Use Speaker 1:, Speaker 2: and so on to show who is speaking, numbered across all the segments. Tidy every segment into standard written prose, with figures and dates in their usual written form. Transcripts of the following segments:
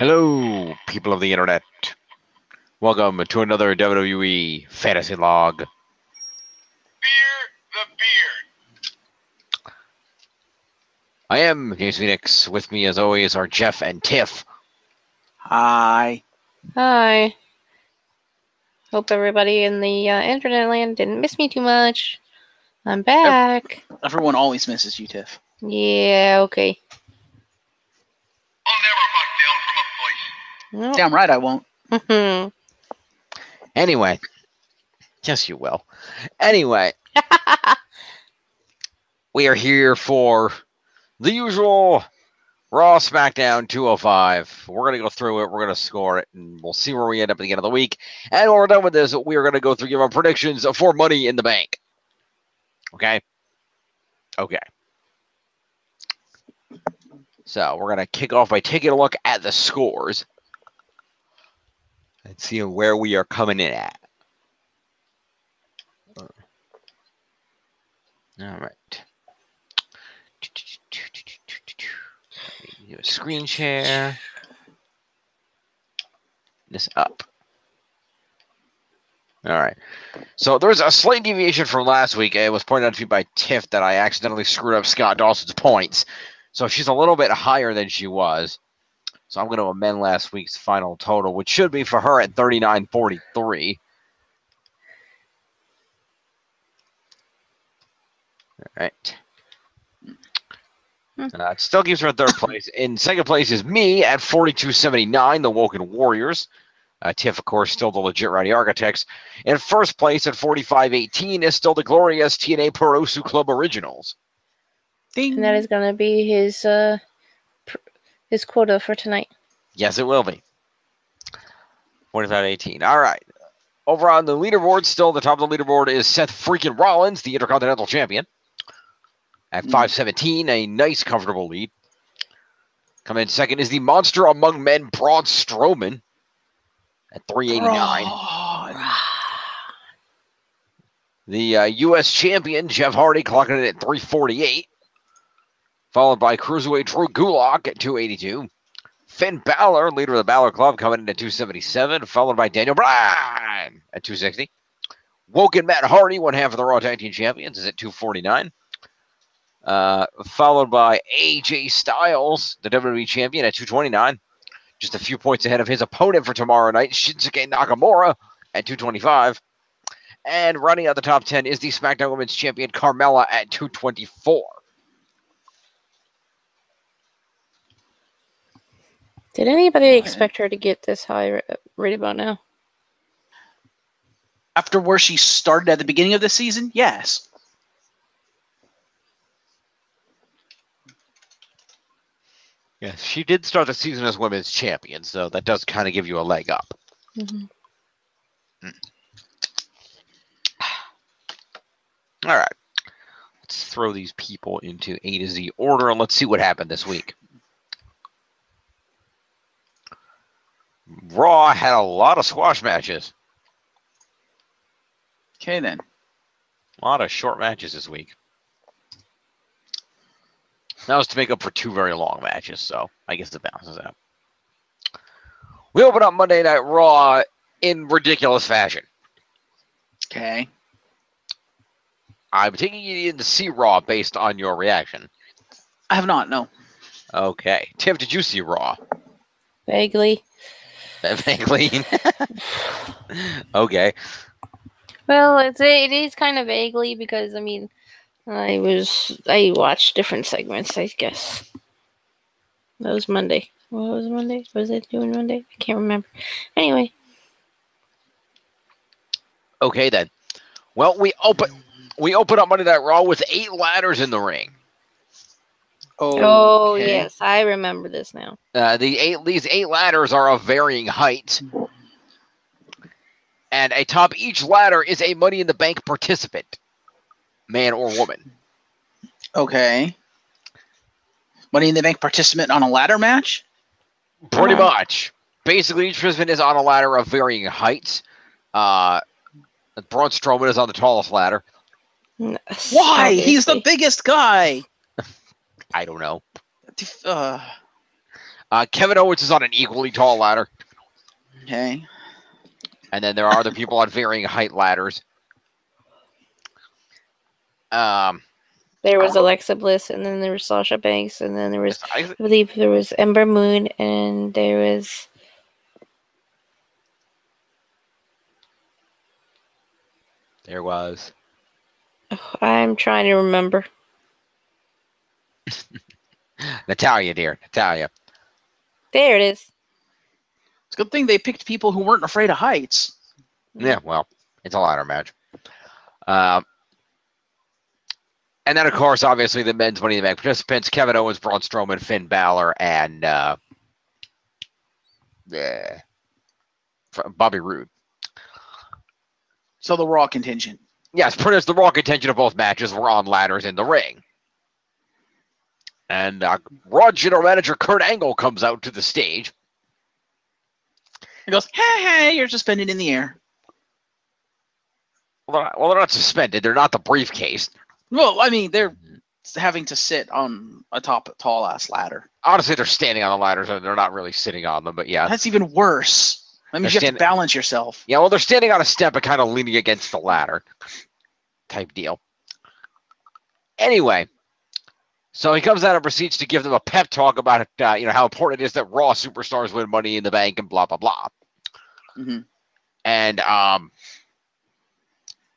Speaker 1: Hello, people of the internet. Welcome to another WWE Fantasy Log.
Speaker 2: Beer the beard.
Speaker 1: I am James Phoenix. With me, as always, are Jeff and Tiff.
Speaker 3: Hi.
Speaker 4: Hi. Hope everybody in the internet land didn't miss me too much. I'm back.
Speaker 3: Everyone always misses you, Tiff.
Speaker 4: Yeah, okay.
Speaker 2: I'll never back down from a fight.
Speaker 4: Nope.
Speaker 3: Damn right I won't.
Speaker 1: Anyway. Yes, you will. Anyway. We are here for the usual Raw SmackDown 205. We're going to go through it. We're going to score it. And we'll see where we end up at the end of the week. And when we're done with this, we are going to go through give our predictions for Money in the Bank. Okay? Okay. So we're going to kick off by taking a look at the scores and see where we are coming in at. All right. Do a screen share. This up. All right. So there's a slight deviation from last week. It was pointed out to me by Tiff that I accidentally screwed up Scott Dawson's points. So she's a little bit higher than she was. So I'm going to amend last week's final total, which should be for her at 39.43. All right. It still keeps her in third place. In second place is me at 42.79, the Woken Warriors. Tiff, of course, still the legit Rowdy Architects. In first place at 45.18 is still the glorious TNA Perosu Club Originals.
Speaker 3: Ding.
Speaker 4: And that is going to be his quota for tonight.
Speaker 1: Yes, it will be. 45.18. All right. Over on the leaderboard, still the top of the leaderboard is Seth freaking Rollins, the Intercontinental Champion. At 5.17, a nice, comfortable lead. Coming in second is the monster among men, Braun Strowman, at 3.89. The U.S. champion, Jeff Hardy, clocking in at 3.48. Followed by Cruiserweight Drew Gulak at 2.82. Finn Balor, leader of the Balor Club, coming in at 2.77. Followed by Daniel Bryan at 2.60. Woken Matt Hardy, one half of the Raw Tag Team Champions, is at 2.49. Followed by AJ Styles, the WWE Champion, at 2.29. Just a few points ahead of his opponent for tomorrow night, Shinsuke Nakamura, at 2.25. And running out the top 10 is the SmackDown Women's Champion, Carmella, at 2.24.
Speaker 4: Did anybody expect her to get this high right about now?
Speaker 3: After where she started at the beginning of the season, yes.
Speaker 1: Yes, she did start the season as Women's Champion, so that does kind of give you a leg up.
Speaker 4: Mm-hmm.
Speaker 1: All right. Let's throw these people into A to Z order, and let's see what happened this week. Raw had a lot of squash matches.
Speaker 3: Okay, then.
Speaker 1: A lot of short matches this week. That was to make up for two very long matches, so I guess it balances out. We open up Monday Night Raw in ridiculous fashion.
Speaker 3: Okay.
Speaker 1: I'm taking you in to see Raw based on your reaction.
Speaker 3: I have not, no.
Speaker 1: Okay. Tiff, did you see Raw?
Speaker 4: Vaguely.
Speaker 1: Vaguely. Okay.
Speaker 4: Well, it is kind of vaguely because, I mean, I watched different segments, I guess. That was Monday. What was Monday? Was I doing Monday? I can't remember. Anyway.
Speaker 1: Okay, then. Well, we open up Monday Night Raw with 8 ladders in the ring.
Speaker 4: Oh, yes. I remember this now.
Speaker 1: These 8 ladders are of varying heights. And atop each ladder is a Money in the Bank participant. Man or woman.
Speaker 3: Okay. Money in the Bank participant on a ladder match?
Speaker 1: Pretty much. Basically, each participant is on a ladder of varying heights. Braun Strowman is on the tallest ladder.
Speaker 3: Why?
Speaker 4: Obviously.
Speaker 3: He's the biggest guy.
Speaker 1: I don't know. Kevin Owens is on an equally tall ladder.
Speaker 3: Okay.
Speaker 1: And then there are other people on varying height ladders.
Speaker 4: There was Alexa Bliss, and then there was Sasha Banks, and then there was,
Speaker 1: I
Speaker 4: I believe there was Ember Moon, and there was... I'm trying to remember.
Speaker 1: Natalia, dear. Natalia.
Speaker 4: There it is.
Speaker 3: It's a good thing they picked people who weren't afraid of heights.
Speaker 1: Yeah, well, it's a ladder match. And then, of course, obviously, the men's Money in the Bank participants, Kevin Owens, Braun Strowman, Finn Balor, and Bobby Roode.
Speaker 3: So the Raw contingent.
Speaker 1: Yes, pretty much the Raw contention of both matches were on ladders in the ring. And Raw General Manager Kurt Angle comes out to the stage.
Speaker 3: He goes, hey, you're suspended in the air.
Speaker 1: Well, they're not suspended. They're not the briefcase.
Speaker 3: Well, I mean, they're having to sit on a tall-ass ladder.
Speaker 1: Honestly, they're standing on the ladders, and they're not really sitting on them, but yeah.
Speaker 3: That's even worse. I mean, you have to balance yourself.
Speaker 1: Yeah, well, they're standing on a step and kind of leaning against the ladder type deal. Anyway, so he comes out and proceeds to give them a pep talk about how important it is that Raw superstars win Money in the Bank and blah, blah, blah.
Speaker 3: Mm-hmm.
Speaker 1: And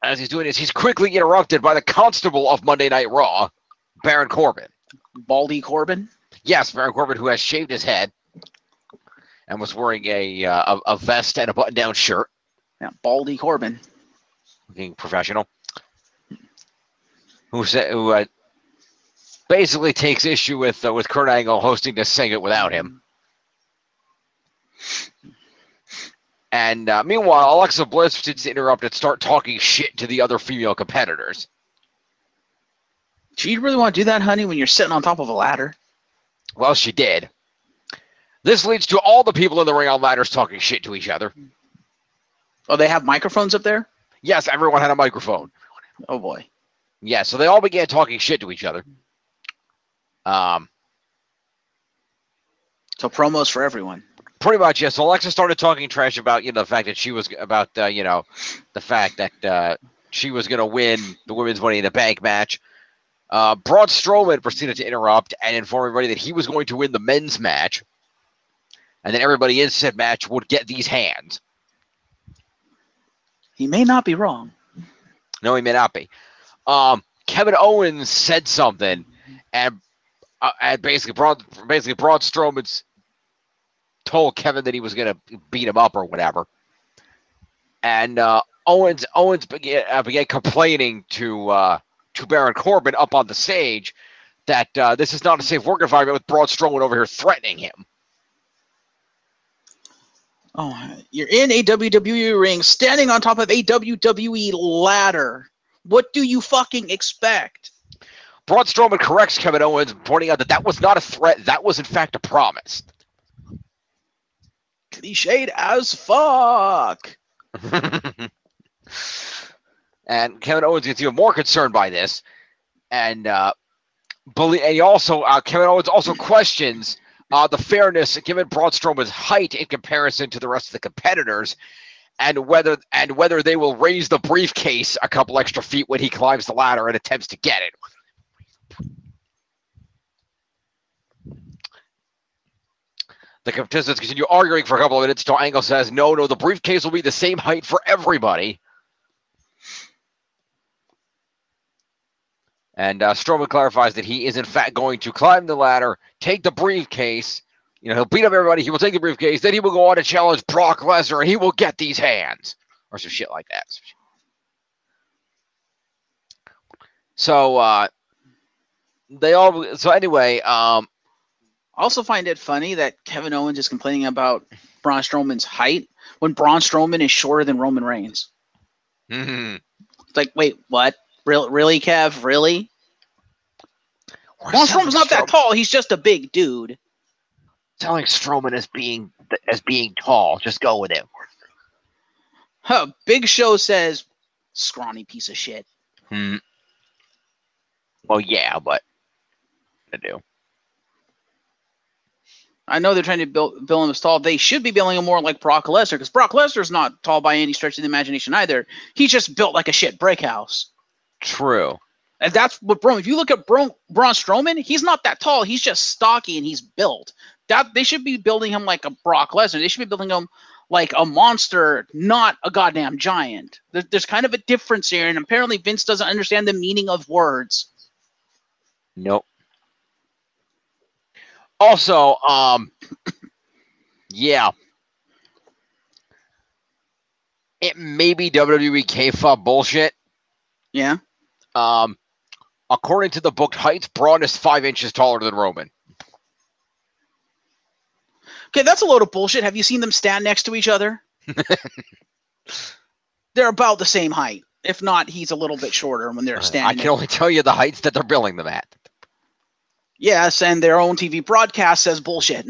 Speaker 1: as he's doing this, he's quickly interrupted by the constable of Monday Night Raw, Baron Corbin.
Speaker 3: Baldy Corbin?
Speaker 1: Yes, Baron Corbin, who has shaved his head and was wearing a vest and a button-down shirt.
Speaker 3: Yeah, Baldy Corbin.
Speaker 1: Looking professional. Who basically takes issue with Kurt Angle hosting this segment without him. And meanwhile, Alexa Bliss gets interrupted, start talking shit to the other female competitors.
Speaker 3: Do you really want to do that, honey, when you're sitting on top of a ladder?
Speaker 1: Well, she did. This leads to all the people in the ring on ladders talking shit to each other.
Speaker 3: Oh, they have microphones up there?
Speaker 1: Yes, everyone had a microphone.
Speaker 3: Oh, boy.
Speaker 1: Yeah, so they all began talking shit to each other.
Speaker 3: So promos for everyone.
Speaker 1: Pretty much, yes. So Alexa started talking trash about the fact that she was about the fact that she was going to win the women's Money in the Bank match. Braun Strowman proceeded to interrupt and inform everybody that he was going to win the men's match, and then everybody in said match would get these hands.
Speaker 3: He may not be wrong.
Speaker 1: No, he may not be. Kevin Owens said something, and basically Braun Strowman's told Kevin that he was going to beat him up or whatever. And Owens began complaining to Baron Corbin up on the stage that this is not a safe work environment with Braun Strowman over here threatening him.
Speaker 3: Oh, you're in a WWE ring, standing on top of a WWE ladder. What do you fucking expect?
Speaker 1: Braun Strowman corrects Kevin Owens, pointing out that was not a threat. That was, in fact, a promise.
Speaker 3: Cliched as fuck.
Speaker 1: And Kevin Owens gets even more concerned by this. And Kevin Owens also questions the fairness given Braun Strowman's height in comparison to the rest of the competitors, and whether they will raise the briefcase a couple extra feet when he climbs the ladder and attempts to get it. The contestants continue arguing for a couple of minutes until Angle says, no, the briefcase will be the same height for everybody. And Strowman clarifies that he is, in fact, going to climb the ladder, take the briefcase. He'll beat up everybody. He will take the briefcase. Then he will go on to challenge Brock Lesnar, and he will get these hands. Or some shit like that. So, anyway,
Speaker 3: I also find it funny that Kevin Owens is complaining about Braun Strowman's height when Braun Strowman is shorter than Roman Reigns.
Speaker 1: Mm-hmm.
Speaker 3: It's like, wait, what? Really, Kev? Really? Braun Strowman's not that tall. He's just a big dude.
Speaker 1: Telling Strowman as being tall. Just go with him.
Speaker 3: Huh, Big Show says, scrawny piece of shit.
Speaker 1: Well, yeah, but I do.
Speaker 3: I know they're trying to bill him as tall. They should be billing him more like Brock Lesnar, because Brock Lesnar's not tall by any stretch of the imagination either. He's just built like a shit brick house.
Speaker 1: True.
Speaker 3: And that's what if you look at Braun Strowman, he's not that tall. He's just stocky and he's built. That they should be building him like a Brock Lesnar. They should be building him like a monster, not a goddamn giant. There's kind of a difference here, and apparently Vince doesn't understand the meaning of words.
Speaker 1: Nope. Also, yeah. It may be WWE K-Fob bullshit.
Speaker 3: Yeah.
Speaker 1: According to the booked heights, Braun is 5 inches taller than Roman.
Speaker 3: Okay, that's a load of bullshit. Have you seen them stand next to each other? They're about the same height. If not, he's a little bit shorter when they're standing.
Speaker 1: I can only tell you the heights that they're billing them at.
Speaker 3: Yes, and their own TV broadcast says bullshit.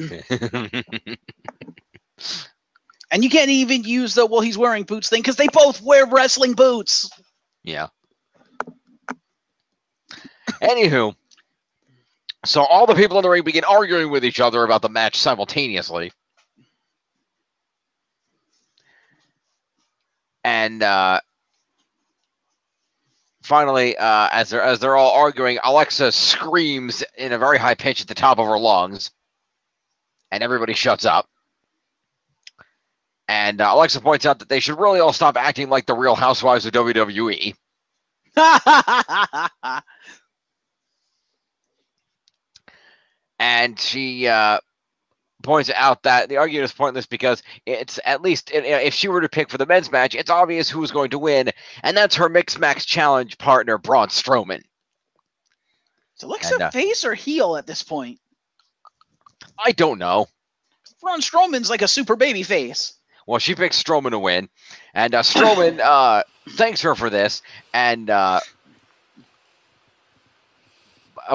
Speaker 3: And you can't even use the, well, he's wearing boots thing, because they both wear wrestling boots.
Speaker 1: Yeah. Anywho, so all the people in the ring begin arguing with each other about the match simultaneously. And finally, as they're all arguing, Alexa screams in a very high pitch at the top of her lungs, and everybody shuts up. And Alexa points out that they should really all stop acting like the Real Housewives of WWE. And she points out that the argument is pointless because it's at least, if she were to pick for the men's match, it's obvious who's going to win, and that's her Mixed Match Challenge partner, Braun Strowman.
Speaker 3: Is Alexa face or heel at this point?
Speaker 1: I don't know.
Speaker 3: Braun Strowman's like a super baby face.
Speaker 1: Well, she picks Strowman to win, and Strowman thanks her for this, and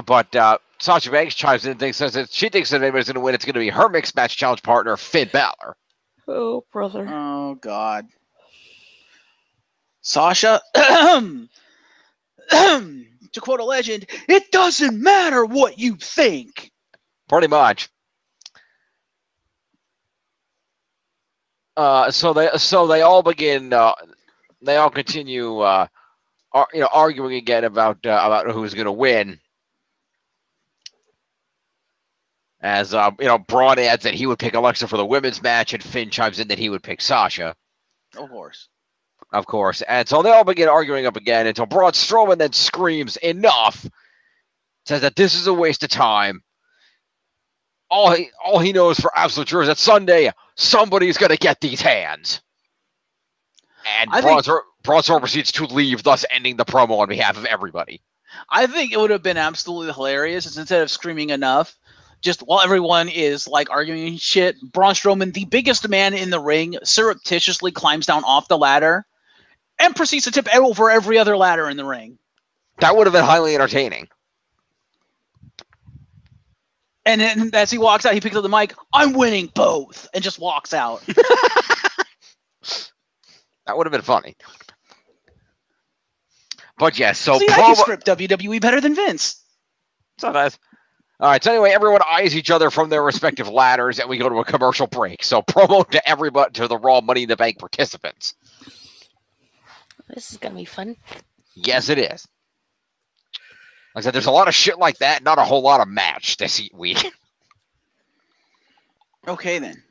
Speaker 1: but Sasha Banks chimes in and says that she thinks that anybody's going to win, it's going to be her Mixed Match Challenge partner, Finn Balor.
Speaker 4: Oh, brother.
Speaker 3: Oh, God. Sasha, to quote a legend, it doesn't matter what you think.
Speaker 1: Pretty much. So they all begin. They all continue, arguing again about who's going to win. As Braun adds that he would pick Alexa for the women's match, and Finn chimes in that he would pick Sasha. Of course. And so they all begin arguing up again until Braun Strowman then screams, "Enough!" Says that this is a waste of time. All he knows for absolute sure is that Sunday somebody's going to get these hands. And Braun Strowman proceeds to leave, thus ending the promo on behalf of everybody.
Speaker 3: I think it would have been absolutely hilarious is instead of screaming enough, just while everyone is like arguing shit, Braun Strowman, the biggest man in the ring, surreptitiously climbs down off the ladder and proceeds to tip over every other ladder in the ring.
Speaker 1: That would have been highly entertaining.
Speaker 3: And then as he walks out, he picks up the mic, "I'm winning both," and just walks out.
Speaker 1: That would have been funny. But yes, so
Speaker 3: see, I can script WWE better than Vince.
Speaker 1: So nice. All right, so anyway, everyone eyes each other from their respective ladders, and we go to a commercial break. So promo to everybody, to the Raw Money in the Bank participants.
Speaker 4: This is going to be fun.
Speaker 1: Yes, it is. Like I said, there's a lot of shit like that, not a whole lot of match this week.
Speaker 3: Okay, then.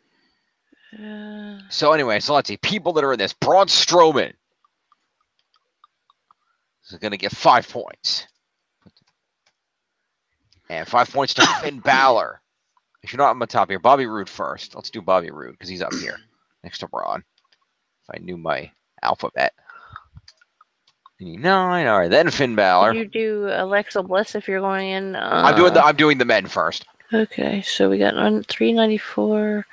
Speaker 1: So anyway, so let's see. People that are in this. Braun Strowman is going to get 5 points. And 5 points to Finn Balor. If you're not on the top here, Bobby Roode first. Let's do Bobby Roode because he's up here next to Braun. If I knew my alphabet. 9. All right, then Finn Balor.
Speaker 4: You do Alexa Bliss if you're going in.
Speaker 1: I'm doing the men first.
Speaker 4: Okay, so we got 394.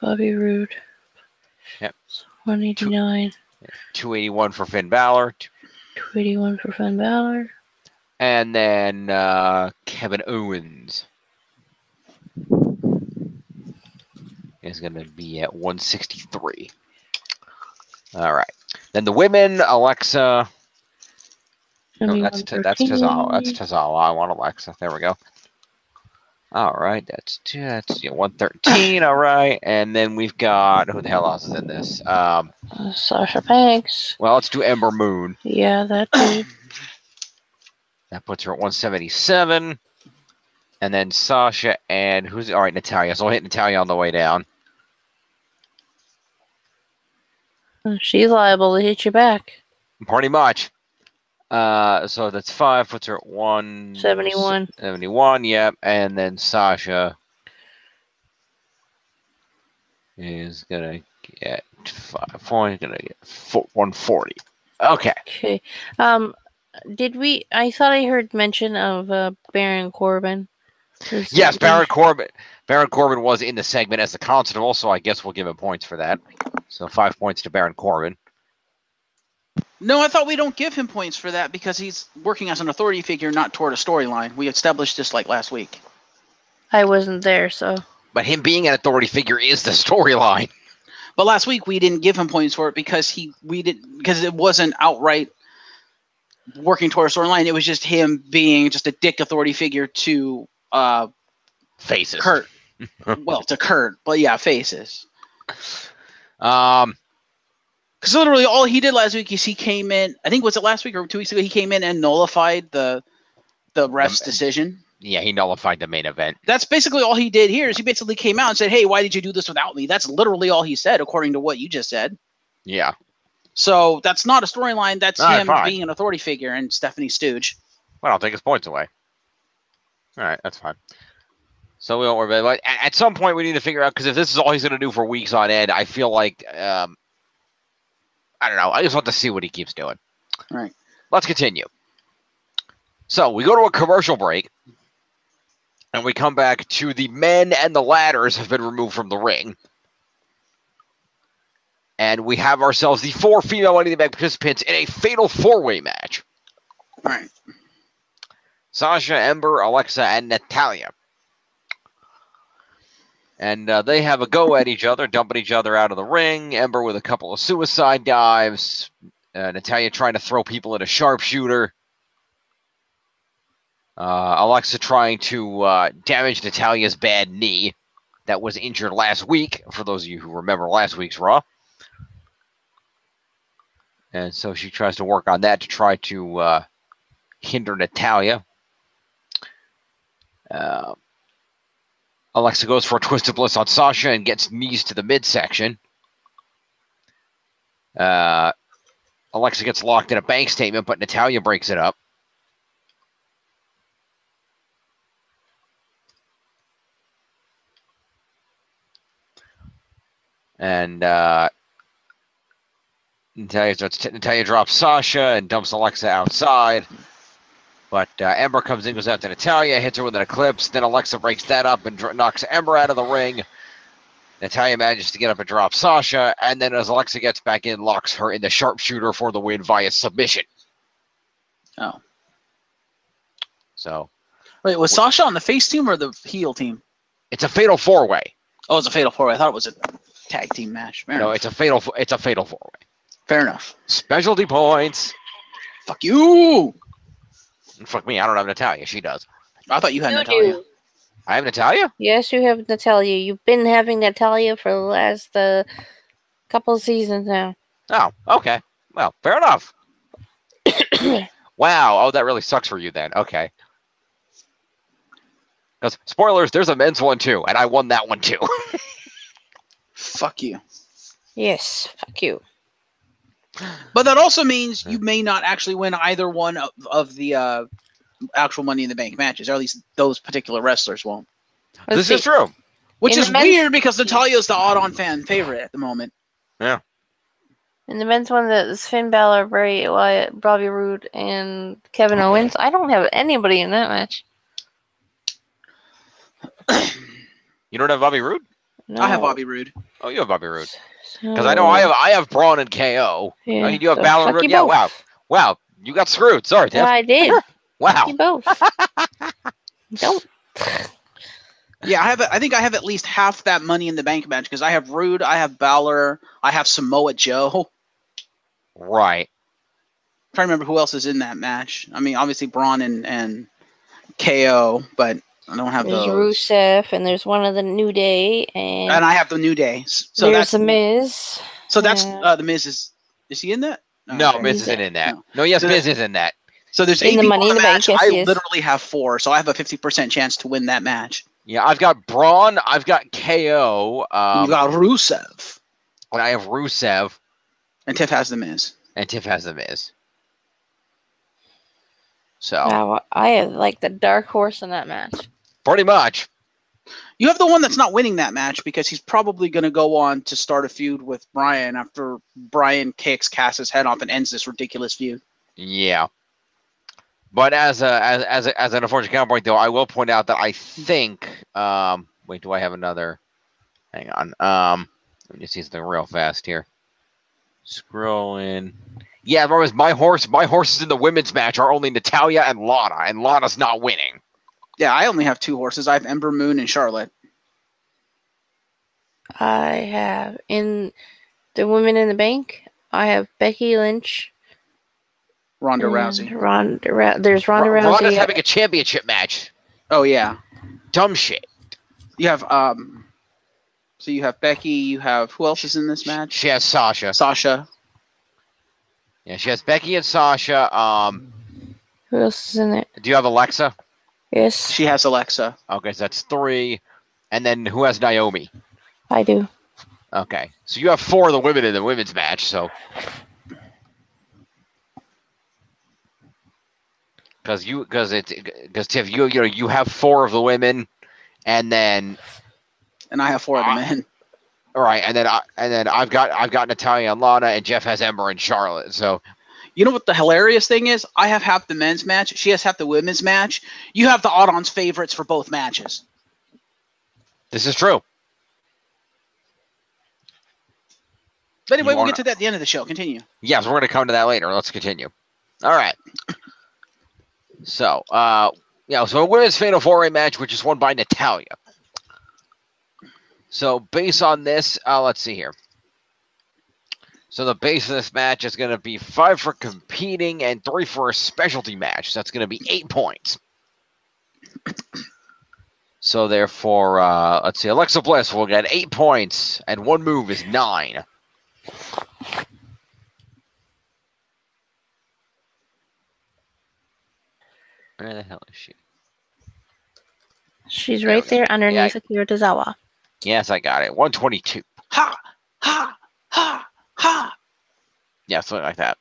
Speaker 4: Bobby Roode.
Speaker 1: Yep.
Speaker 4: 189.
Speaker 1: 281 for Finn Balor.
Speaker 4: 281 for Finn Balor.
Speaker 1: And then Kevin Owens is going to be at 163. All right. Then the women, Alexa. No, that's Tazala. That's Tazala. I want Alexa. There we go. All right, that's 113. All right, and then we've got who the hell else is in this?
Speaker 4: Sasha Banks.
Speaker 1: Well, let's do Ember Moon.
Speaker 4: Yeah, that dude.
Speaker 1: That puts her at 177. And then Sasha and who's all right, Natalia. So we'll hit Natalia on the way down.
Speaker 4: She's liable to hit you back.
Speaker 1: Pretty much. So that's 5, puts her at
Speaker 4: 71.
Speaker 1: 71, yep. And then Sasha is gonna get 5 points, gonna get 140. Okay.
Speaker 4: Okay. I thought I heard mention of Baron Corbin.
Speaker 1: Yes, Baron Corbin. Baron Corbin was in the segment as the constable, so I guess we'll give him points for that. So 5 points to Baron Corbin.
Speaker 3: No, I thought we don't give him points for that because he's working as an authority figure, not toward a storyline. We established this like last week.
Speaker 4: I wasn't there, so.
Speaker 1: But him being an authority figure is the storyline.
Speaker 3: But last week we didn't give him points for it because because it wasn't outright working toward a storyline. It was just him being just a dick authority figure to
Speaker 1: Faces.
Speaker 3: Kurt. Well, to Kurt, but yeah, faces. Because literally all he did last week is he came in. I think was it last week or 2 weeks ago? He came in and nullified the ref's decision.
Speaker 1: Yeah, he nullified the main event.
Speaker 3: That's basically all he did here. Is he basically came out and said, "Hey, why did you do this without me?" That's literally all he said, according to what you just said.
Speaker 1: Yeah.
Speaker 3: So that's not a storyline. That's
Speaker 1: All right,
Speaker 3: him
Speaker 1: fine.
Speaker 3: being an authority figure and Stephanie Stooge.
Speaker 1: Well, I'll take his points away. All right, that's fine. So we don't worry about it. But at some point, we need to figure out, because if this is all he's going to do for weeks on end, I feel like, I don't know. I just want to see what he keeps doing.
Speaker 3: All right.
Speaker 1: Let's continue. So we go to a commercial break, and we come back to the men and the ladders have been removed from the ring. And we have ourselves the 4 female Money in the Bank participants in a fatal 4-way match.
Speaker 3: All right.
Speaker 1: Sasha, Ember, Alexa, and Natalia. And they have a go at each other, dumping each other out of the ring. Ember with a couple of suicide dives. Natalia trying to throw people in a sharpshooter. Alexa trying to damage Natalia's bad knee that was injured last week, for those of you who remember last week's Raw. And so she tries to work on that to try to hinder Natalia. Alexa goes for a Twisted Bliss on Sasha and gets knees to the midsection. Alexa gets locked in a bank statement, but Natalia breaks it up. And Natalia drops Sasha and dumps Alexa outside. But Ember comes in, goes after Natalia, hits her with an Eclipse. Then Alexa breaks that up and knocks Ember out of the ring. Natalia manages to get up and drop Sasha. And then as Alexa gets back in, locks her in the sharpshooter for the win via submission.
Speaker 3: Oh.
Speaker 1: So.
Speaker 3: Wait, was Sasha on the face team or the heel team?
Speaker 1: It's a fatal 4-way.
Speaker 3: Oh, it's a fatal 4-way. I thought it was a tag team match. Fair enough.
Speaker 1: It's a fatal 4-way.
Speaker 3: Fair enough.
Speaker 1: Specialty points.
Speaker 3: Fuck you.
Speaker 1: Fuck me, I don't have Natalia. She does.
Speaker 3: I thought you had
Speaker 4: You
Speaker 3: Natalia.
Speaker 4: do.
Speaker 1: I have Natalia?
Speaker 4: Yes, you have Natalia. You've been having Natalia for the last couple of seasons now.
Speaker 1: Oh, okay. Well, fair enough. Wow. Oh, that really sucks for you then. Okay. Because, spoilers, there's a men's one too, and I won that one too.
Speaker 3: Fuck you.
Speaker 4: Yes, fuck you.
Speaker 3: But that also means you may not actually win either one of the actual Money in the Bank matches, or at least those particular wrestlers won't.
Speaker 1: This is true.
Speaker 3: Which
Speaker 4: In
Speaker 3: is
Speaker 4: the men's-
Speaker 3: weird because Natalia's the odd-on fan favorite at the moment.
Speaker 1: Yeah.
Speaker 4: In the men's one, that's Finn Balor, Bray Wyatt, Bobby Roode, and Kevin Owens. I don't have anybody in that match.
Speaker 1: You don't have Bobby Roode?
Speaker 3: I have
Speaker 4: No.
Speaker 3: Bobby Roode.
Speaker 1: Oh, you have Bobby Roode.
Speaker 4: So-
Speaker 1: Because I know I have Braun and KO.
Speaker 4: Yeah,
Speaker 1: Oh, you do have
Speaker 4: so
Speaker 1: Balor
Speaker 4: fuck
Speaker 1: and
Speaker 4: you
Speaker 1: Roode? Yeah,
Speaker 4: both.
Speaker 1: wow. You got screwed. Sorry, Tiff.
Speaker 4: Yeah, I did. Fuck
Speaker 1: Wow.
Speaker 4: you both. Don't.
Speaker 3: Yeah, I think I have at least half that Money in the Bank match because I have Roode, I have Balor, I have Samoa Joe.
Speaker 1: Right.
Speaker 3: I'm trying to remember who else is in that match. I mean, obviously Braun and KO, but I don't have
Speaker 4: There's
Speaker 3: those.
Speaker 4: Rusev, and there's one of the New Day,
Speaker 3: And
Speaker 4: and
Speaker 3: I have the New Day. So
Speaker 4: there's
Speaker 3: that's
Speaker 4: the Miz.
Speaker 3: So that's
Speaker 4: Yeah.
Speaker 3: the Miz is he in that?
Speaker 1: No,
Speaker 3: okay.
Speaker 1: Miz
Speaker 4: He's
Speaker 1: isn't in that.
Speaker 3: No.
Speaker 1: No, yes,
Speaker 3: So
Speaker 1: Miz is in that.
Speaker 3: So there's
Speaker 4: In
Speaker 3: 8
Speaker 4: the
Speaker 3: people
Speaker 4: Money in the
Speaker 3: match.
Speaker 4: Bank, yes,
Speaker 3: I
Speaker 4: he is.
Speaker 3: literally have 4, so I have a 50% chance to win that match.
Speaker 1: Yeah, I've got Braun, I've got KO,
Speaker 3: You got Rusev,
Speaker 1: and I have Rusev,
Speaker 3: and Tiff has the Miz.
Speaker 1: and Tiff has the Miz. So,
Speaker 4: Wow, I have like the dark horse in that match.
Speaker 1: pretty much.
Speaker 3: You have the one that's not winning that match because he's probably going to go on to start a feud with Bryan after Bryan kicks Cass's head off and ends this ridiculous feud.
Speaker 1: Yeah. But as an unfortunate counterpoint, though, I will point out that I think. Wait, do I have another? Hang on. Let me just see something real fast here. Scrolling. Yeah, remember, my horses in the women's match are only Natalya and Lana, and Lana's not winning.
Speaker 3: Yeah, I only have 2 horses. I have Ember Moon and Charlotte.
Speaker 4: I have in the Women in the Bank. I have Becky Lynch,
Speaker 3: Ronda
Speaker 4: and
Speaker 3: Rousey.
Speaker 4: There's Ronda Rousey.
Speaker 1: Ronda's having a championship match.
Speaker 3: Oh yeah.
Speaker 1: Dumb shit.
Speaker 3: You have So you have Becky. You have who else is in this match?
Speaker 1: She has Sasha.
Speaker 3: Sasha.
Speaker 1: Yeah, she has Becky and Sasha.
Speaker 4: Who else is in it?
Speaker 1: Do you have Alexa?
Speaker 4: Yes,
Speaker 3: She has Alexa.
Speaker 1: Okay, so that's 3. And then who has Naomi?
Speaker 4: I do.
Speaker 1: Okay, so you have 4 of the women in the women's match. So, because Tiff, you have 4 of the women, and then
Speaker 3: And I have 4 of the men.
Speaker 1: all right, and then I've got Natalya and Lana, and Jeff has Ember and Charlotte. So
Speaker 3: You know what the hilarious thing is? I have half the men's match. She has half the women's match. You have the odd-ons favorites for both matches.
Speaker 1: this is true.
Speaker 3: But anyway,
Speaker 1: You
Speaker 3: we'll
Speaker 1: wanna-
Speaker 3: get to that at the end of the show. Continue.
Speaker 1: Yes, we're going to come to that later. Let's continue. All right. So, so a women's Fatal 4-Way match, which is won by Natalya. So, based on this, let's see here. So, the base of this match is going to be 5 for competing and 3 for a specialty match. That's going to be 8 points. So, therefore, let's see. Alexa Bliss will get 8 points, and 1 move is 9. Where the hell is she?
Speaker 4: She's right there underneath Akira Tozawa.
Speaker 1: Yes, I got it. 122.
Speaker 3: Ha! Ha! Ha! Ha!
Speaker 1: Yeah, something like that.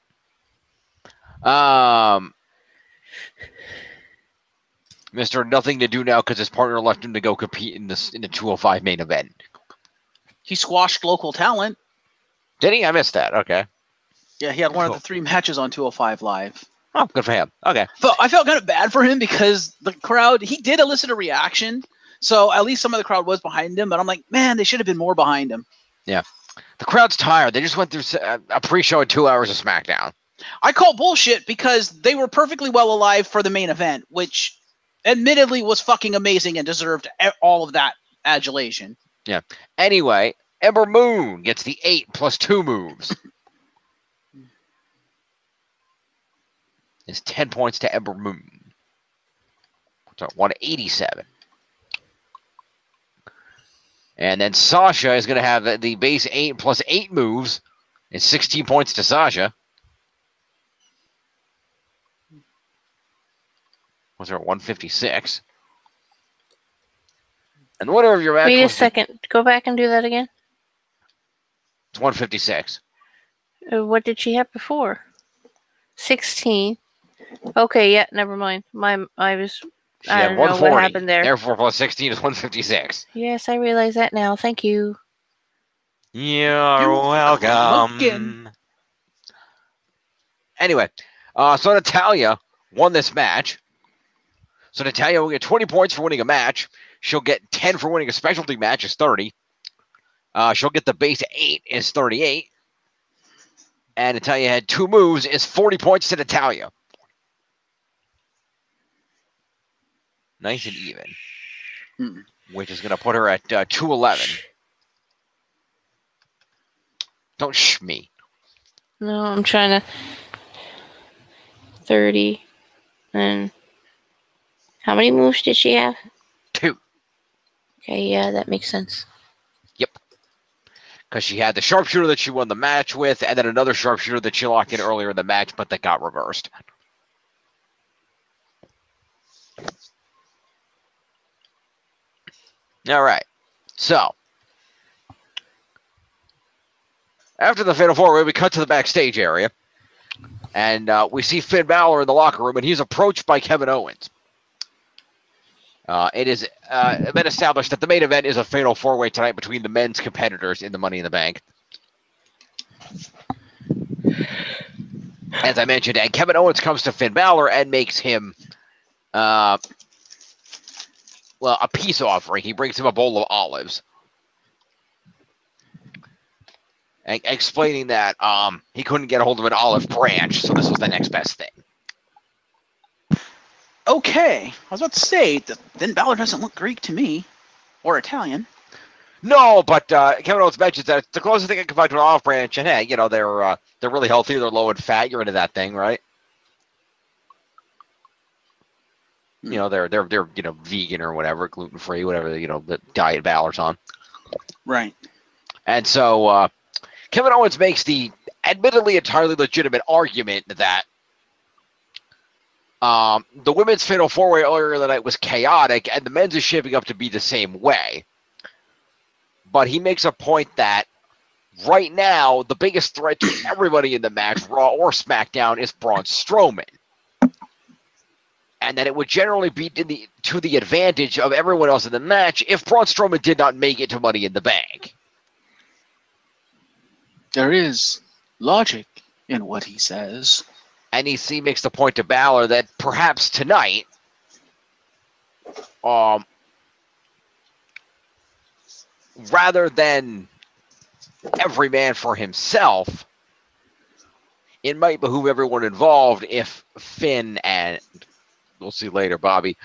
Speaker 1: Mr. Nothing to do now because his partner left him to go compete in the 205 main event.
Speaker 3: He squashed local talent.
Speaker 1: Did he? I missed that. Okay.
Speaker 3: Yeah, he had one
Speaker 1: Cool.
Speaker 3: of the 3 matches on 205 Live.
Speaker 1: Oh, good for him. Okay.
Speaker 3: I felt kind of bad for him because the crowd, he did elicit a reaction. So at least some of the crowd was behind him. But I'm like, man, they should have been more behind him.
Speaker 1: The crowd's tired. They just went through a pre-show and 2 hours of SmackDown.
Speaker 3: I call bullshit because they were perfectly well alive for the main event, which admittedly was fucking amazing and deserved all of that adulation.
Speaker 1: Anyway, Ember Moon gets the 8 plus 2 moves. It's 10 points to Ember Moon. So 187. And then Sasha is going to have the base 8 plus 8 moves. It's 16 points to Sasha. Was there 156? And the winner of your match
Speaker 4: Wait a
Speaker 1: was
Speaker 4: second. Go back and do that again.
Speaker 1: it's 156.
Speaker 4: What did she have before? 16. Okay, yeah, never mind.
Speaker 1: She
Speaker 4: I
Speaker 1: had
Speaker 4: don't know
Speaker 1: 140.
Speaker 4: what happened there.
Speaker 1: Therefore, plus 16 is 156.
Speaker 4: Yes, I realize that now. Thank you.
Speaker 1: You're
Speaker 3: welcome.
Speaker 1: welcome. Anyway, so Natalya won this match. So Natalya will get 20 points for winning a match. She'll get 10 for winning a specialty match, is 30. She'll get the base 8, is 38. And Natalya had 2 moves, is 40 points to Natalya. Nice and even. Which is going to put her at 211. Don't shh me.
Speaker 4: No, I'm trying to. 30. And how many moves did she have?
Speaker 1: 2.
Speaker 4: Okay, yeah, that makes sense.
Speaker 1: Yep. Because she had the sharpshooter that she won the match with, and then another sharpshooter that she locked in earlier in the match, but that got reversed. All right. So, after the Fatal 4-Way, we cut to the backstage area, and we see Finn Balor in the locker room, and he's approached by Kevin Owens. It has been established that the main event is a Fatal 4-Way tonight between the men's competitors in the Money in the Bank. As I mentioned, and Kevin Owens comes to Finn Balor and makes him, a peace offering. He brings him a bowl of olives. Explaining that he couldn't get a hold of an olive branch, so this was the next best thing.
Speaker 3: Okay, I was about to say that Finn Balor doesn't look Greek to me, or Italian.
Speaker 1: No, but Kevin Owens mentions that it's the closest thing I can find to an olive branch, and hey, they're really healthy, they're low in fat. You're into that thing, right? They're vegan or whatever, gluten free, whatever the diet Balor's on.
Speaker 3: Right.
Speaker 1: And so Kevin Owens makes the admittedly entirely legitimate argument that the women's Fatal 4-Way earlier in the night was chaotic, and the men's is shaping up to be the same way. But he makes a point that right now, the biggest threat to everybody in the match, Raw or SmackDown, is Braun Strowman. And that it would generally be to the advantage of everyone else in the match if Braun Strowman did not make it to Money in the Bank.
Speaker 3: There is logic in what he says.
Speaker 1: And he makes the point to Balor that perhaps tonight, rather than every man for himself, it might behoove everyone involved if Finn and, we'll see later, Bobby,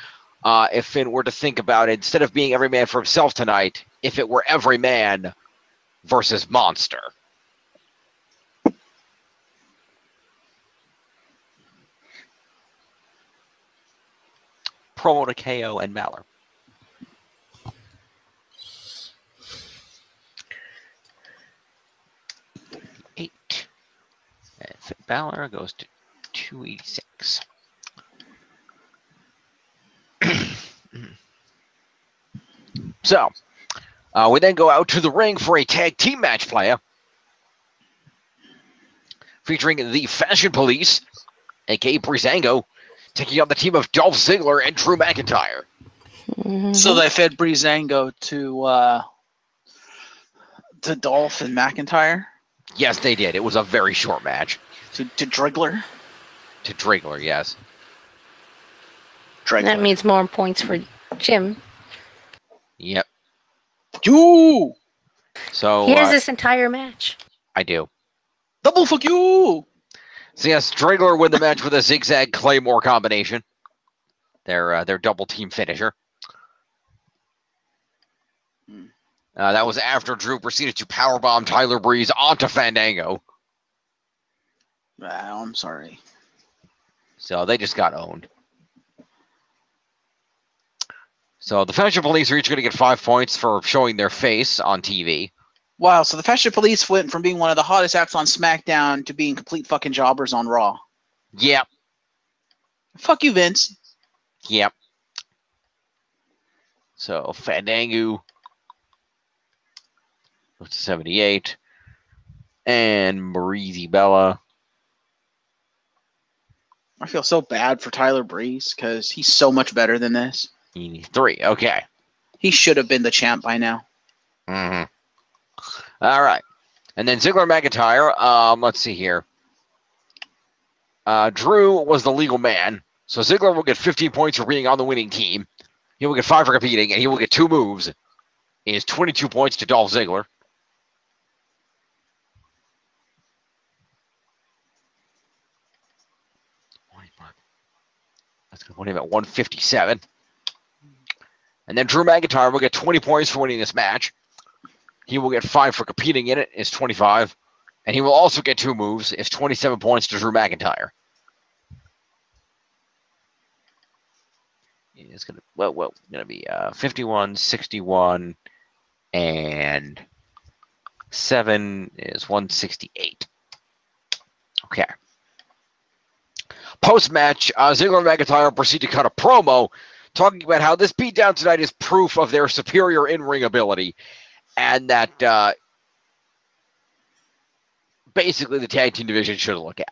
Speaker 1: if Finn were to think about it, instead of being every man for himself tonight, if it were every man versus Monster. Promo to KO and Balor. And Balor goes to 286. So, we then go out to the ring for a tag team match, playa, featuring the Fashion Police, a.k.a. Breezango, taking on the team of Dolph Ziggler and Drew McIntyre.
Speaker 4: Mm-hmm.
Speaker 3: So they fed Breezango to Dolph and McIntyre?
Speaker 1: Yes, they did. It was a very short match.
Speaker 3: To Drigler?
Speaker 1: To Drigler, yes.
Speaker 3: Drigler.
Speaker 4: That means more points for Jim.
Speaker 1: Yep.
Speaker 3: You!
Speaker 1: So
Speaker 4: He has this entire match.
Speaker 1: I do.
Speaker 3: Double fuck you!
Speaker 1: So yes, Drigler win the match with a zigzag Claymore combination. Their double team finisher. That was after Drew proceeded to powerbomb Tyler Breeze onto Fandango.
Speaker 3: I'm sorry.
Speaker 1: So they just got owned. So the Fashion Police are each going to get 5 points for showing their face on TV.
Speaker 3: Wow, so the Fashion Police went from being one of the hottest acts on SmackDown to being complete fucking jobbers on Raw.
Speaker 1: Yep.
Speaker 3: Fuck you, Vince.
Speaker 1: Yep. So Fandango goes to 78. And Breezy Bella.
Speaker 3: I feel so bad for Tyler Breeze because he's so much better than this.
Speaker 1: 3. Okay.
Speaker 3: He should have been the champ by now.
Speaker 1: Mm-hmm. All right. And then Ziggler McIntyre, let's see here. Drew was the legal man. So Ziggler will get 15 points for being on the winning team. He will get 5 for competing, and he will get 2 moves. He has 22 points to Dolph Ziggler. That's going to put him at 157. And then Drew McIntyre will get 20 points for winning this match. He will get 5 for competing in it. It's 25. And he will also get 2 moves. It's 27 points to Drew McIntyre. is going to be 51, 61, and 7 is 168. Okay. Post-match, Ziggler and McIntyre proceed to cut a promo talking about how this beatdown tonight is proof of their superior in-ring ability and that basically the tag team division should look out.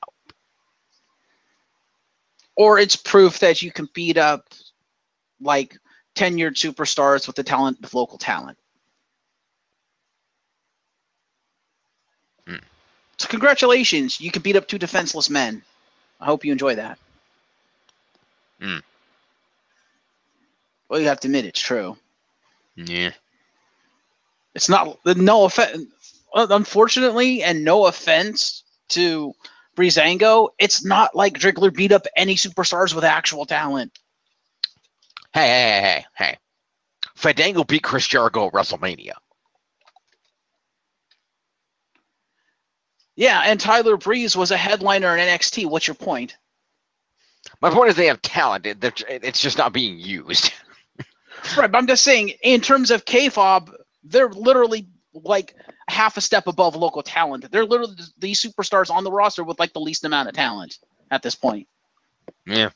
Speaker 3: Or it's proof that you can beat up like tenured superstars with the talent of local talent. So congratulations, you can beat up 2 defenseless men. I hope you enjoy that. Well, you have to admit it's true.
Speaker 1: Yeah.
Speaker 3: It's not, no offense, unfortunately, and no offense to Breezango, it's not like Driggler beat up any superstars with actual talent.
Speaker 1: Hey. Fandango beat Chris Jericho at WrestleMania.
Speaker 3: Yeah, and Tyler Breeze was a headliner in NXT. What's your point?
Speaker 1: My point is they have talent. It's just not being used.
Speaker 3: Right, but I'm just saying, in terms of K-Fob, they're literally like half a step above local talent. They're literally these superstars on the roster with like the least amount of talent at this point.
Speaker 1: Yeah.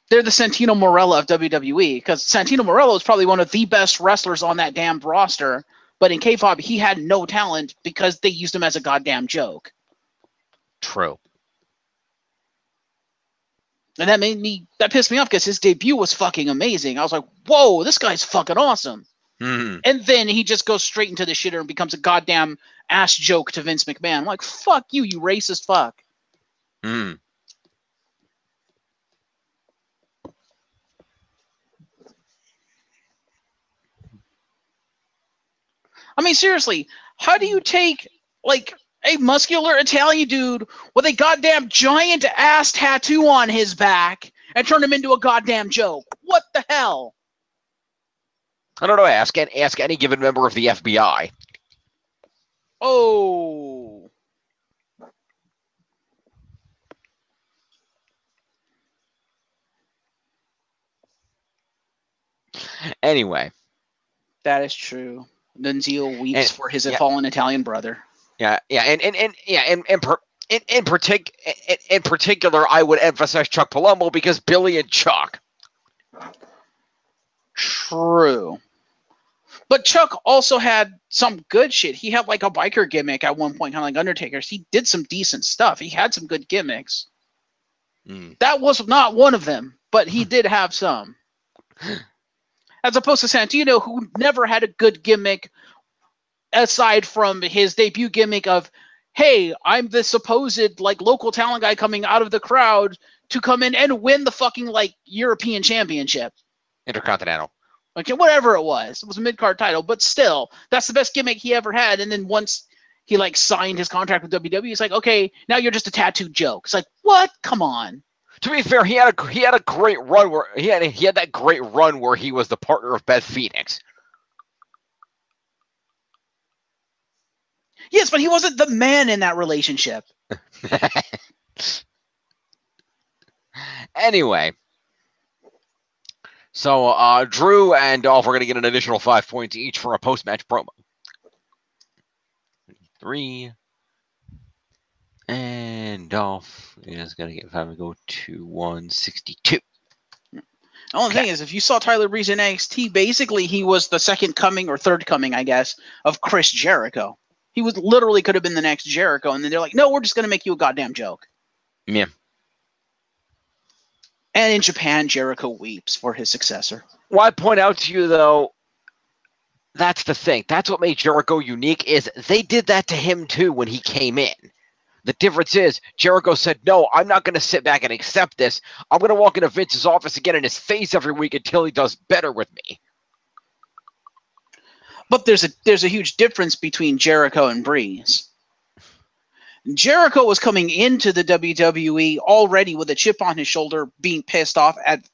Speaker 3: They're the Santino Marella of WWE, because Santino Marella is probably one of the best wrestlers on that damn roster. But in K-Fob, he had no talent because they used him as a goddamn joke.
Speaker 1: True.
Speaker 3: And that pissed me off because his debut was fucking amazing. I was like, whoa, this guy's fucking awesome. And then he just goes straight into the shitter and becomes a goddamn ass joke to Vince McMahon. I'm like, fuck you, you racist fuck. I mean, seriously, how do you take, like, a muscular Italian dude with a goddamn giant ass tattoo on his back and turn him into a goddamn joke? What the hell?
Speaker 1: I don't know. Ask any given member of the FBI.
Speaker 3: Oh.
Speaker 1: Anyway.
Speaker 3: That is true. Nunzio weeps for his fallen Italian brother.
Speaker 1: In particular, I would emphasize Chuck Palumbo because Billy and Chuck.
Speaker 3: True. But Chuck also had some good shit. He had like a biker gimmick at one point, kind of like Undertaker's. He did some decent stuff. He had some good gimmicks. That was not one of them, but he did have some. As opposed to Santino, who never had a good gimmick aside from his debut gimmick of, hey, I'm the supposed like local talent guy coming out of the crowd to come in and win the fucking like European Championship.
Speaker 1: Intercontinental.
Speaker 3: Okay, whatever it was a mid-card title, but still, that's the best gimmick he ever had. And then once he like signed his contract with WWE, it's like, okay, now you're just a tattooed joke. It's like, what? Come on.
Speaker 1: To be fair, he had a great run where he had that great run where he was the partner of Beth Phoenix.
Speaker 3: Yes, but he wasn't the man in that relationship.
Speaker 1: Anyway. So, Drew and Dolph are going to get an additional 5 points each for a post-match promo. 3. And Dolph is going to get 5 and go to 162.
Speaker 3: The only thing is, if you saw Tyler Breeze in NXT, basically he was the second coming or third coming, I guess, of Chris Jericho. He was literally could have been the next Jericho, and then they're like, no, we're just going to make you a goddamn joke.
Speaker 1: Yeah.
Speaker 3: And in Japan, Jericho weeps for his successor.
Speaker 1: Well, I point out to you, though, that's the thing. That's what made Jericho unique, is they did that to him, too, when he came in. The difference is, Jericho said, no, I'm not going to sit back and accept this. I'm going to walk into Vince's office and get in his face every week until he does better with me.
Speaker 3: But there's a huge difference between Jericho and Breeze. Jericho was coming into the WWE already with a chip on his shoulder, being pissed off at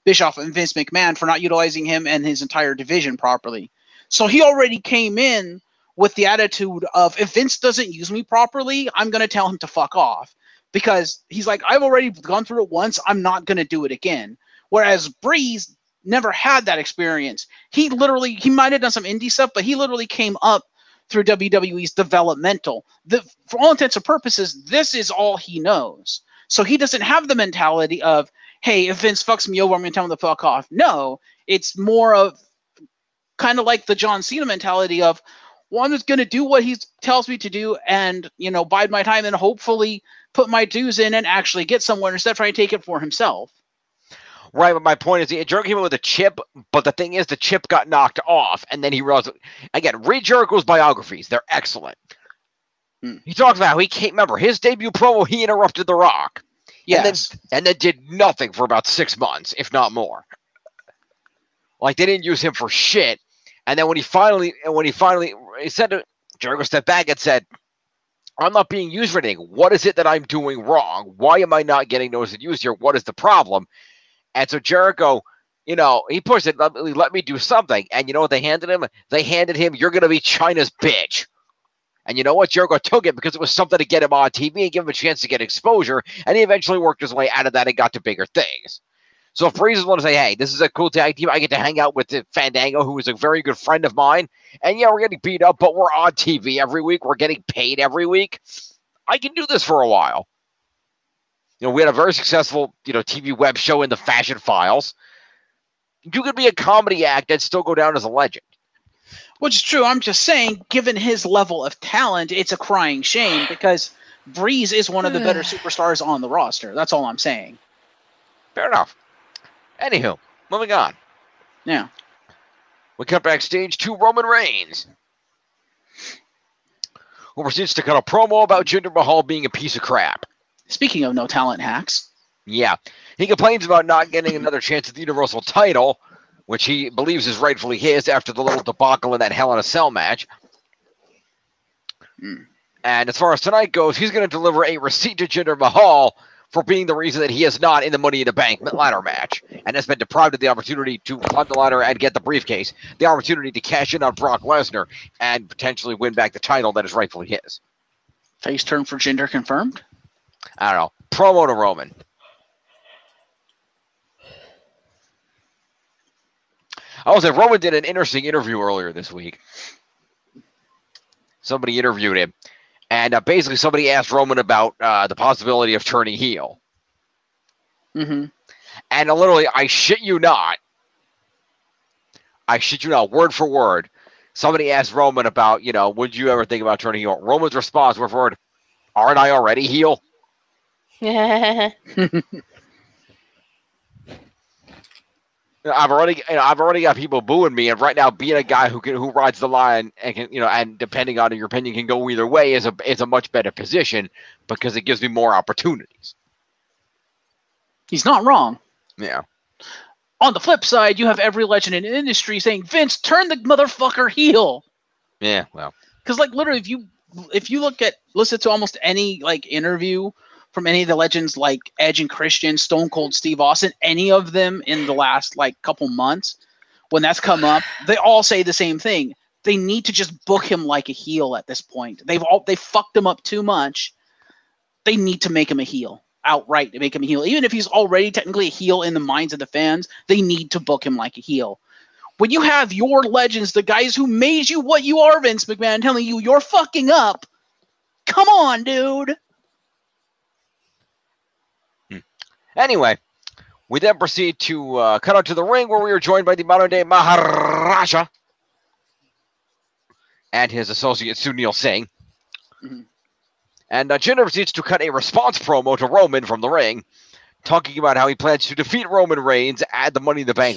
Speaker 3: Bischoff and Vince McMahon for not utilizing him and his entire division properly. So he already came in with the attitude of, if Vince doesn't use me properly, I'm going to tell him to fuck off. because he's like, I've already gone through it once. I'm not going to do it again. Whereas Breeze never had that experience. He might have done some indie stuff, but he literally came up through WWE's developmental. For all intents and purposes, this is all he knows. So he doesn't have the mentality of, hey, if Vince fucks me over, I'm going to tell him to fuck off. No, it's more of kind of like the John Cena mentality of, well, I'm just going to do what he tells me to do and, bide my time and hopefully put my dues in and actually get somewhere instead of trying to take it for himself.
Speaker 1: Right, but my point is, Jericho came in with a chip, but the thing is, the chip got knocked off, and then he realized, again, read Jericho's biographies. They're excellent. He talks about how he can't remember his debut promo, he interrupted The Rock.
Speaker 3: Yes.
Speaker 1: And then did nothing for about 6 months, if not more. Like, they didn't use him for shit. And then when he finally Jericho stepped back and said, I'm not being used for anything. What is it that I'm doing wrong? Why am I not getting noticed and used here? What is the problem? And so Jericho, he pushed it, let me do something. And you know what they handed him? They handed him, you're going to be China's bitch. And you know what? Jericho took it because it was something to get him on TV and give him a chance to get exposure. And he eventually worked his way out of that and got to bigger things. So if Breeze want to say, hey, this is a cool tag team, I get to hang out with Fandango, who is a very good friend of mine. And yeah, we're getting beat up, but we're on TV every week. We're getting paid every week. I can do this for a while. We had a very successful, TV web show in the Fashion Files. You could be a comedy act and still go down as a legend.
Speaker 3: Which is true. I'm just saying, given his level of talent, it's a crying shame because Breeze is one of the better superstars on the roster. That's all I'm saying.
Speaker 1: Fair enough. Anywho, moving on.
Speaker 3: Yeah.
Speaker 1: We cut backstage to Roman Reigns, who proceeds to cut a promo about Jinder Mahal being a piece of crap.
Speaker 3: Speaking of no talent hacks.
Speaker 1: Yeah. He complains about not getting another chance at the Universal title, which he believes is rightfully his after the little debacle in that Hell in a Cell match. And as far as tonight goes, he's going to deliver a receipt to Jinder Mahal for being the reason that he is not in the Money in the Bank ladder match and has been deprived of the opportunity to climb the ladder and get the briefcase, the opportunity to cash in on Brock Lesnar and potentially win back the title that is rightfully his.
Speaker 3: Face turn for Jinder confirmed?
Speaker 1: I don't know. Promo to Roman. I will say Roman did an interesting interview earlier this week. Somebody interviewed him. And basically somebody asked Roman about the possibility of turning heel.
Speaker 3: Mm-hmm.
Speaker 1: And literally, I shit you not, word for word, somebody asked Roman about, would you ever think about turning heel? Roman's response, word for word, aren't I already heel? I've already got people booing me, and right now, being a guy who rides the line and can, and depending on your opinion, can go either way is a much better position because it gives me more opportunities.
Speaker 3: He's not wrong.
Speaker 1: Yeah.
Speaker 3: On the flip side, you have every legend in the industry saying, Vince, turn the motherfucker heel.
Speaker 1: Yeah, well.
Speaker 3: Because, literally, if you listen to almost any, interview from any of the legends like Edge and Christian, Stone Cold Steve Austin, any of them in the last, couple months, when that's come up, they all say the same thing. They need to just book him like a heel at this point. They fucked him up too much. They need to make him a heel. Outright to make him a heel. Even if he's already technically a heel in the minds of the fans, they need to book him like a heel. When you have your legends, the guys who made you what you are, Vince McMahon, telling you you're fucking up, come on, dude.
Speaker 1: Anyway, we then proceed to cut out to the ring where we are joined by the modern-day Maharaja and his associate Sunil Singh.
Speaker 3: Mm-hmm.
Speaker 1: And Jinder proceeds to cut a response promo to Roman from the ring, talking about how he plans to defeat Roman Reigns at the Money in the Bank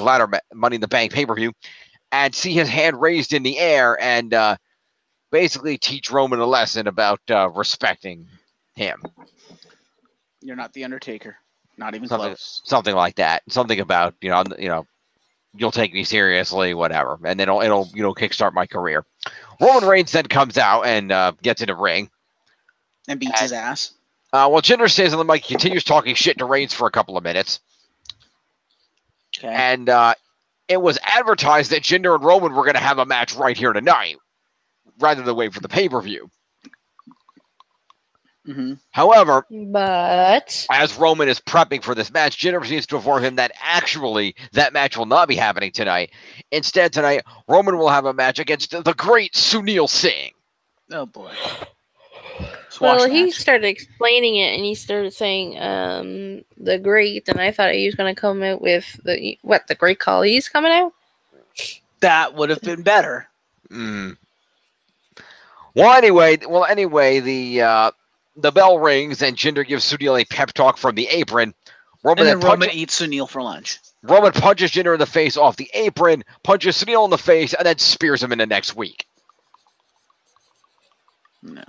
Speaker 1: Money in the Bank pay-per-view, and see his hand raised in the air and basically teach Roman a lesson about respecting him.
Speaker 3: You're not the Undertaker. Not even
Speaker 1: something,
Speaker 3: close.
Speaker 1: Something like that. Something about you'll take me seriously, whatever, and then it'll kickstart my career. Roman Reigns then comes out and gets in the ring
Speaker 3: and beats his ass.
Speaker 1: Well, Jinder stays on the mic, continues talking shit to Reigns for a couple of minutes.
Speaker 3: Okay.
Speaker 1: And it was advertised that Jinder and Roman were going to have a match right here tonight, rather than wait for the pay-per-view.
Speaker 3: Mm-hmm.
Speaker 1: However,
Speaker 4: But
Speaker 1: as Roman is prepping for this match, Jinder proceeds to inform him that actually that match will not be happening tonight. Instead, tonight, Roman will have a match against the great Sunil Singh.
Speaker 3: Oh boy.
Speaker 4: well,
Speaker 3: Swash
Speaker 4: he
Speaker 3: match.
Speaker 4: started explaining it, and he started saying the great, and I thought he was going to come out with the Great Khali's coming out.
Speaker 3: That would have been better.
Speaker 1: Well, anyway, the bell rings and Jinder gives Sunil a pep talk from the apron.
Speaker 3: And then Roman eats Sunil for lunch.
Speaker 1: Roman punches Jinder in the face off the apron, punches Sunil in the face, and then spears him into next week.
Speaker 3: No.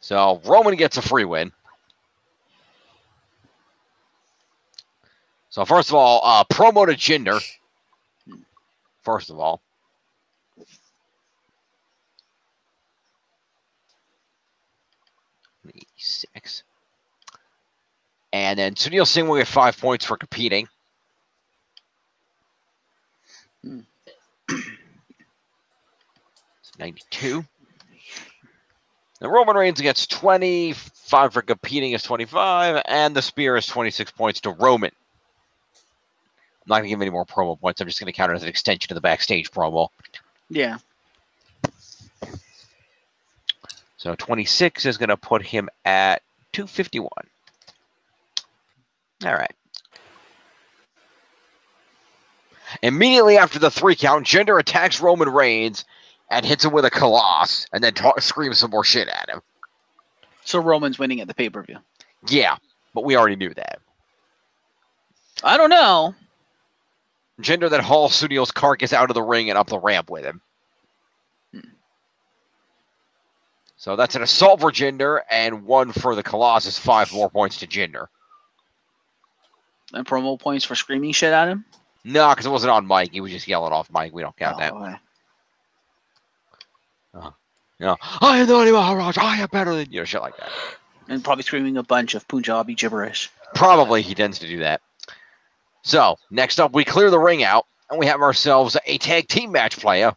Speaker 1: So Roman gets a free win. So first of all, promo to Jinder. First of all. Six. And then Sunil Singh will get 5 points for competing. It's 92. The Roman Reigns gets 20, 5 for competing is 25, and the spear is 26 points to Roman. I'm not going to give him any more promo points. I'm just going to count it as an extension of the backstage promo.
Speaker 3: Yeah.
Speaker 1: So 26 is going to put him at 251. All right. Immediately after the 3 count, Jinder attacks Roman Reigns and hits him with a Colossus, and then screams some more shit at him.
Speaker 3: So Roman's winning at the pay-per-view.
Speaker 1: Yeah, but we already knew that.
Speaker 3: I don't know.
Speaker 1: Jinder then hauls Sunil's carcass out of the ring and up the ramp with him. So that's an assault for Jinder and 1 for the Colossus, 5 more points to Jinder.
Speaker 3: And promo points for screaming shit at him?
Speaker 1: No, because it wasn't on mic. He was just yelling off mic. We don't count that.
Speaker 3: Okay.
Speaker 1: You know, I am the only Maharaj. I am better than you. Shit like that.
Speaker 3: And probably screaming a bunch of Punjabi gibberish.
Speaker 1: Probably he tends to do that. So, next up, we clear the ring out, and we have ourselves a tag team match player.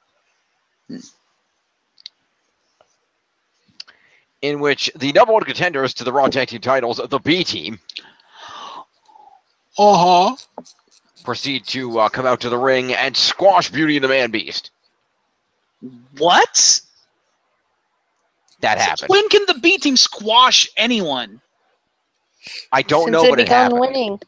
Speaker 1: In which the number 1 contenders to the Raw Tag Team titles, the B Team, proceed to come out to the ring and squash Beauty and the Man Beast.
Speaker 3: What?
Speaker 1: That happened.
Speaker 3: When can the B Team squash anyone?
Speaker 1: I don't know, but it happened.
Speaker 4: Winning.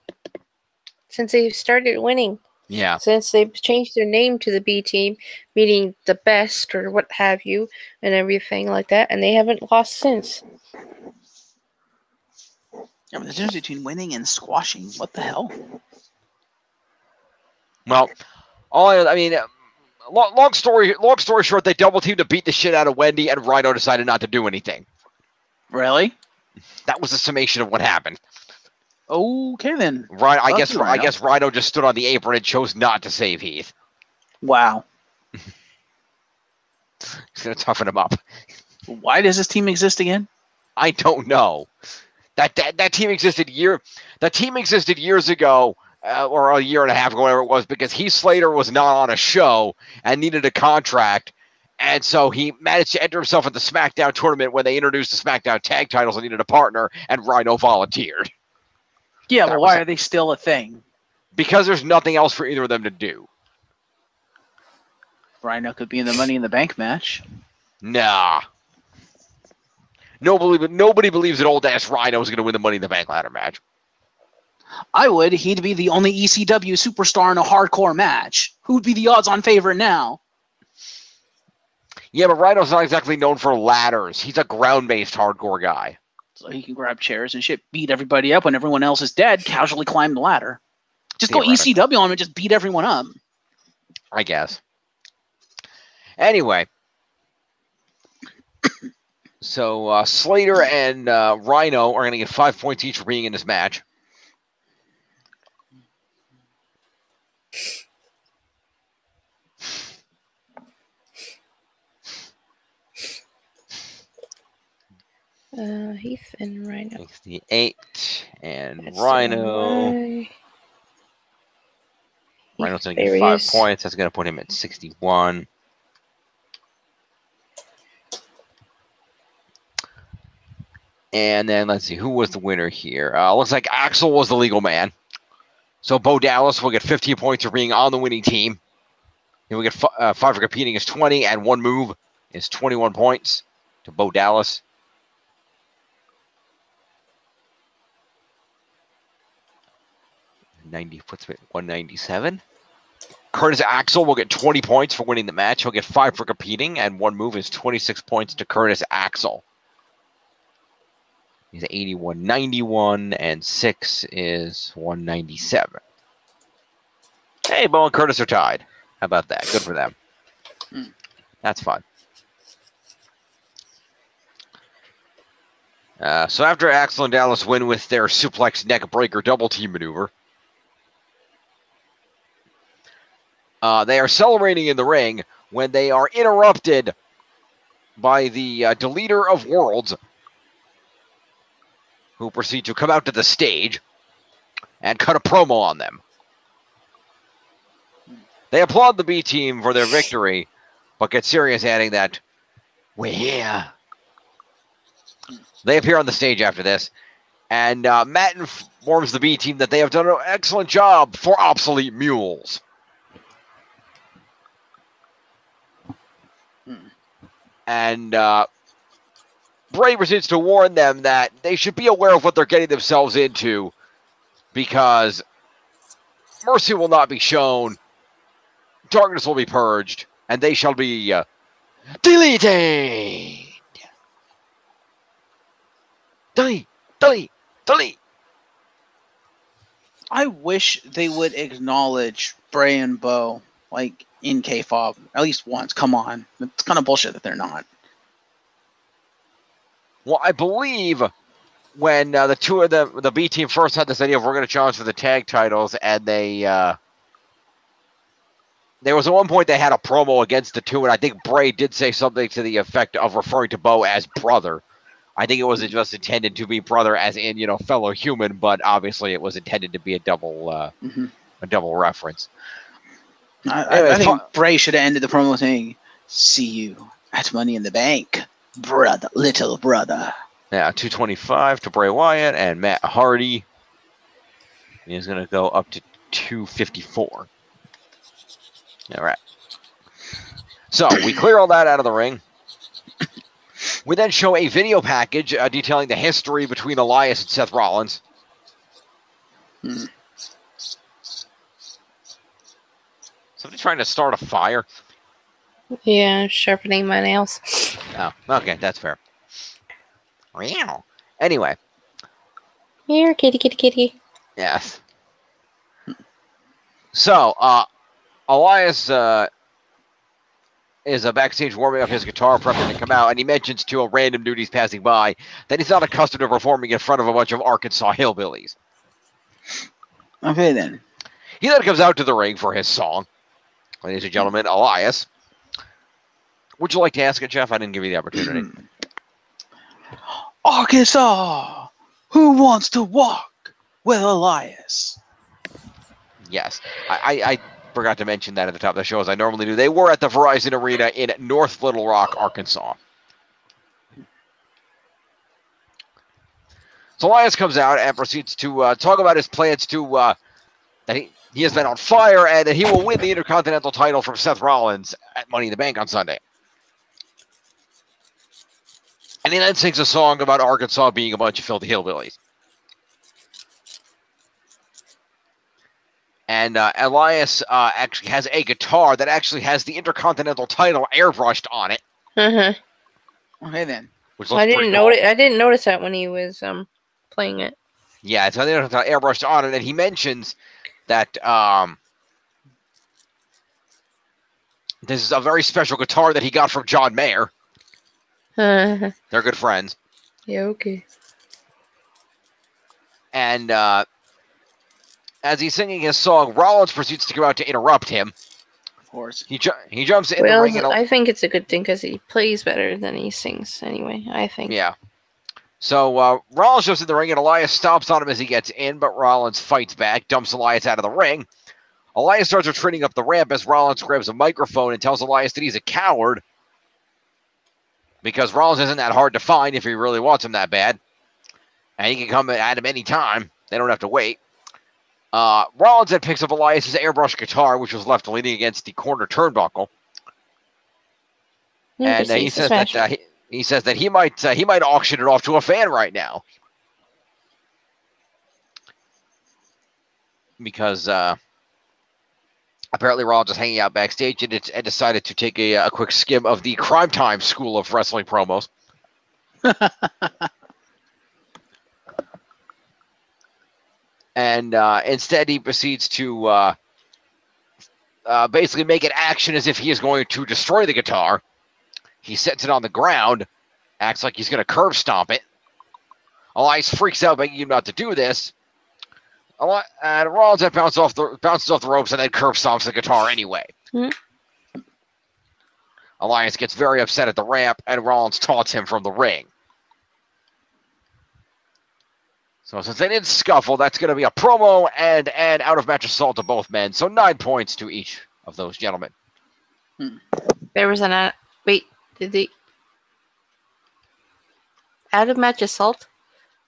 Speaker 4: Since they started winning.
Speaker 1: Yeah.
Speaker 4: Since they've changed their name to the B Team, meaning the best or what have you, and everything like that, and they haven't lost since.
Speaker 3: Yeah, but the difference between winning and squashing, what the hell?
Speaker 1: Well, long story short, they double teamed to beat the shit out of Wendy, and Rhino decided not to do anything.
Speaker 3: Really?
Speaker 1: That was the summation of what happened.
Speaker 3: Okay then.
Speaker 1: Right, I guess Rhino just stood on the apron and chose not to save Heath.
Speaker 3: Wow.
Speaker 1: He's gonna toughen him up.
Speaker 3: Why does this team exist again?
Speaker 1: I don't know. That team existed years ago, or a year and a half ago, whatever it was, because Heath Slater was not on a show and needed a contract, and so he managed to enter himself at the SmackDown tournament when they introduced the SmackDown tag titles and needed a partner, and Rhino volunteered.
Speaker 3: Yeah, but why are they still a thing?
Speaker 1: Because there's nothing else for either of them to do.
Speaker 3: Rhino could be in the Money in the Bank match.
Speaker 1: Nah. Nobody believes that old-ass Rhino is going to win the Money in the Bank ladder match.
Speaker 3: I would. He'd be the only ECW superstar in a hardcore match. Who'd be the odds-on favorite now?
Speaker 1: Yeah, but Rhino's not exactly known for ladders. He's a ground-based hardcore guy.
Speaker 3: So he can grab chairs and shit, beat everybody up when everyone else is dead, casually climb the ladder. Just go ECW on him and just beat everyone up.
Speaker 1: I guess. Anyway. So Slater and Rhino are going to get 5 points each for being in this match.
Speaker 4: Heath and Rhino.
Speaker 1: 68 and
Speaker 4: That's
Speaker 1: Rhino. Rhino's going to get 5 points. That's going to put him at 61. And then let's see, who was the winner here? Looks like Axel was the legal man. So Bo Dallas will get 15 points for being on the winning team. He will get 5 for competing is 20, and 1 move is 21 points to Bo Dallas. Puts me at 197. Curtis Axel will get 20 points for winning the match. He'll get 5 for competing, and 1 move is 26 points to Curtis Axel. He's 81.91, and 6 is 197. Hey, Bo and Curtis are tied. How about that? Good for them. That's fun. So after Axel and Dallas win with their suplex neck breaker double team maneuver, they are celebrating in the ring when they are interrupted by the Deleter of Worlds, who proceed to come out to the stage and cut a promo on them. They applaud the B team for their victory, but get serious, adding that, "We're here." They appear on the stage after this, and Matt informs the B team that they have done an excellent job for obsolete mules. And Bray proceeds to warn them that they should be aware of what they're getting themselves into, because mercy will not be shown, darkness will be purged, and they shall be deleted. Delete, delete, delete.
Speaker 3: I wish they would acknowledge Bray and Bo, like, in K-Fob at least once. Come on. It's kind of bullshit that they're not.
Speaker 1: Well, I believe when the two of them, the B team, first had this idea of we're going to challenge for the tag titles, and they there was at one point they had a promo against the two, and I think Bray did say something to the effect of referring to Bo as brother. I think it was just intended to be brother as in, fellow human, but obviously it was intended to be a double reference.
Speaker 3: I think Bray should have ended the promo saying, "See you at Money in the Bank, brother, little brother."
Speaker 1: Yeah, 225 to Bray Wyatt, and Matt Hardy is going to go up to 254. All right. So we clear all that out of the ring. We then show a video package detailing the history between Elias and Seth Rollins. Somebody trying to start a fire?
Speaker 4: Yeah, sharpening my nails.
Speaker 1: Oh, okay, that's fair. Anyway.
Speaker 4: Here, kitty, kitty, kitty.
Speaker 1: Yes. So, Elias is backstage warming up his guitar, prepping to come out, and he mentions to a random dude he's passing by that he's not accustomed to performing in front of a bunch of Arkansas hillbillies.
Speaker 3: Okay, then.
Speaker 1: He then comes out to the ring for his song. Ladies and gentlemen, Elias. Would you like to ask it, Jeff? I didn't give you the opportunity.
Speaker 3: Arkansas! Who wants to walk with Elias?
Speaker 1: Yes. I forgot to mention that at the top of the show, as I normally do. They were at the Verizon Arena in North Little Rock, Arkansas. So Elias comes out and proceeds to talk about his plans to that he has been on fire and that he will win the Intercontinental title from Seth Rollins at Money in the Bank on Sunday. And he then sings a song about Arkansas being a bunch of filthy hillbillies. And Elias actually has a guitar that actually has the Intercontinental title airbrushed on it.
Speaker 3: Okay, then.
Speaker 1: Which looks pretty cool.
Speaker 4: I didn't notice that when he was playing it.
Speaker 1: Yeah, it's airbrushed on it, and he mentions that this is a very special guitar that he got from John Mayer. They're good friends.
Speaker 4: Yeah, okay.
Speaker 1: And as he's singing his song, Rollins proceeds to come out to interrupt him.
Speaker 3: Of course.
Speaker 1: He jumps in the ring. And
Speaker 4: I think it's a good thing because he plays better than he sings anyway, I think.
Speaker 1: Yeah. So Rollins jumps in the ring, and Elias stomps on him as he gets in, but Rollins fights back, dumps Elias out of the ring. Elias starts retreating up the ramp as Rollins grabs a microphone and tells Elias that he's a coward because Rollins isn't that hard to find if he really wants him that bad. And he can come at him anytime. They don't have to wait. Rollins then picks up Elias's airbrush guitar, which was left leaning against the corner turnbuckle. And he says that he might auction it off to a fan right now. Because apparently Rollins is hanging out backstage and decided to take a quick skim of the Crime Time School of Wrestling promos. And instead he proceeds to basically make an action as if he is going to destroy the guitar. He sets it on the ground, acts like he's going to curb stomp it. Elias freaks out, begging him not to do this. And Rollins then bounces off the ropes and then curb stomps the guitar anyway. Mm-hmm. Elias gets very upset at the ramp, and Rollins taunts him from the ring. So since they didn't scuffle, that's going to be a promo and out-of-match assault to both men. So 9 points to each of those gentlemen.
Speaker 4: There was an... wait, did they... Out-of-match assault?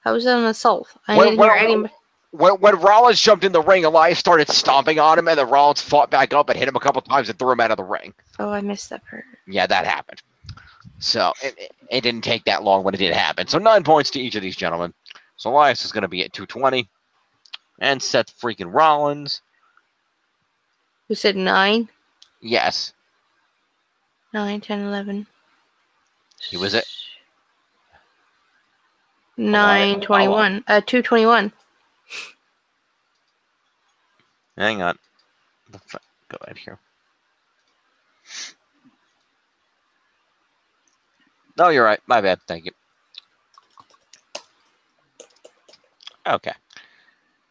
Speaker 4: How was that an assault? I didn't hear any...
Speaker 1: When Rollins jumped in the ring, Elias started stomping on him, and then Rollins fought back up and hit him a couple times and threw him out of the ring.
Speaker 4: Oh, I missed that part.
Speaker 1: Yeah, that happened. So it didn't take that long when it did happen. So 9 points to each of these gentlemen. So Elias is going to be at 220. And Seth freaking Rollins.
Speaker 4: You said 9?
Speaker 1: Yes.
Speaker 4: 9, 10, 11.
Speaker 1: He was at
Speaker 4: 9, 21. 221.
Speaker 1: Hang on. Go ahead here. No, you're right. My bad. Thank you. Okay.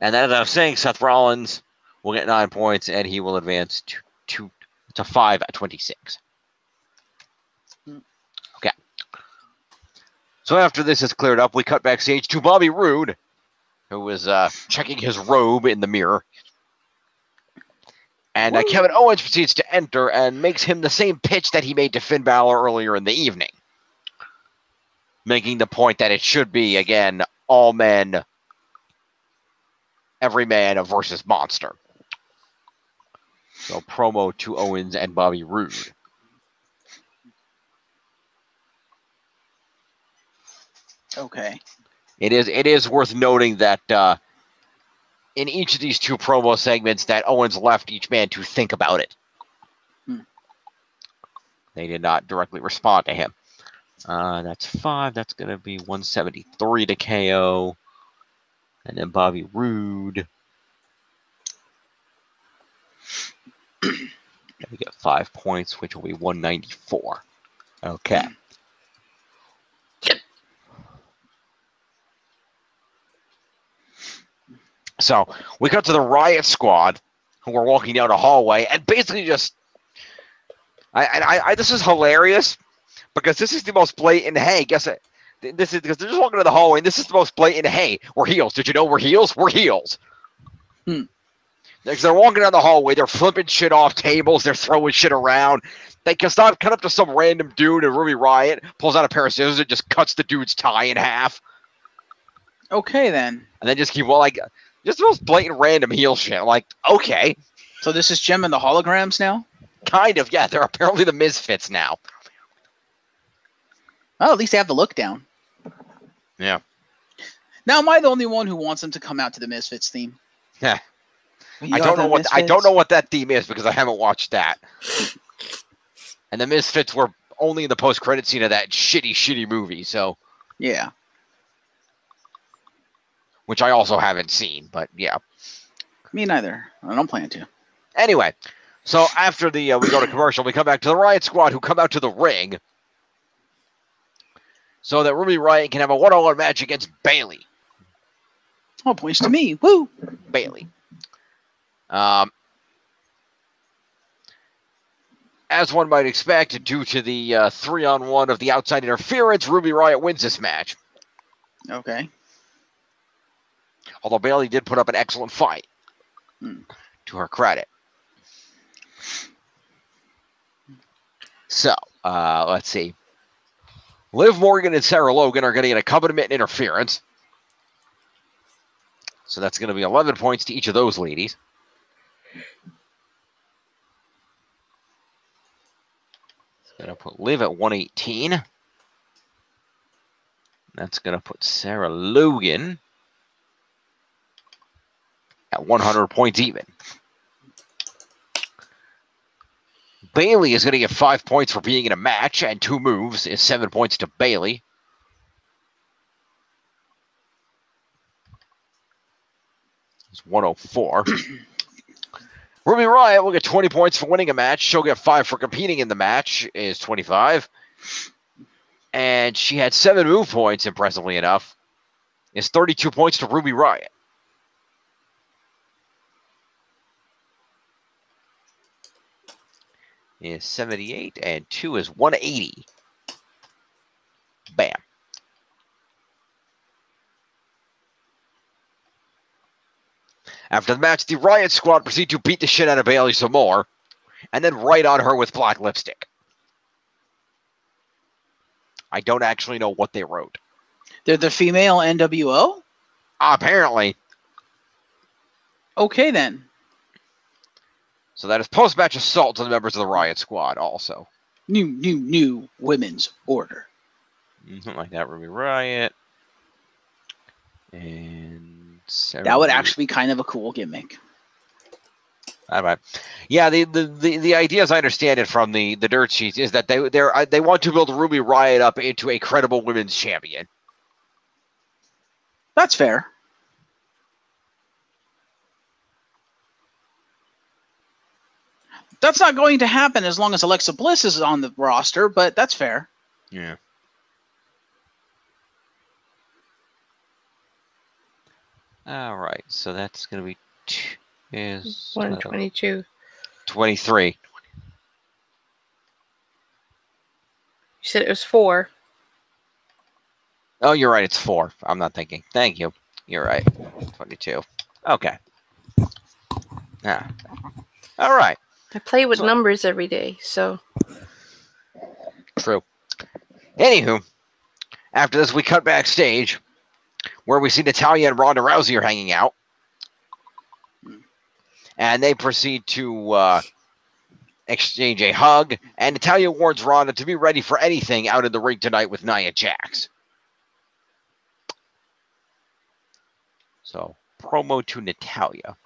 Speaker 1: And then as I was saying, Seth Rollins will get 9 points, and he will advance to 5 at 26. Okay. So after this is cleared up, we cut backstage to Bobby Roode, who was checking his robe in the mirror. And Kevin Owens proceeds to enter and makes him the same pitch that he made to Finn Balor earlier in the evening. Making the point that it should be, again, all men, every man versus monster. So promo to Owens and Bobby Roode.
Speaker 3: Okay.
Speaker 1: It is worth noting that in each of these two promo segments that Owens left each man to think about it. They did not directly respond to him. That's 5. That's going to be 173 to KO. And then Bobby Roode. We get 5 points, which will be 194. Okay. So we cut to the Riot Squad, who are walking down a hallway, and basically just, this is hilarious because this is the most blatant. Hey, guess it. This is because they're just walking down the hallway, and this is the most blatant. Hey, we're heels. Did you know we're heels? We're heels. They're walking down the hallway. They're flipping shit off tables. They're throwing shit around. They can stop, cut up to some random dude, and Ruby Riot pulls out a pair of scissors and just cuts the dude's tie in half.
Speaker 3: Okay, then.
Speaker 1: And then just keep just the most blatant random heel shit. Like, okay.
Speaker 3: So this is Gem and the Holograms now?
Speaker 1: Kind of, yeah. They're apparently the Misfits now.
Speaker 3: Well, at least they have the look down.
Speaker 1: Yeah.
Speaker 3: Now, am I the only one who wants them to come out to the Misfits theme?
Speaker 1: Yeah. I don't know what that theme is because I haven't watched that. And the Misfits were only in the post-credit scene of that shitty movie, so.
Speaker 3: Yeah.
Speaker 1: Which I also haven't seen, but yeah.
Speaker 3: Me neither. I don't plan to.
Speaker 1: Anyway, so after we go to commercial, we come back to the Riot Squad, who come out to the ring so that Ruby Riot can have a one-on-one match against Bayley.
Speaker 3: Oh, points to me. Woo!
Speaker 1: Bayley. As one might expect, due to the 3-on-1 of the outside interference, Ruby Riot wins this match.
Speaker 3: Okay.
Speaker 1: Although Bayley did put up an excellent fight, to her credit. So, let's see. Liv Morgan and Sarah Logan are getting an accompaniment interference. So that's going to be 11 points to each of those ladies. Going to put Liv at 118. That's going to put Sarah Logan at 100 points even. Bailey is going to get 5 points for being in a match, and 2 moves is 7 points to Bailey. It's 104. Ruby Riott will get 20 points for winning a match. She'll get 5 for competing in the match, is 25. And she had 7 move points, impressively enough. Is 32 points to Ruby Riott. Is 78, and 2 is 180. Bam. After the match, the Riott Squad proceed to beat the shit out of Bailey some more, and then write on her with black lipstick. I don't actually know what they wrote.
Speaker 3: They're the female NWO?
Speaker 1: Apparently.
Speaker 3: Okay, then.
Speaker 1: So that is post-match assault to the members of the Riott Squad also.
Speaker 3: New women's order.
Speaker 1: Something like that, Ruby Riott. And Sarah
Speaker 3: That would
Speaker 1: Lee.
Speaker 3: actually be kind of a cool gimmick.
Speaker 1: All right. Yeah, the idea, as I understand it from the dirt sheets, is that they want to build Ruby Riott up into a credible women's champion.
Speaker 3: That's fair. That's not going to happen as long as Alexa Bliss is on the roster, but that's fair.
Speaker 1: Yeah. All right. So that's going to be
Speaker 4: 122.
Speaker 1: 23.
Speaker 4: You said it was 4.
Speaker 1: Oh, you're right. It's 4. I'm not thinking. Thank you. You're right. 22. Okay. Yeah. All right.
Speaker 4: I play with numbers every day, so.
Speaker 1: True. Anywho, after this, we cut backstage where we see Natalya and Ronda Rousey are hanging out. And they proceed to exchange a hug. And Natalya warns Ronda to be ready for anything out in the ring tonight with Nia Jax. So, promo to Natalya.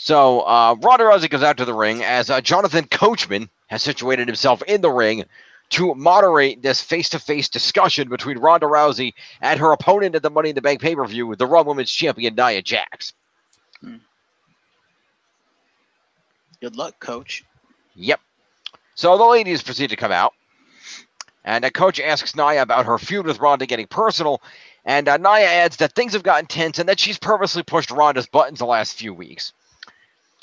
Speaker 1: So, Ronda Rousey goes out to the ring as Jonathan Coachman has situated himself in the ring to moderate this face-to-face discussion between Ronda Rousey and her opponent at the Money in the Bank pay-per-view, the Raw Women's Champion, Nia Jax.
Speaker 3: Good luck, Coach.
Speaker 1: Yep. So the ladies proceed to come out. And Coach asks Nia about her feud with Ronda getting personal. And Nia adds that things have gotten tense and that she's purposely pushed Ronda's buttons the last few weeks.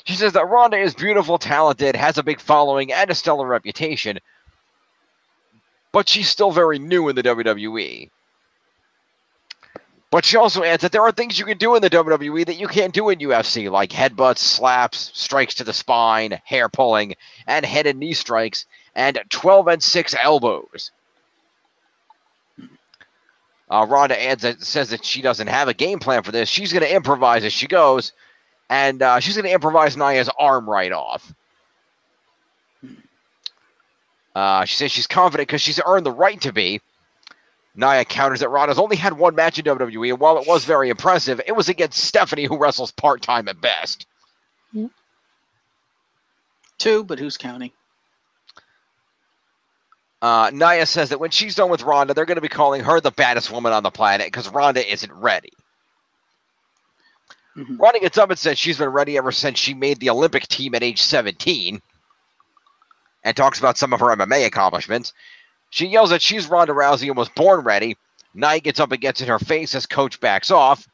Speaker 1: She says that Ronda is beautiful, talented, has a big following, and a stellar reputation. But she's still very new in the WWE. But she also adds that there are things you can do in the WWE that you can't do in UFC, like headbutts, slaps, strikes to the spine, hair pulling, and head and knee strikes, and 12 and 6 elbows. Ronda says that she doesn't have a game plan for this. She's going to improvise as she goes, and she's going to improvise Nia's arm right off. She says she's confident because she's earned the right to be. Nia counters that Ronda's only had one match in WWE, and while it was very impressive, it was against Stephanie, who wrestles part-time at best.
Speaker 3: 2, but who's counting?
Speaker 1: Nia says that when she's done with Ronda, they're going to be calling her the baddest woman on the planet because Ronda isn't ready. Ronda gets up and says she's been ready ever since she made the Olympic team at age 17 and talks about some of her MMA accomplishments. She yells that she's Ronda Rousey and was born ready. Nia gets up and gets in her face as Coach backs off.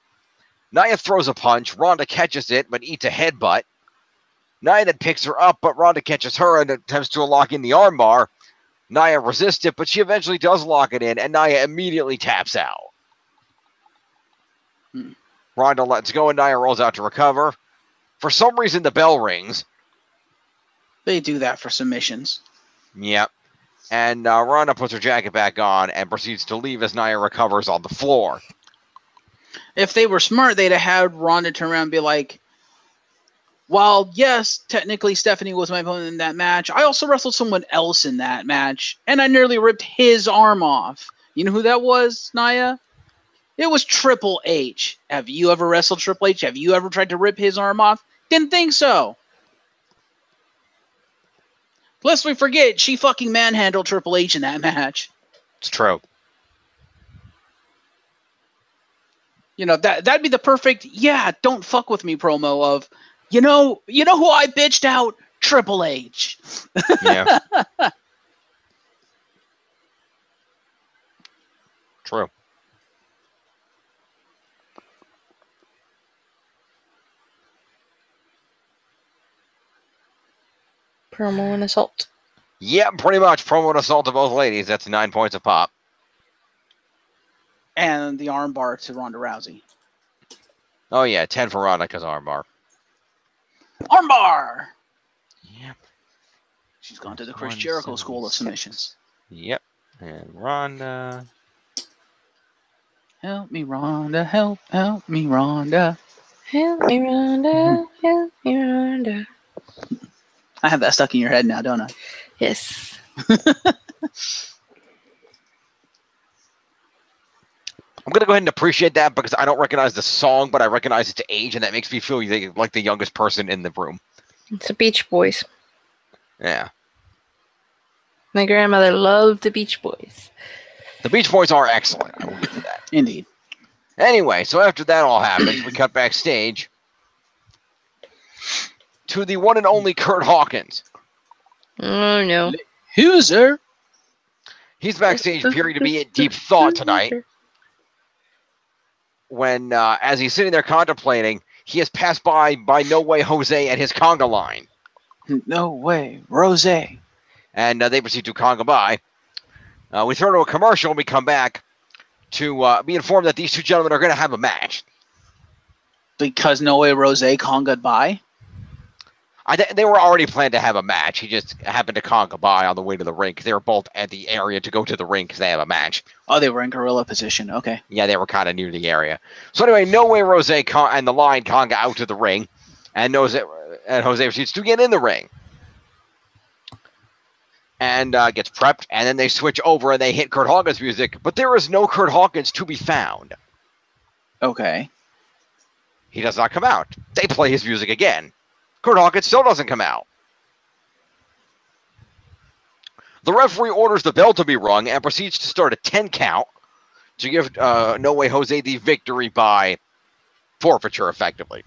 Speaker 1: Nia throws a punch. Ronda catches it but eats a headbutt. Nia then picks her up, but Ronda catches her and attempts to lock in the armbar. Nia resists it, but she eventually does lock it in, and Nia immediately taps out. Ronda lets go, and Nia rolls out to recover. For some reason, the bell rings.
Speaker 3: They do that for submissions.
Speaker 1: Yep. And Ronda puts her jacket back on and proceeds to leave as Nia recovers on the floor.
Speaker 3: If they were smart, they'd have had Ronda turn around and be like, while, yes, technically Stephanie was my opponent in that match, I also wrestled someone else in that match, and I nearly ripped his arm off. You know who that was, Nia? It was Triple H. Have you ever wrestled Triple H? Have you ever tried to rip his arm off? Didn't think so. Lest we forget, she fucking manhandled Triple H in that match.
Speaker 1: It's true.
Speaker 3: You know, that'd be the perfect, yeah, don't fuck with me promo of, you know who I bitched out? Triple H.
Speaker 1: Yeah. True.
Speaker 4: Promo and assault.
Speaker 1: Yeah, pretty much. Promo and assault to both ladies. That's 9 points a pop.
Speaker 3: And the armbar to Ronda Rousey.
Speaker 1: Oh, yeah. 10 for Ronda because armbar.
Speaker 3: Armbar!
Speaker 1: Yep.
Speaker 3: She's gone to the Chris Jericho School of Submissions.
Speaker 1: Yep. And Ronda.
Speaker 3: Help me, Ronda. Help me, Ronda.
Speaker 4: Help me, Ronda. Help me, Ronda.
Speaker 3: I have that stuck in your head now, don't I?
Speaker 4: Yes.
Speaker 1: I'm going to go ahead and appreciate that because I don't recognize the song, but I recognize its age, and that makes me feel like the youngest person in the room.
Speaker 4: It's the Beach Boys.
Speaker 1: Yeah.
Speaker 4: My grandmother loved the Beach Boys.
Speaker 1: The Beach Boys are excellent. I will give you that.
Speaker 3: Indeed.
Speaker 1: Anyway, so after that all happens, we cut backstage to the one and only Kurt Hawkins.
Speaker 4: Oh, no.
Speaker 3: Who's there?
Speaker 1: He's backstage appearing to be in deep thought tonight when, as he's sitting there contemplating, he is passed by No Way Jose and his conga line.
Speaker 3: No way. Rose.
Speaker 1: And they proceed to conga by. We throw to a commercial and we come back to be informed that these two gentlemen are going to have a match.
Speaker 3: Because No Way Rose congaed by?
Speaker 1: They were already planned to have a match. He just happened to conga by on the way to the ring because they were both at the area to go to the ring because they have a match.
Speaker 3: Oh, they were in gorilla position. Okay.
Speaker 1: Yeah, they were kind of near the area. So anyway, No Way Rose and the line conga out to the ring, and Jose proceeds to get in the ring. And gets prepped, and then they switch over and they hit Kurt Hawkins' music, but there is no Kurt Hawkins to be found.
Speaker 3: Okay.
Speaker 1: He does not come out. They play his music again. Kurt Hawkins still doesn't come out. The referee orders the bell to be rung and proceeds to start a 10 count to give No Way Jose the victory by forfeiture, effectively.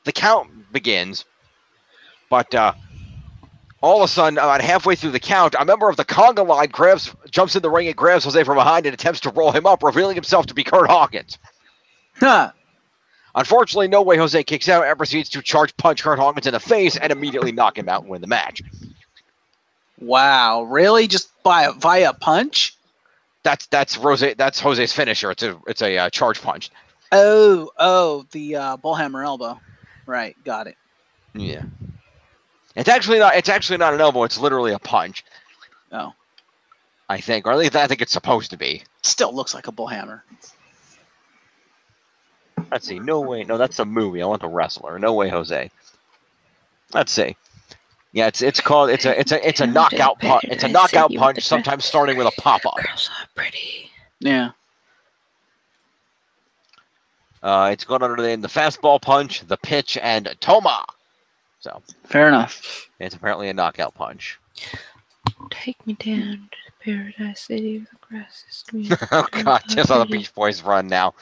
Speaker 1: The count begins, but all of a sudden, about halfway through the count, a member of the conga line jumps in the ring and grabs Jose from behind and attempts to roll him up, revealing himself to be Kurt Hawkins.
Speaker 3: Huh.
Speaker 1: Unfortunately, No Way Jose kicks out and proceeds to charge punch Kurt Hawkins in the face and immediately knock him out and win the match.
Speaker 3: Wow, really? Just via punch?
Speaker 1: That's Jose's finisher. It's a charge punch.
Speaker 3: Oh, the bullhammer elbow. Right, got it.
Speaker 1: Yeah. It's actually not an elbow. It's literally a punch.
Speaker 3: Oh.
Speaker 1: I think, or at least I think it's supposed to be.
Speaker 3: Still looks like a bullhammer.
Speaker 1: Let's see. No Way. No, that's a movie. I want the wrestler. No Way Jose. Let's see. Yeah, it's a knockout punch. It's a knockout punch, sometimes starting with a pop up.
Speaker 4: Girls are pretty.
Speaker 3: Yeah.
Speaker 1: It's gone under the name the fastball punch, the pitch, and Toma. So
Speaker 3: fair enough.
Speaker 1: It's apparently a knockout punch.
Speaker 4: Take me down to the paradise city where the grass is green.
Speaker 1: Oh God, just how the Beach Boys run now.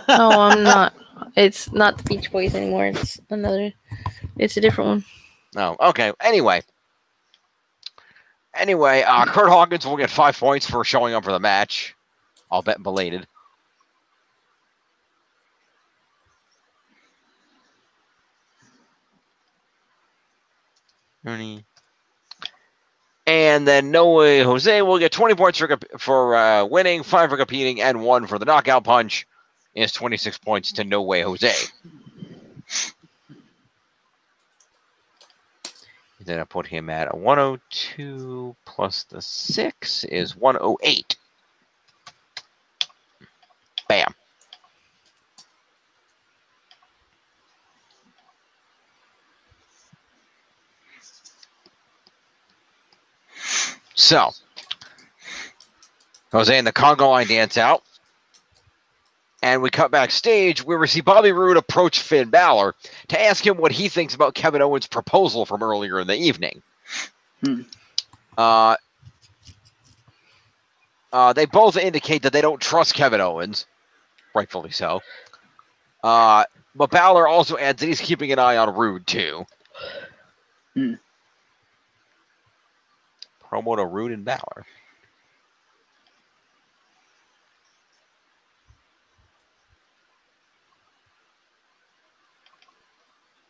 Speaker 4: Oh, I'm not. It's not the Beach Boys anymore. It's a different one.
Speaker 1: Oh, okay. Anyway, Kurt Hawkins will get 5 points for showing up for the match. I'll bet belated. And then No Way Jose will get 20 points for winning, 5 for competing, and 1 for the knockout punch. Is 26 points to No Way Jose. Then I put him at a 102 plus the 6 is 108. Bam. So, Jose and the Congo line dance out. And we cut backstage where we see Bobby Roode approach Finn Balor to ask him what he thinks about Kevin Owens' proposal from earlier in the evening. They both indicate that they don't trust Kevin Owens, rightfully so. But Balor also adds that he's keeping an eye on Roode, too. Promo to Roode and Balor.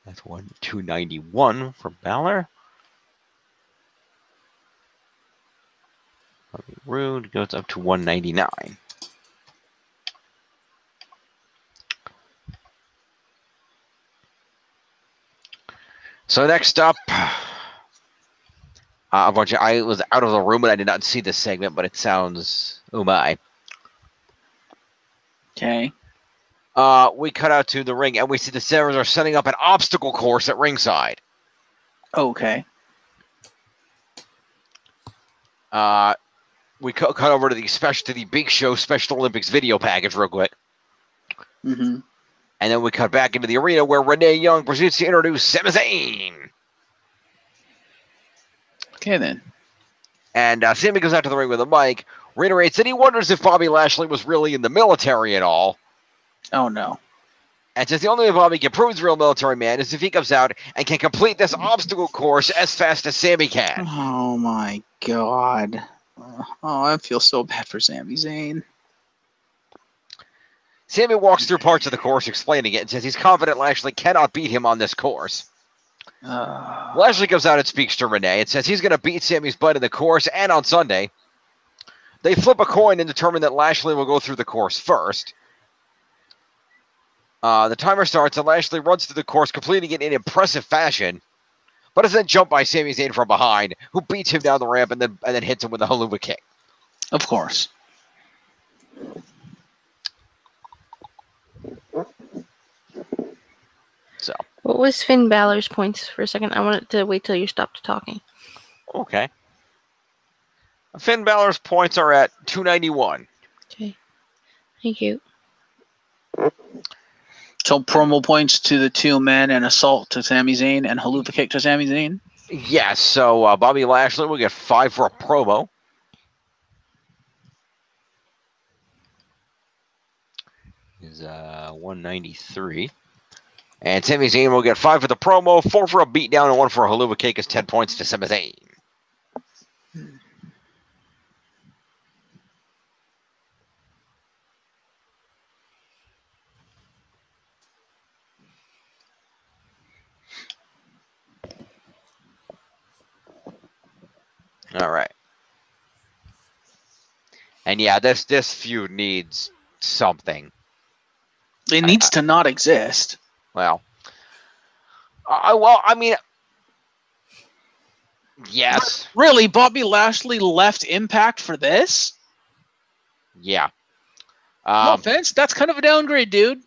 Speaker 1: That's 291 for Balor. Roode goes up to 199. So next up, I was out of the room and I did not see this segment, but it sounds oh my.
Speaker 3: Okay.
Speaker 1: We cut out to the ring and we see the Sarahs are setting up an obstacle course at ringside.
Speaker 3: Okay.
Speaker 1: We cut over to the Big Show Special Olympics video package real quick.
Speaker 3: Mm-hmm.
Speaker 1: And then we cut back into the arena where Renee Young proceeds to introduce Sami Zayn.
Speaker 3: Okay, then.
Speaker 1: And Sami goes out to the ring with a mic, reiterates that he wonders if Bobby Lashley was really in the military at all.
Speaker 3: Oh, no.
Speaker 1: And says the only way Bobby can prove he's a real military man is if he comes out and can complete this obstacle course as fast as Sami can.
Speaker 3: Oh, my God. Oh, I feel so bad for Sami Zayn.
Speaker 1: Sami walks through parts of the course explaining it and says he's confident Lashley cannot beat him on this course. Lashley comes out and speaks to Renee and says he's going to beat Sami's butt in the course and on Sunday. They flip a coin and determine that Lashley will go through the course first. The timer starts and Lashley runs through the course, completing it in impressive fashion, but is then jumped by Sami Zayn from behind, who beats him down the ramp and then hits him with a haluva kick.
Speaker 3: Of course.
Speaker 1: So.
Speaker 4: What was Finn Balor's points for a second? I wanted to wait till you stopped talking.
Speaker 1: Okay. Finn Balor's points are at 291.
Speaker 4: Okay. Thank you.
Speaker 3: So promo points to the two men and assault to Sami Zayn and haluva kick to Sami Zayn?
Speaker 1: Yes, so Bobby Lashley will get 5 for a promo. Is 193. And Sami Zayn will get 5 for the promo, 4 for a beatdown, and 1 for a haluva kick is 10 points to Sami Zayn. All right. And yeah, this feud needs something.
Speaker 3: It needs to not exist.
Speaker 1: Well, yes.
Speaker 3: Really, Bobby Lashley left Impact for this?
Speaker 1: Yeah.
Speaker 3: No offense, that's kind of a downgrade, dude.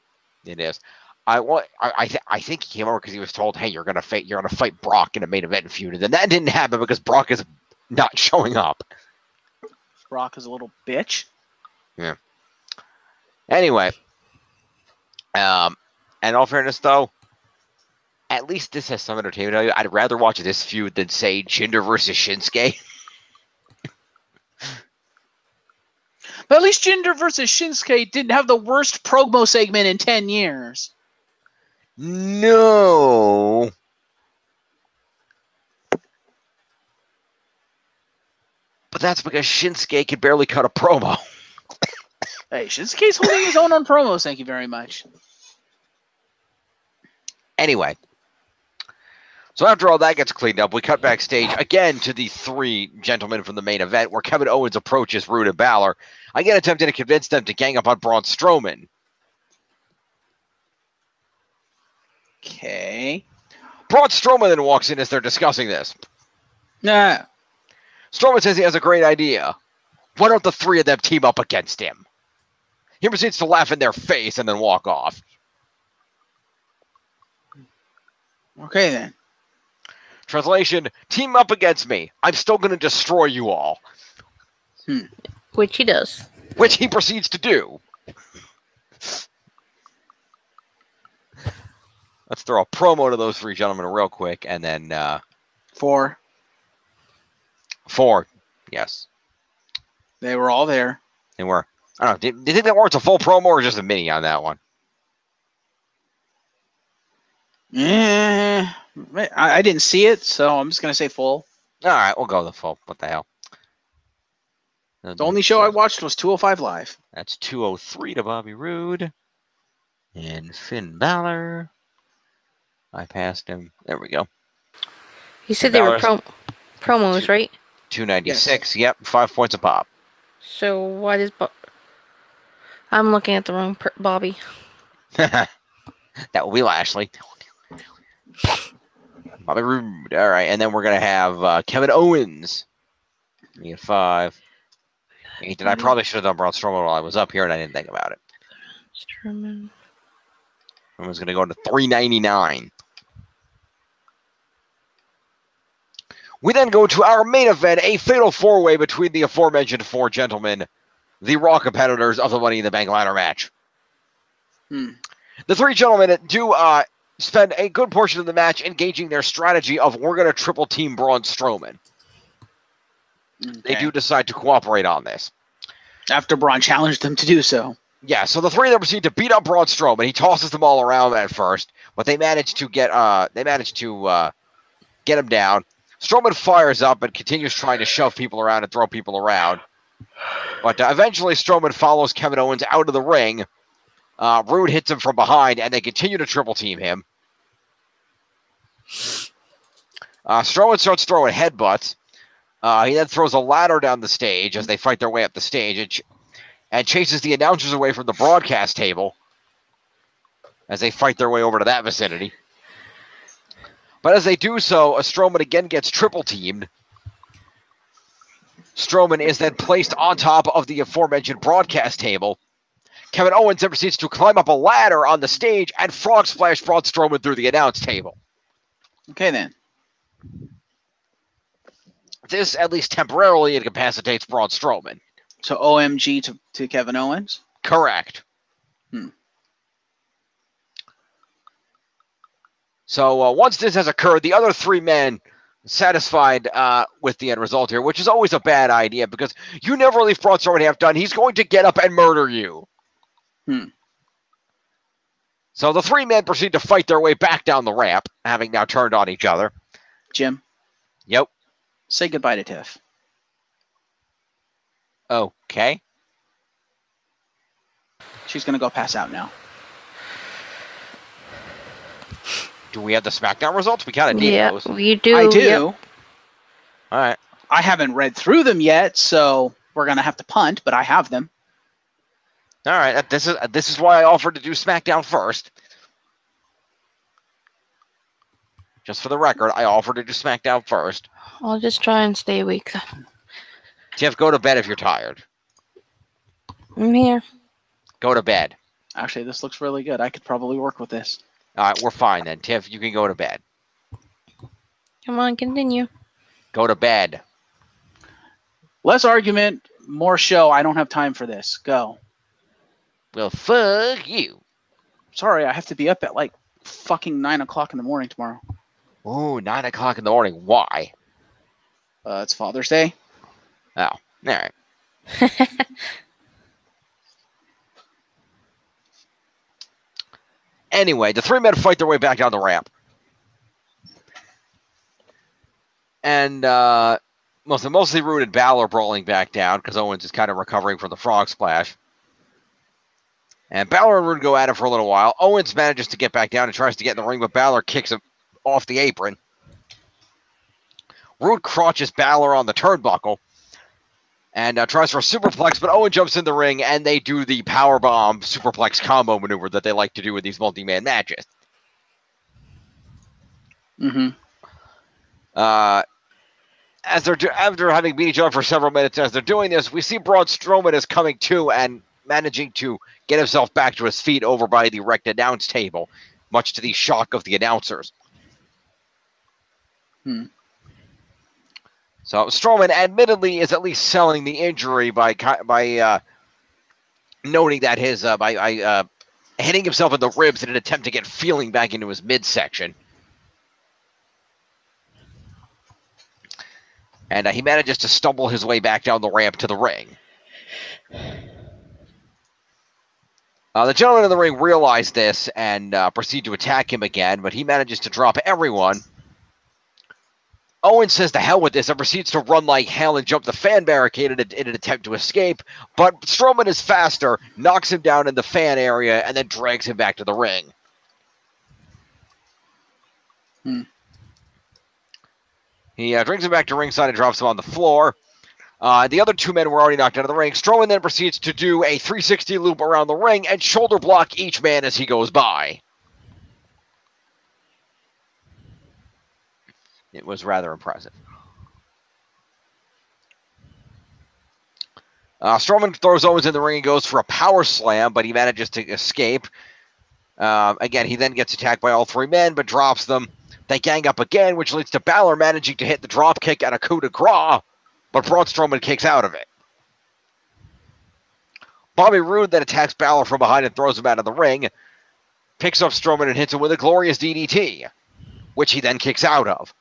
Speaker 1: It is. I think he came over because he was told, "Hey, you're gonna fight Brock in a main event feud," and then that didn't happen because Brock is not showing up.
Speaker 3: Brock is a little bitch.
Speaker 1: Yeah. Anyway, and in all fairness, though, at least this has some entertainment value. I'd rather watch this feud than say Jinder versus Shinsuke.
Speaker 3: But at least Jinder versus Shinsuke didn't have the worst promo segment in 10 years.
Speaker 1: No. But that's because Shinsuke could barely cut a promo.
Speaker 3: Hey, Shinsuke's holding his own on promos, thank you very much.
Speaker 1: Anyway. So after all that gets cleaned up, we cut backstage again to the 3 gentlemen from the main event where Kevin Owens approaches Roode and Balor, again attempting to convince them to gang up on Braun Strowman.
Speaker 3: Okay.
Speaker 1: Braun Strowman then walks in as they're discussing this.
Speaker 3: Nah.
Speaker 1: Strowman says he has a great idea. Why don't the three of them team up against him? He proceeds to laugh in their face and then walk off.
Speaker 3: Okay, then.
Speaker 1: Translation, team up against me. I'm still going to destroy you all.
Speaker 4: Which he does.
Speaker 1: Which he proceeds to do. Let's throw a promo to those three gentlemen real quick, and then...
Speaker 3: 4.
Speaker 1: 4, yes.
Speaker 3: They were all there.
Speaker 1: They were. I don't know, do you think that warrants a full promo or just a mini on that one?
Speaker 3: Yeah. I didn't see it, so I'm just going to say full.
Speaker 1: All right, we'll go with the full. What the hell?
Speaker 3: The only show I watched was 205 Live.
Speaker 1: That's 203 to Bobby Roode. And Finn Balor. I passed him. There we go.
Speaker 4: You said they were promos, right?
Speaker 1: 296. Yep, 5 points a pop.
Speaker 4: So why does I'm looking at the wrong Bobby.
Speaker 1: That will be Lashley. Bobby Roode. All right, and then we're going to have Kevin Owens. Me at 5. I probably should have done Braun Strowman while I was up here, and I didn't think about it.
Speaker 4: Strowman.
Speaker 1: I was going to go to 399. We then go to our main event, a fatal four-way between the aforementioned 4 gentlemen, the Raw competitors of the Money in the Bank ladder match. The 3 gentlemen do spend a good portion of the match engaging their strategy of we're going to triple team Braun Strowman. Okay. They do decide to cooperate on this.
Speaker 3: After Braun challenged them to do so.
Speaker 1: Yeah, so the 3 of them proceed to beat up Braun Strowman. He tosses them all around at first, but they manage to get him down. Strowman fires up and continues trying to shove people around and throw people around. But eventually Strowman follows Kevin Owens out of the ring. Roode hits him from behind, and they continue to triple team him. Strowman starts throwing headbutts. He then throws a ladder down the stage as they fight their way up the stage and chases the announcers away from the broadcast table as they fight their way over to that vicinity. But as they do so, Strowman again gets triple teamed. Strowman is then placed on top of the aforementioned broadcast table. Kevin Owens then proceeds to climb up a ladder on the stage and frog splash Braun Strowman through the announce table.
Speaker 3: Okay, then.
Speaker 1: This at least temporarily incapacitates Braun Strowman.
Speaker 3: So OMG to Kevin Owens?
Speaker 1: Correct. So once this has occurred, the other 3 men satisfied with the end result here, which is always a bad idea because you never leave Braun Strowman half done. He's going to get up and murder you. So the 3 men proceed to fight their way back down the ramp, having now turned on each other.
Speaker 3: Jim?
Speaker 1: Yep.
Speaker 3: Say goodbye to Tiff.
Speaker 1: Okay.
Speaker 3: She's going to go pass out now.
Speaker 1: Do we have the SmackDown results? We kind of need those.
Speaker 4: Yeah, we do.
Speaker 3: I do.
Speaker 4: Yep.
Speaker 1: All right.
Speaker 3: I haven't read through them yet, so we're going to have to punt, but I have them.
Speaker 1: All right. This is why I offered to do SmackDown first. Just for the record, I offered to do SmackDown first.
Speaker 4: I'll just try and stay awake then.
Speaker 1: Tiff, go to bed if you're tired.
Speaker 4: I'm here.
Speaker 1: Go to bed.
Speaker 3: Actually, this looks really good. I could probably work with this.
Speaker 1: All right, we're fine then. Tiff, you can go to bed.
Speaker 4: Come on, continue.
Speaker 1: Go to bed.
Speaker 3: Less argument, more show. I don't have time for this. Go.
Speaker 1: Well, fuck you.
Speaker 3: Sorry, I have to be up at like fucking 9 o'clock in the morning tomorrow.
Speaker 1: Ooh, 9 o'clock in the morning. Why?
Speaker 3: It's Father's Day.
Speaker 1: Oh, all right. Anyway, the 3 men fight their way back down the ramp. And mostly Roode and Balor brawling back down because Owens is kind of recovering from the frog splash. And Balor and Roode go at it for a little while. Owens manages to get back down and tries to get in the ring, but Balor kicks him off the apron. Roode crotches Balor on the turnbuckle and tries for a superplex, but Owen jumps in the ring, and they do the powerbomb superplex combo maneuver that they like to do in these multi-man matches.
Speaker 3: Mm-hmm.
Speaker 1: After having beat each other for several minutes, as they're doing this, we see Braun Strowman is coming to and managing to get himself back to his feet over by the erect announce table, much to the shock of the announcers. So Strowman, admittedly, is at least selling the injury by noting that his by hitting himself in the ribs in an attempt to get feeling back into his midsection. And he manages to stumble his way back down the ramp to the ring. The gentleman in the ring realized this and proceed to attack him again, but he manages to drop everyone. Owens says to hell with this and proceeds to run like hell and jump the fan barricade in an attempt to escape, but Strowman is faster, knocks him down in the fan area, and then drags him back to the ring. He brings him back to ringside and drops him on the floor. The other two men were already knocked out of the ring. Strowman then proceeds to do a 360 loop around the ring and shoulder block each man as he goes by. It was rather impressive. Strowman throws Owens in the ring and goes for a power slam, but he manages to escape. Again, he then gets attacked by all three men, but drops them. They gang up again, which leads to Balor managing to hit the drop kick and a coup de grace, but Braun Strowman kicks out of it. Bobby Roode then attacks Balor from behind and throws him out of the ring, picks up Strowman and hits him with a glorious DDT, which he then kicks out of.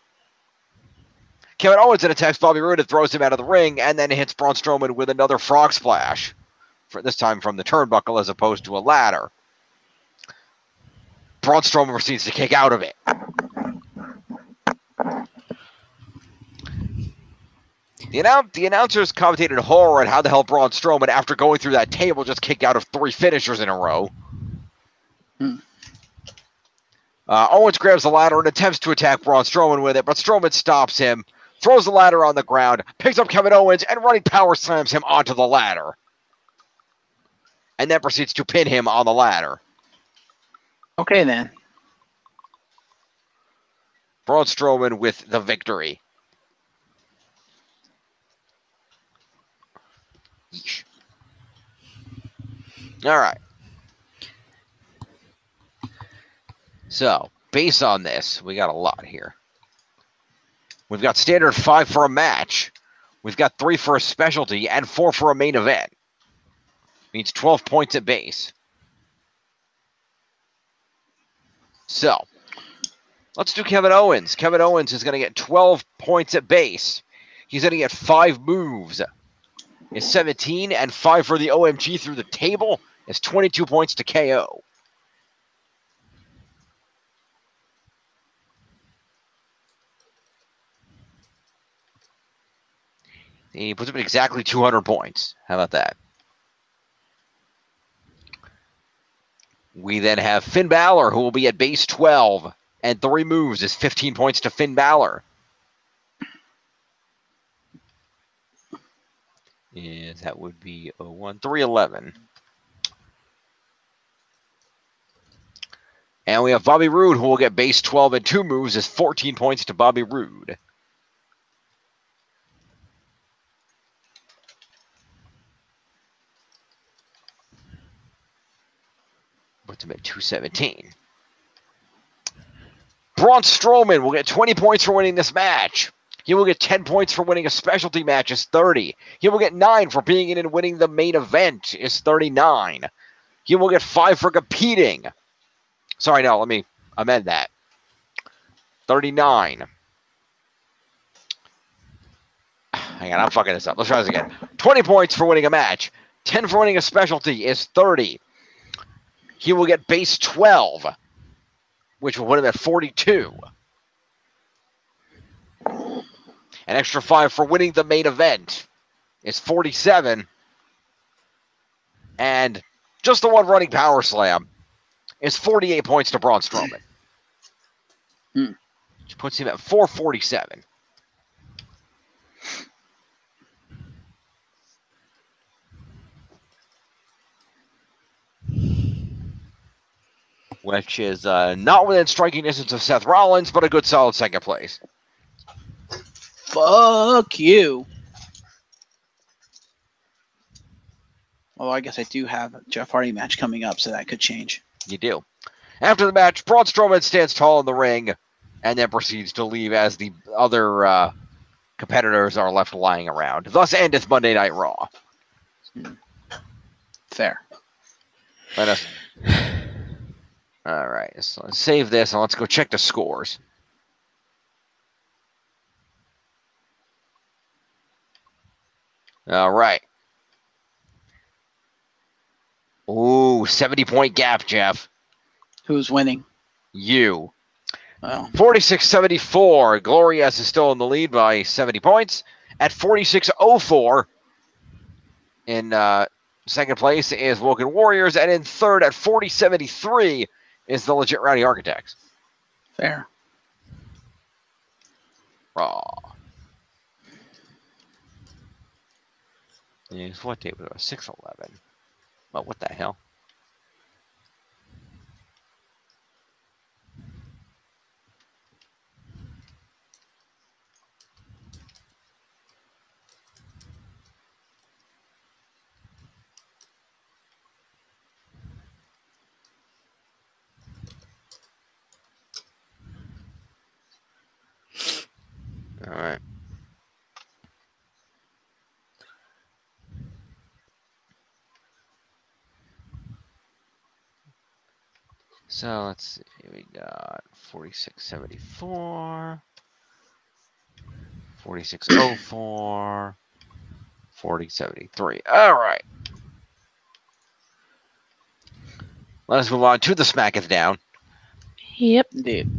Speaker 1: Kevin Owens then attacks Bobby Roode and throws him out of the ring, and then hits Braun Strowman with another frog splash, this time from the turnbuckle as opposed to a ladder. Braun Strowman proceeds to kick out of it. The announcers commentated horror at how the hell Braun Strowman, after going through that table, just kicked out of 3 finishers in a row. Owens grabs the ladder and attempts to attack Braun Strowman with it, but Strowman stops him, throws the ladder on the ground, picks up Kevin Owens, and running power slams him onto the ladder. And then proceeds to pin him on the ladder.
Speaker 3: Okay, then.
Speaker 1: Braun Strowman with the victory. Yeesh. All right. So, based on this, we got a lot here. We've got standard 5 for a match. We've got 3 for a specialty and 4 for a main event. Means 12 points at base. So, let's do Kevin Owens. Kevin Owens is going to get 12 points at base. He's going to get 5 moves. It's 17, and 5 for the OMG through the table. It's 22 points to KO. He puts up exactly 200 points. How about that? We then have Finn Balor, who will be at base 12, and 3 moves is 15 points to Finn Balor. Yeah, that would be 01, 311. And we have Bobby Roode, who will get base 12 and 2 moves is 14 points to Bobby Roode. Puts him at 217. Braun Strowman will get 20 points for winning this match. He will get 10 points for winning a specialty match, is 30. He will get 9 for being in and winning the main event, is 39. He will get 5 for competing. Sorry, no, let me amend that. 39. Hang on, I'm fucking this up. Let's try this again. 20 points for winning a match. 10 for winning a specialty is 30. He will get base 12, which will put him at 42. An extra 5 for winning the main event is 47. And just the one running power slam is 48 points to Braun Strowman. Which puts him at 447. which is not within striking distance of Seth Rollins, but a good solid second place.
Speaker 3: Fuck you. Although I guess I do have a Jeff Hardy match coming up, so that could change.
Speaker 1: You do. After the match, Braun Strowman stands tall in the ring and then proceeds to leave as the other competitors are left lying around. Thus endeth Monday Night Raw.
Speaker 3: Fair.
Speaker 1: Let us. All right, so let's save this and let's go check the scores. All right. Ooh, 70-point gap, Jeff.
Speaker 3: Who's winning?
Speaker 1: You.
Speaker 3: Well,
Speaker 1: 46-74. Glorious is still in the lead by 70 points. At 46-04, in second place is Woken Warriors, and in third at 40-73 is the Legit Rowdy Architects.
Speaker 3: fair.
Speaker 1: Raw. Is what date was it? 6/11. Well, what the hell? All right. So let's see. We got 46-74, 46-04, 40-73. All right. Let us move on to the Smacketh Down.
Speaker 4: Yep.
Speaker 3: Indeed.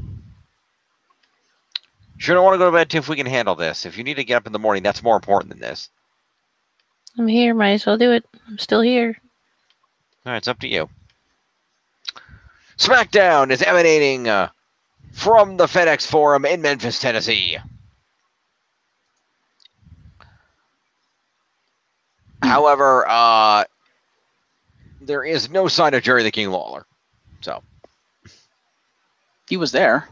Speaker 1: Sure don't want to go to bed, Tiff. We can handle this. If you need to get up in the morning, that's more important than this.
Speaker 4: I'm here. Might as well do it. I'm still here.
Speaker 1: All right, it's up to you. SmackDown is emanating from the FedEx Forum in Memphis, Tennessee. However, there is no sign of Jerry the King Lawler. So
Speaker 3: He was there.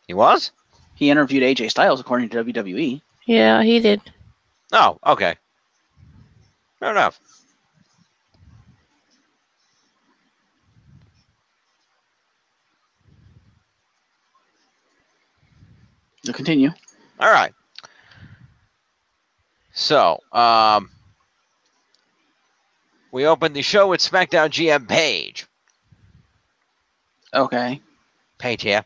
Speaker 1: he was?
Speaker 3: He interviewed AJ Styles, according to WWE.
Speaker 4: Yeah, he did.
Speaker 1: Oh, okay. Fair enough.
Speaker 3: To continue.
Speaker 1: All right. So, we opened the show with SmackDown GM Paige.
Speaker 3: Okay.
Speaker 1: Paige, yeah.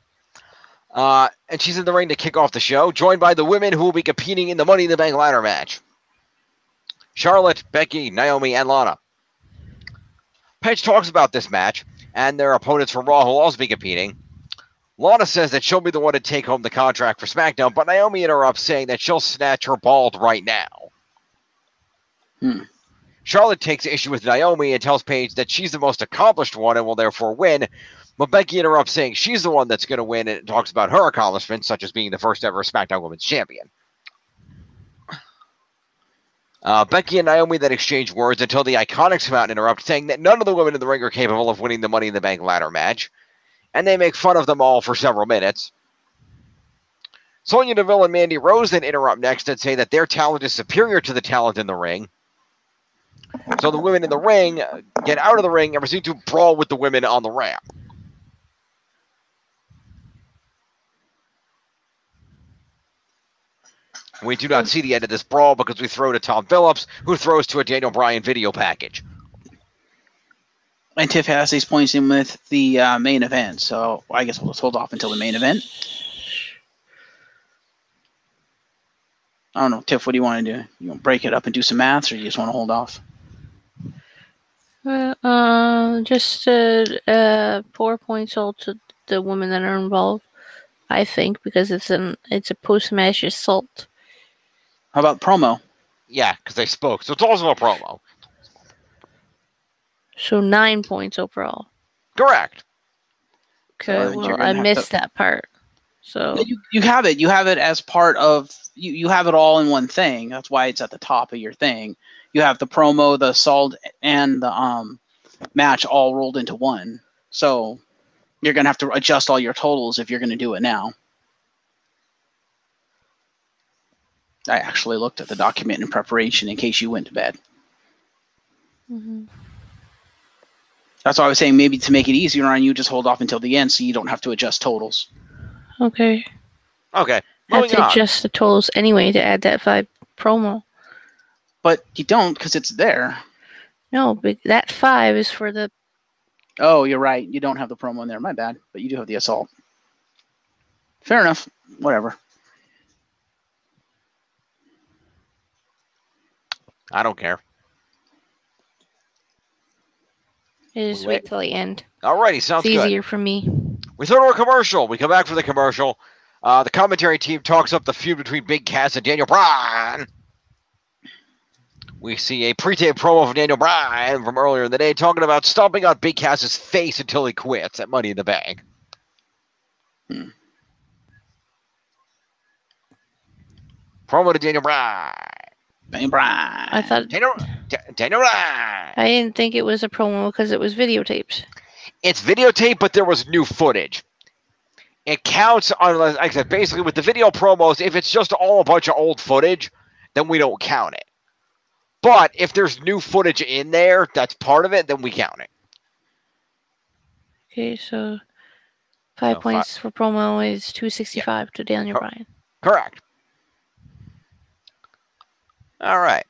Speaker 1: And she's in the ring to kick off the show, joined by the women who will be competing in the Money in the Bank ladder match. Charlotte, Becky, Naomi, and Lana. Paige talks about this match and their opponents from Raw who will also be competing. Lana says that she'll be the one to take home the contract for SmackDown, but Naomi interrupts, saying that she'll snatch her bald right now. Charlotte takes issue with Naomi and tells Paige that she's the most accomplished one and will therefore win. But Becky interrupts, saying she's the one that's going to win, and talks about her accomplishments, such as being the first ever SmackDown Women's Champion. Becky and Naomi then exchange words until the Iconics come out and interrupt, saying that none of the women in the ring are capable of winning the Money in the Bank ladder match. And they make fun of them all for several minutes. Sonya Deville and Mandy Rose then interrupt next and say that their talent is superior to the talent in the ring. So the women in the ring get out of the ring and proceed to brawl with the women on the ramp. We do not see the end of this brawl because we throw to Tom Phillips, who throws to a Daniel Bryan video package.
Speaker 3: And Tiff has these points in with the main event, so I guess we'll just hold off until the main event. I don't know, Tiff, what do you want to do? You want to break it up and do some maths, or you just want to hold off?
Speaker 4: Just 4 points all to the women that are involved, I think, because it's a post-match assault.
Speaker 3: How about promo?
Speaker 1: Yeah, because they spoke, so it's also a promo.
Speaker 4: So 9 points overall.
Speaker 1: Correct.
Speaker 4: Okay,
Speaker 3: So you're
Speaker 4: well,
Speaker 3: gonna
Speaker 4: I
Speaker 3: have
Speaker 4: missed
Speaker 3: to-
Speaker 4: that part. So
Speaker 3: You have it. You have it as part of you have it all in one thing. That's why it's at the top of your thing. You have the promo, the assault, and the match all rolled into one. So You're going to have to adjust all your totals if you're going to do it now. I actually looked at the document in preparation in case you went to bed.
Speaker 4: Mm-hmm.
Speaker 3: That's why I was saying maybe to make it easier on you, just hold off until the end so you don't have to adjust totals.
Speaker 4: Okay.
Speaker 1: Okay,
Speaker 4: I have
Speaker 1: moving
Speaker 4: to
Speaker 1: on.
Speaker 4: adjust the totals anyway to add that 5 promo.
Speaker 3: But you don't because it's there.
Speaker 4: No, but that 5 is for the.
Speaker 3: Oh, you're right. You don't have the promo in there. My bad. But you do have the assault. Fair enough. Whatever.
Speaker 1: I don't care.
Speaker 4: I just
Speaker 1: Wait.
Speaker 4: wait till the end.
Speaker 1: Alrighty, sounds
Speaker 4: It's
Speaker 1: good.
Speaker 4: easier for me.
Speaker 1: We throw to a commercial. We come back for the commercial. The commentary team talks up the feud between Big Cass and Daniel Bryan. We see a pre-tape promo from Daniel Bryan from earlier in the day talking about stomping on Big Cass's face until he quits at Money in the Bank. Promo to Daniel Bryan.
Speaker 3: Daniel Bryan.
Speaker 4: I thought
Speaker 1: Daniel Bryan.
Speaker 4: I didn't think it was a promo because it was videotaped.
Speaker 1: It's videotape, but there was new footage. It counts on, like I said, basically with the video promos, if it's just all a bunch of old footage, then we don't count it. But if there's new footage in there that's part of it, then we count it.
Speaker 4: Okay, so 5 points for promo is 265 to Daniel Bryan.
Speaker 1: Correct. All right.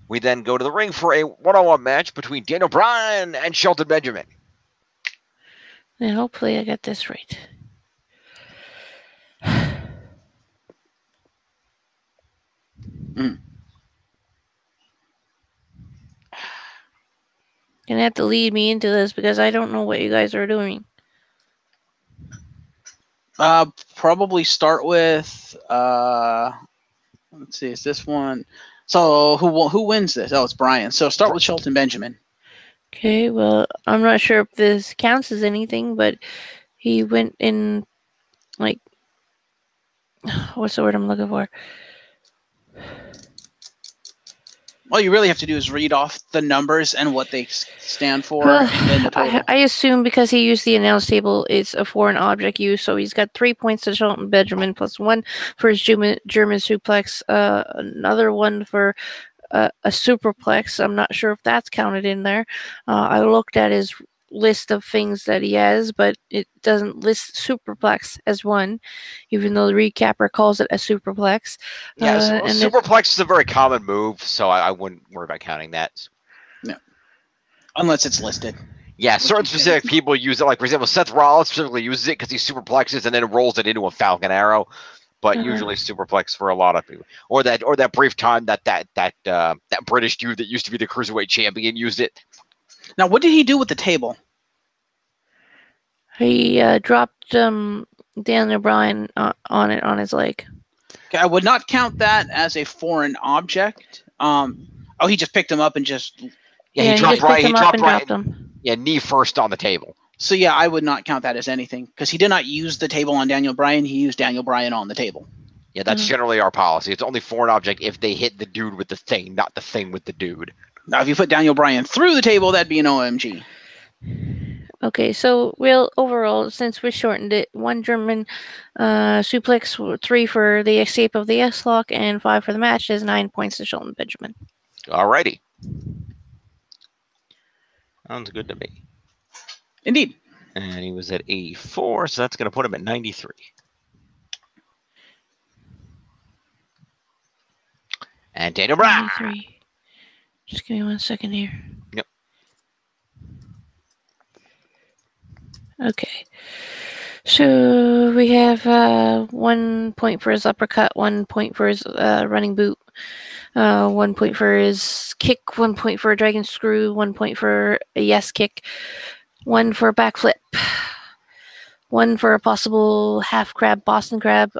Speaker 1: We then go to the ring for a one-on-one match between Daniel Bryan and Shelton Benjamin.
Speaker 4: And hopefully I got this right. Gonna have to lead me into this because I don't know what you guys are doing.
Speaker 3: Probably start with let's see, is this one? So who wins this? Oh, it's Bryan. So start with Shelton Benjamin.
Speaker 4: Okay, well, I'm not sure if this counts as anything, but he went in, like, what's the word I'm looking for?
Speaker 3: All you really have to do is read off the numbers and what they stand for,
Speaker 4: Well,
Speaker 3: and then the total.
Speaker 4: I assume because he used the announce table, it's a foreign object use, so he's got 3 points to Shelton Benjamin, plus 1 for his German suplex, another one for a superplex. I'm not sure if that's counted in there. I looked at his list of things that he has, but it doesn't list superplex as one, even though the recapper calls it a superplex.
Speaker 1: Yeah, and superplex is a very common move, so I wouldn't worry about counting that.
Speaker 3: No, unless it's listed.
Speaker 1: Yeah, certain specific people use it. Like, for example, Seth Rollins specifically uses it because he superplexes and then rolls it into a Falcon Arrow. But usually superplex for a lot of people, or that brief time that British dude that used to be the cruiserweight champion used it.
Speaker 3: Now, what did he do with the table?
Speaker 4: He dropped Daniel Bryan on it on his leg.
Speaker 3: Okay, I would not count that as a foreign object. He just picked him up and just.
Speaker 1: Yeah, he dropped right. He dropped right.
Speaker 4: Him.
Speaker 1: Yeah, knee first on the table.
Speaker 3: So yeah, I would not count that as anything because he did not use the table on Daniel Bryan. He used Daniel Bryan on the table.
Speaker 1: Yeah, that's generally our policy. It's only foreign object if they hit the dude with the thing, not the thing with the dude.
Speaker 3: Now, if you put Daniel Bryan through the table, that'd be an OMG.
Speaker 4: Okay, so overall, since we shortened it, 1 German suplex, 3 for the escape of the S-Lock, and 5 for the match is 9 points to Shelton Benjamin.
Speaker 1: Alrighty. Sounds good to me.
Speaker 3: Indeed.
Speaker 1: And he was at 84, so that's going to put him at 93. And Daniel Bryan.
Speaker 4: 93. Just give me 1 second here.
Speaker 1: Yep.
Speaker 4: Okay. So we have 1 point for his uppercut, 1 point for his running boot, 1 point for his kick, 1 point for a dragon screw, 1 point for a yes kick, 1 for a backflip, 1 for a possible half crab, Boston crab,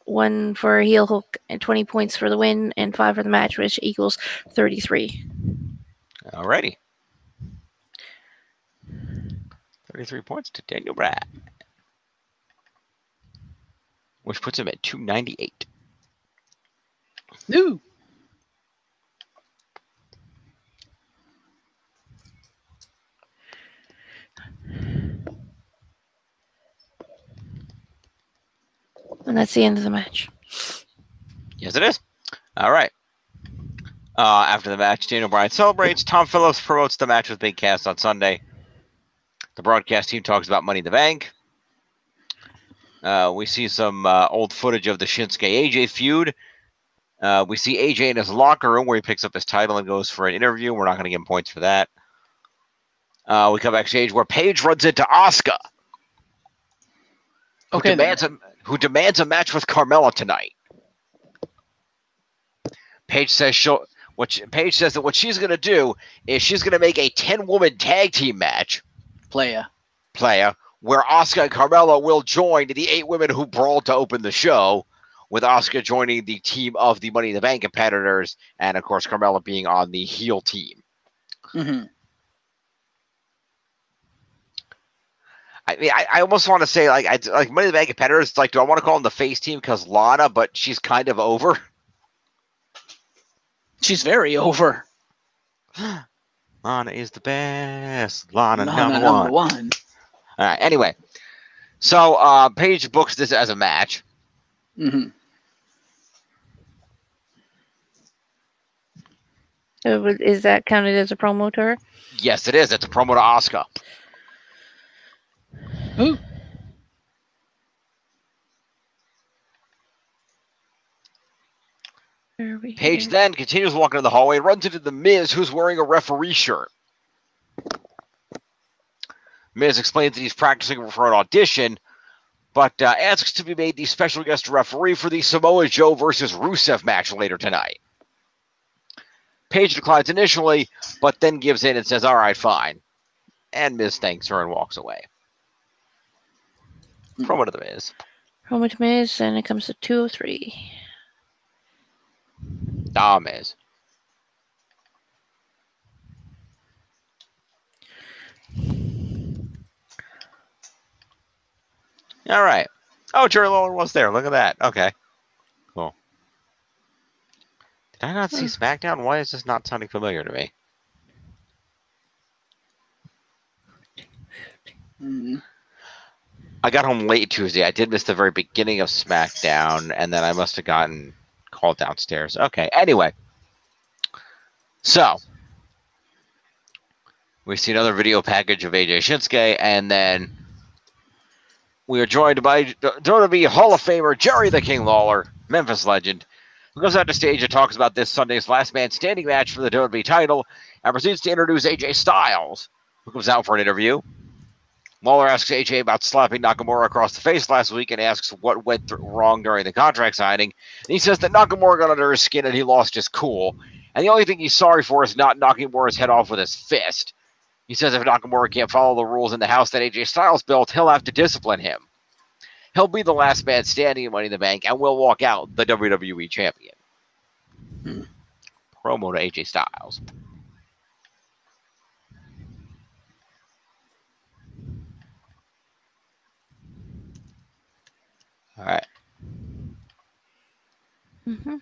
Speaker 4: 1 for a heel hook, and 20 points for the win, and 5 for the match, which equals 33.
Speaker 1: Alrighty. 33 points to Daniel Bryan, which puts him at 298.
Speaker 3: Ooh.
Speaker 4: And that's the end of the match.
Speaker 1: Yes, it is. All right. After the match, Daniel Bryan celebrates. Tom Phillips promotes the match with Big Cass on Sunday. The broadcast team talks about Money in the Bank. We see some old footage of the Shinsuke AJ feud. We see AJ in his locker room where he picks up his title and goes for an interview. We're not going to give him points for that. We come backstage where Paige runs into Asuka, who demands a match with Carmella tonight. Paige says that what she's going to do is she's going to make a 10-woman tag team match. Playa, where Asuka and Carmella will join the 8 women who brawled to open the show, with Asuka joining the team of the Money in the Bank competitors, and of course Carmella being on the heel team.
Speaker 3: Mm-hmm.
Speaker 1: I mean, I almost want to say like Money in the Bank competitors. Like, do I want to call them the face team because Lana, but she's kind of over.
Speaker 3: She's very over.
Speaker 1: Lana is the best. Lana number one. All right. Anyway, so Paige books this as a match.
Speaker 3: Mm-hmm.
Speaker 4: Is that counted as a promo to her?
Speaker 1: Yes, it is. It's a promo to Asuka.
Speaker 3: Ooh.
Speaker 1: Paige then continues walking in the hallway and runs into The Miz, who's wearing a referee shirt. Miz explains that he's practicing for an audition, but asks to be made the special guest referee for the Samoa Joe versus Rusev match later tonight. Paige declines initially, but then gives in and says, all right, fine. And Miz thanks her and walks away. Promo to The Miz.
Speaker 4: Promo to Miz, and it comes to 203.
Speaker 1: Miz. All right. Oh, Jerry Lawler was there. Look at that. Okay. Cool. Did I not see SmackDown? Why is this not sounding familiar to me?
Speaker 3: Mm-hmm.
Speaker 1: I got home late Tuesday. I did miss the very beginning of SmackDown, and then I must have gotten called downstairs. Okay. Anyway. So. We see another video package of AJ Shinsuke, and then we are joined by WWE Hall of Famer Jerry the King Lawler, Memphis legend, who goes out to stage and talks about this Sunday's last man standing match for the WWE title, and proceeds to introduce AJ Styles, who comes out for an interview. Lawler asks AJ about slapping Nakamura across the face last week and asks what went wrong during the contract signing. And he says that Nakamura got under his skin and he lost his cool, and the only thing he's sorry for is not knocking Nakamura's head off with his fist. He says if Nakamura can't follow the rules in the house that AJ Styles built, he'll have to discipline him. He'll be the last man standing in Money in the Bank and will walk out the WWE champion. Promo to AJ Styles. All right.
Speaker 4: Mm-hmm.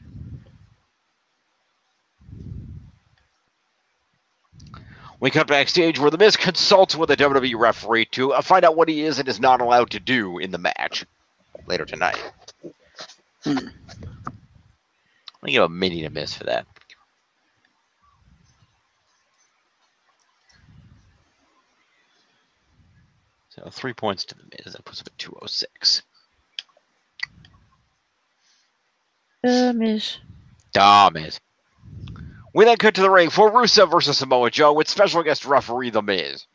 Speaker 1: We cut backstage where The Miz consults with a WWE referee to find out what he is and is not allowed to do in the match later tonight. I'll give a mini to Miz for that. So 3 points to The Miz. That puts him at 206.
Speaker 4: Miz.
Speaker 1: Miz. We then cut to the ring for Rusev versus Samoa Joe with special guest referee The Miz.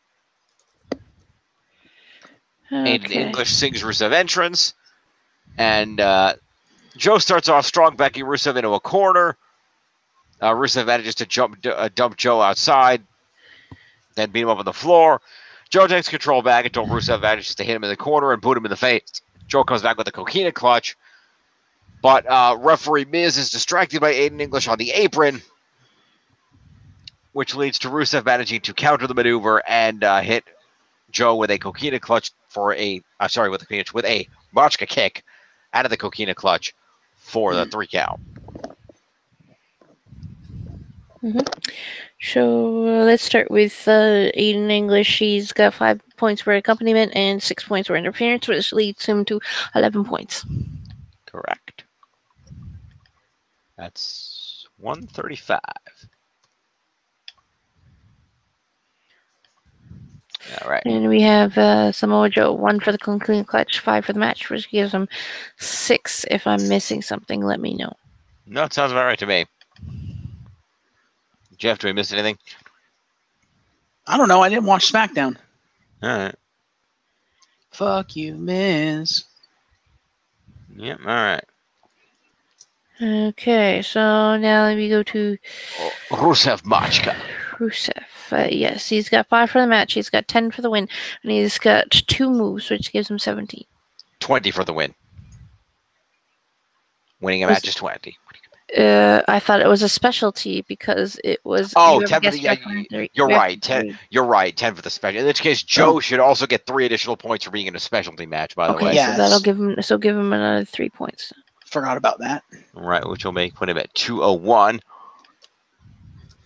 Speaker 4: Okay.
Speaker 1: Aiden English sings Rusev entrance. And Joe starts off strong, backing Rusev into a corner. Rusev manages to dump Joe outside, then beat him up on the floor. Joe takes control back until Rusev manages to hit him in the corner and boot him in the face. Joe comes back with a coquina clutch. But referee Miz is distracted by Aiden English on the apron, which leads to Rusev managing to counter the maneuver and hit Joe with a coquina clutch with a Machka kick out of the coquina clutch for the 3 count.
Speaker 4: Mm-hmm. So let's start with Aiden English. He's got 5 points for accompaniment and 6 points for interference, which leads him to 11 points.
Speaker 1: correct. That's 135. All right.
Speaker 4: And we have Samoa Joe, 1 for the clean clutch, 5 for the match, which gives him 6. If I'm missing something, let me know.
Speaker 1: No, it sounds about right to me. Jeff, do I miss anything?
Speaker 3: I don't know. I didn't watch SmackDown.
Speaker 1: All right.
Speaker 3: Fuck you, Miz.
Speaker 1: Yep. All right.
Speaker 4: Okay, so now we go to
Speaker 1: Rusev Machka.
Speaker 4: Rusev. Yes, he's got 5 for the match, he's got 10 for the win, and he's got 2 moves, which gives him 17.
Speaker 1: 20 for the win. Winning a match is 20.
Speaker 4: I thought it was a specialty because it was.
Speaker 1: Oh, 10 for the. You're right. 10. You're right. 10 for the special. In this case, Joe should also get 3 additional points for being in a specialty match. By the way.
Speaker 3: Yes.
Speaker 4: So that'll give him. So give him another 3 points.
Speaker 3: Forgot about that.
Speaker 1: Right, which will put him at 201.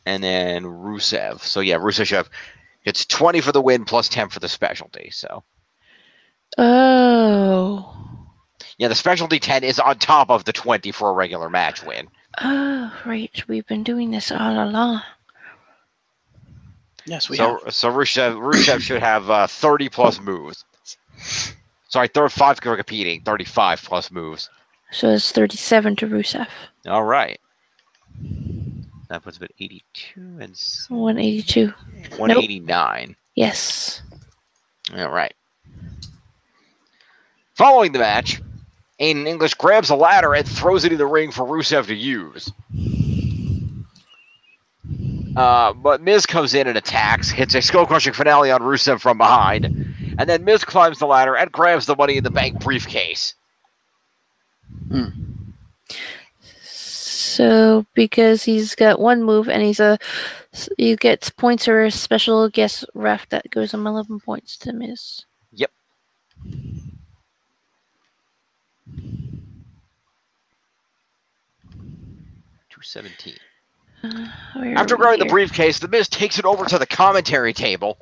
Speaker 1: And then Rusev. So yeah, Rusev should have. It's 20 for the win plus 10 for the specialty. So.
Speaker 4: Oh.
Speaker 1: Yeah, the specialty 10 is on top of the 20 for a regular match win.
Speaker 4: Oh, right. We've been doing this all along.
Speaker 3: Yes, we have.
Speaker 1: So Rusev should have 30 plus moves. Sorry, 35 for competing, 35 plus moves.
Speaker 4: So it's 37 to Rusev.
Speaker 1: All right. That puts him at 82 and
Speaker 4: 182.
Speaker 1: 189.
Speaker 4: Nope. Yes.
Speaker 1: All right. Following the match, Aiden English grabs a ladder and throws it in the ring for Rusev to use. But Miz comes in and attacks, hits a skull-crushing finale on Rusev from behind, and then Miz climbs the ladder and grabs the Money in the Bank briefcase.
Speaker 4: So because he's got 1 move and he gets points or a special guest ref that goes him 11 points to Miz.
Speaker 1: Yep. $217. After grabbing the briefcase, the Miz takes it over to the commentary table,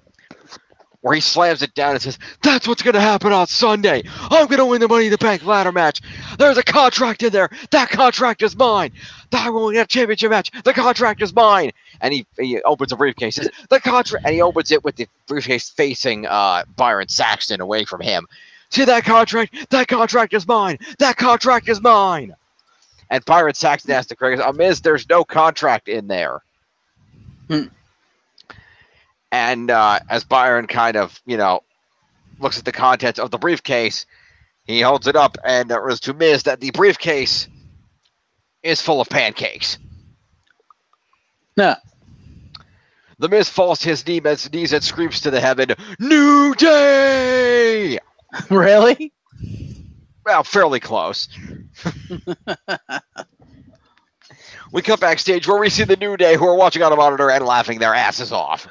Speaker 1: where he slams it down and says, "That's what's going to happen on Sunday. I'm going to win the Money in the Bank ladder match. There's a contract in there. That contract is mine. I won't get a championship match. The contract is mine." And he opens the briefcase. Says, "The contract," and he opens it with the briefcase facing Byron Saxton away from him. "See that contract? That contract is mine. That contract is mine." And Byron Saxton asked the critics, "Miz, there's no contract in there." And as Byron kind of, looks at the contents of the briefcase, he holds it up and reveals to Miz that the briefcase is full of pancakes.
Speaker 3: Nah.
Speaker 1: The Miz falls to his knees and screams to the heaven, "New Day!"
Speaker 3: Really?
Speaker 1: Well, fairly close. We cut backstage where we see the New Day, who are watching on a monitor and laughing their asses off.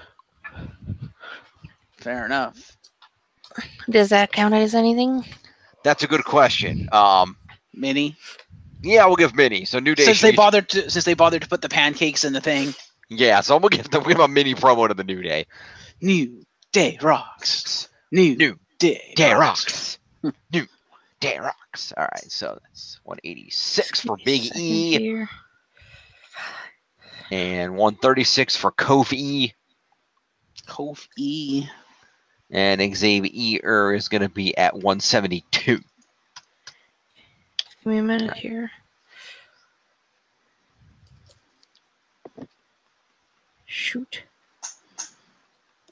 Speaker 3: Fair enough.
Speaker 4: Does that count as anything?
Speaker 1: That's a good question.
Speaker 3: Mini.
Speaker 1: Yeah, we'll give Mini. So New Day.
Speaker 3: Since they bothered to put the pancakes in the thing.
Speaker 1: Yeah, so we'll give a mini promo to the New Day.
Speaker 3: New Day rocks. New Day rocks.
Speaker 1: New Day rocks. All right, so that's 186 for Big E.
Speaker 4: Here.
Speaker 1: And 136 for Kofi.
Speaker 3: Kofi.
Speaker 1: And Xavier is going to be at 172.
Speaker 4: Give me a minute here. Shoot.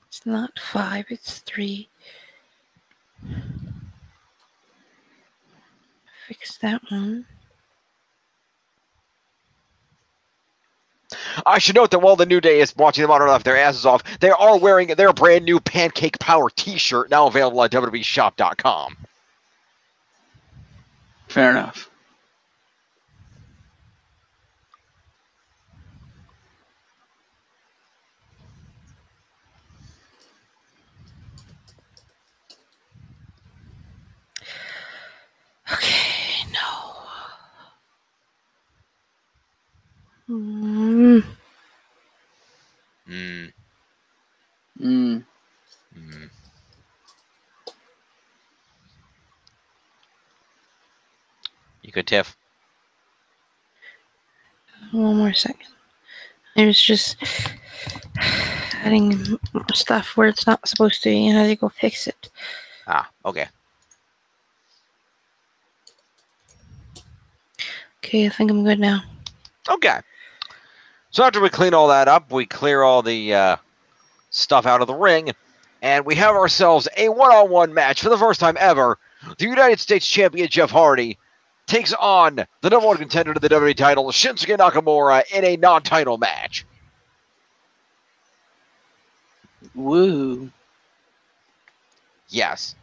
Speaker 4: It's not 5, it's 3. Fix that one.
Speaker 1: I should note that while the New Day is watching the monitor laugh their asses off, they are wearing their brand new Pancake Power t-shirt, now available at WWEshop.com.
Speaker 3: Fair enough.
Speaker 4: Okay, no.
Speaker 1: You could tiff.
Speaker 4: One more second. It was just adding stuff where it's not supposed to be, and I had to go fix it.
Speaker 1: Ah, okay.
Speaker 4: Okay, I think I'm good now.
Speaker 1: Okay. So after we clean all that up, we clear all the stuff out of the ring, and we have ourselves a one-on-one match for the first time ever. The United States champion Jeff Hardy takes on the number one contender to the WWE title, Shinsuke Nakamura, in a non-title match.
Speaker 3: Woo.
Speaker 1: Yes.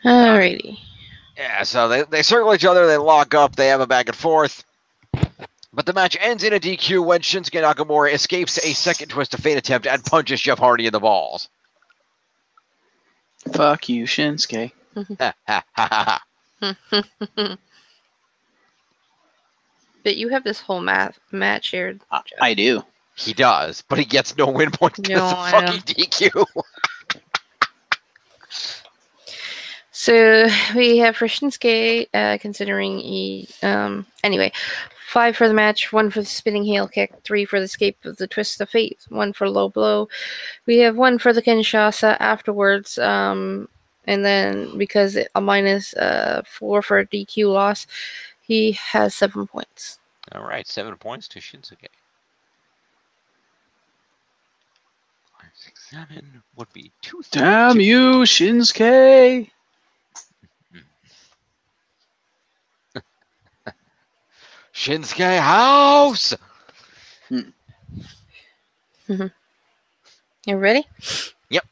Speaker 4: Alrighty.
Speaker 1: Yeah, so they circle each other, they lock up, they have a back and forth. But the match ends in a DQ when Shinsuke Nakamura escapes a second twist of fate attempt and punches Jeff Hardy in the balls.
Speaker 3: Fuck you, Shinsuke.
Speaker 1: Ha ha ha ha.
Speaker 4: But you have this whole match here. Jeff.
Speaker 3: I do.
Speaker 1: He does, but he gets no win points because
Speaker 4: No,
Speaker 1: of
Speaker 4: I
Speaker 1: fucking
Speaker 4: know.
Speaker 1: DQ.
Speaker 4: So we have for Shinsuke, considering he, anyway, 5 for the match, 1 for the spinning heel kick, 3 for the escape of the twist of fate, 1 for low blow. We have 1 for the Kinshasa afterwards, and then because a minus 4 for a DQ loss, he has 7 points.
Speaker 1: All right, 7 points to Shinsuke. 5, 6, 7 would be 2.
Speaker 3: Damn you, Shinsuke.
Speaker 1: Shinsuke House!
Speaker 4: You ready?
Speaker 1: Yep.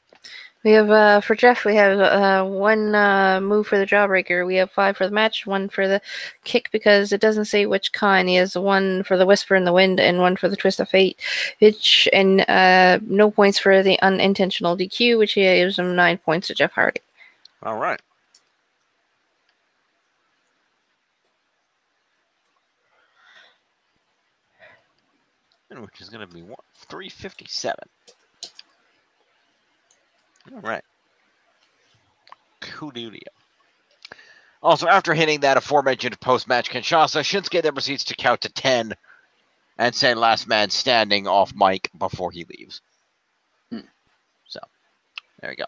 Speaker 4: We have, for Jeff, we have 1 move for the jawbreaker. We have 5 for the match, 1 for the kick because it doesn't say which kind. He has 1 for the whisper in the wind and 1 for the twist of fate. And no points for the unintentional DQ, which gives him 9 points to Jeff Hardy.
Speaker 1: All right. Which is going to be 357. All right. Coolio. Also, after hitting that aforementioned post-match Kinshasa, Shinsuke then proceeds to count to 10 and say last man standing off mic before he leaves. So, there you go.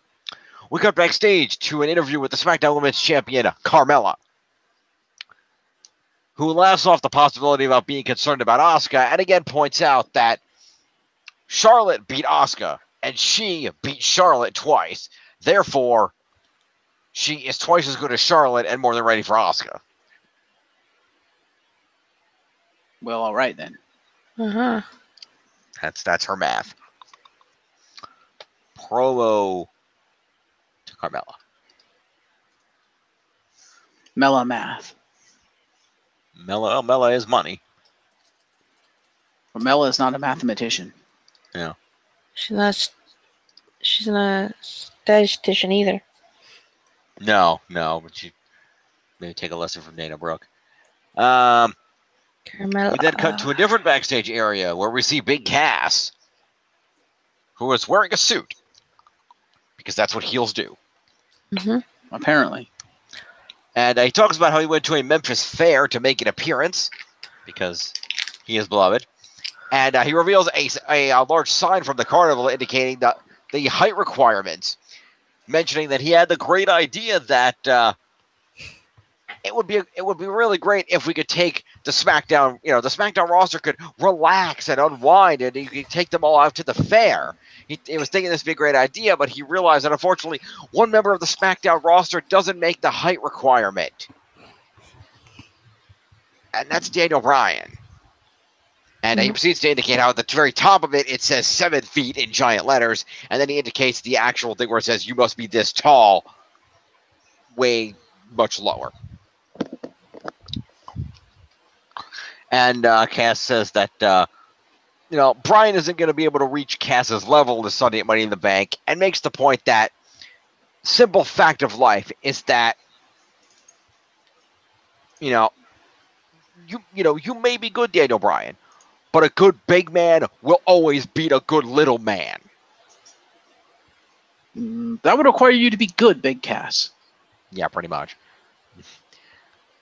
Speaker 1: We cut backstage to an interview with the SmackDown Women's Champion, Carmella, who laughs off the possibility about being concerned about Asuka, and again points out that Charlotte beat Asuka, and she beat Charlotte twice. Therefore, she is twice as good as Charlotte and more than ready for Asuka.
Speaker 3: Well, all right then.
Speaker 4: Uh-huh.
Speaker 1: That's her math. Promo to Carmella.
Speaker 3: Mela math.
Speaker 1: Mella is money.
Speaker 3: Mela is not a mathematician.
Speaker 1: Yeah.
Speaker 4: She's not a statistician either.
Speaker 1: No, but she maybe take a lesson from Dana Brooke.
Speaker 4: Carmella.
Speaker 1: We then cut to a different backstage area where we see Big Cass, who is wearing a suit, because that's what heels do.
Speaker 4: Mm-hmm.
Speaker 3: Apparently.
Speaker 1: And he talks about how he went to a Memphis fair to make an appearance, because he is beloved. And he reveals a large sign from the carnival indicating the height requirements, mentioning that he had the great idea that it would be really great if we could take the SmackDown, the SmackDown roster could relax and unwind, and you could take them all out to the fair. He was thinking this would be a great idea, but he realized that unfortunately one member of the SmackDown roster doesn't make the height requirement, and that's Daniel Bryan. And he proceeds to indicate how at the very top of it says 7 feet in giant letters, and then he indicates the actual thing where it says you must be this tall, way much lower. And Cass says that Bryan isn't going to be able to reach Cass's level this Sunday at Money in the Bank, and makes the point that simple fact of life is that you may be good, Daniel Bryan, but a good big man will always beat a good little man.
Speaker 3: That would require you to be good, Big Cass.
Speaker 1: Yeah, pretty much.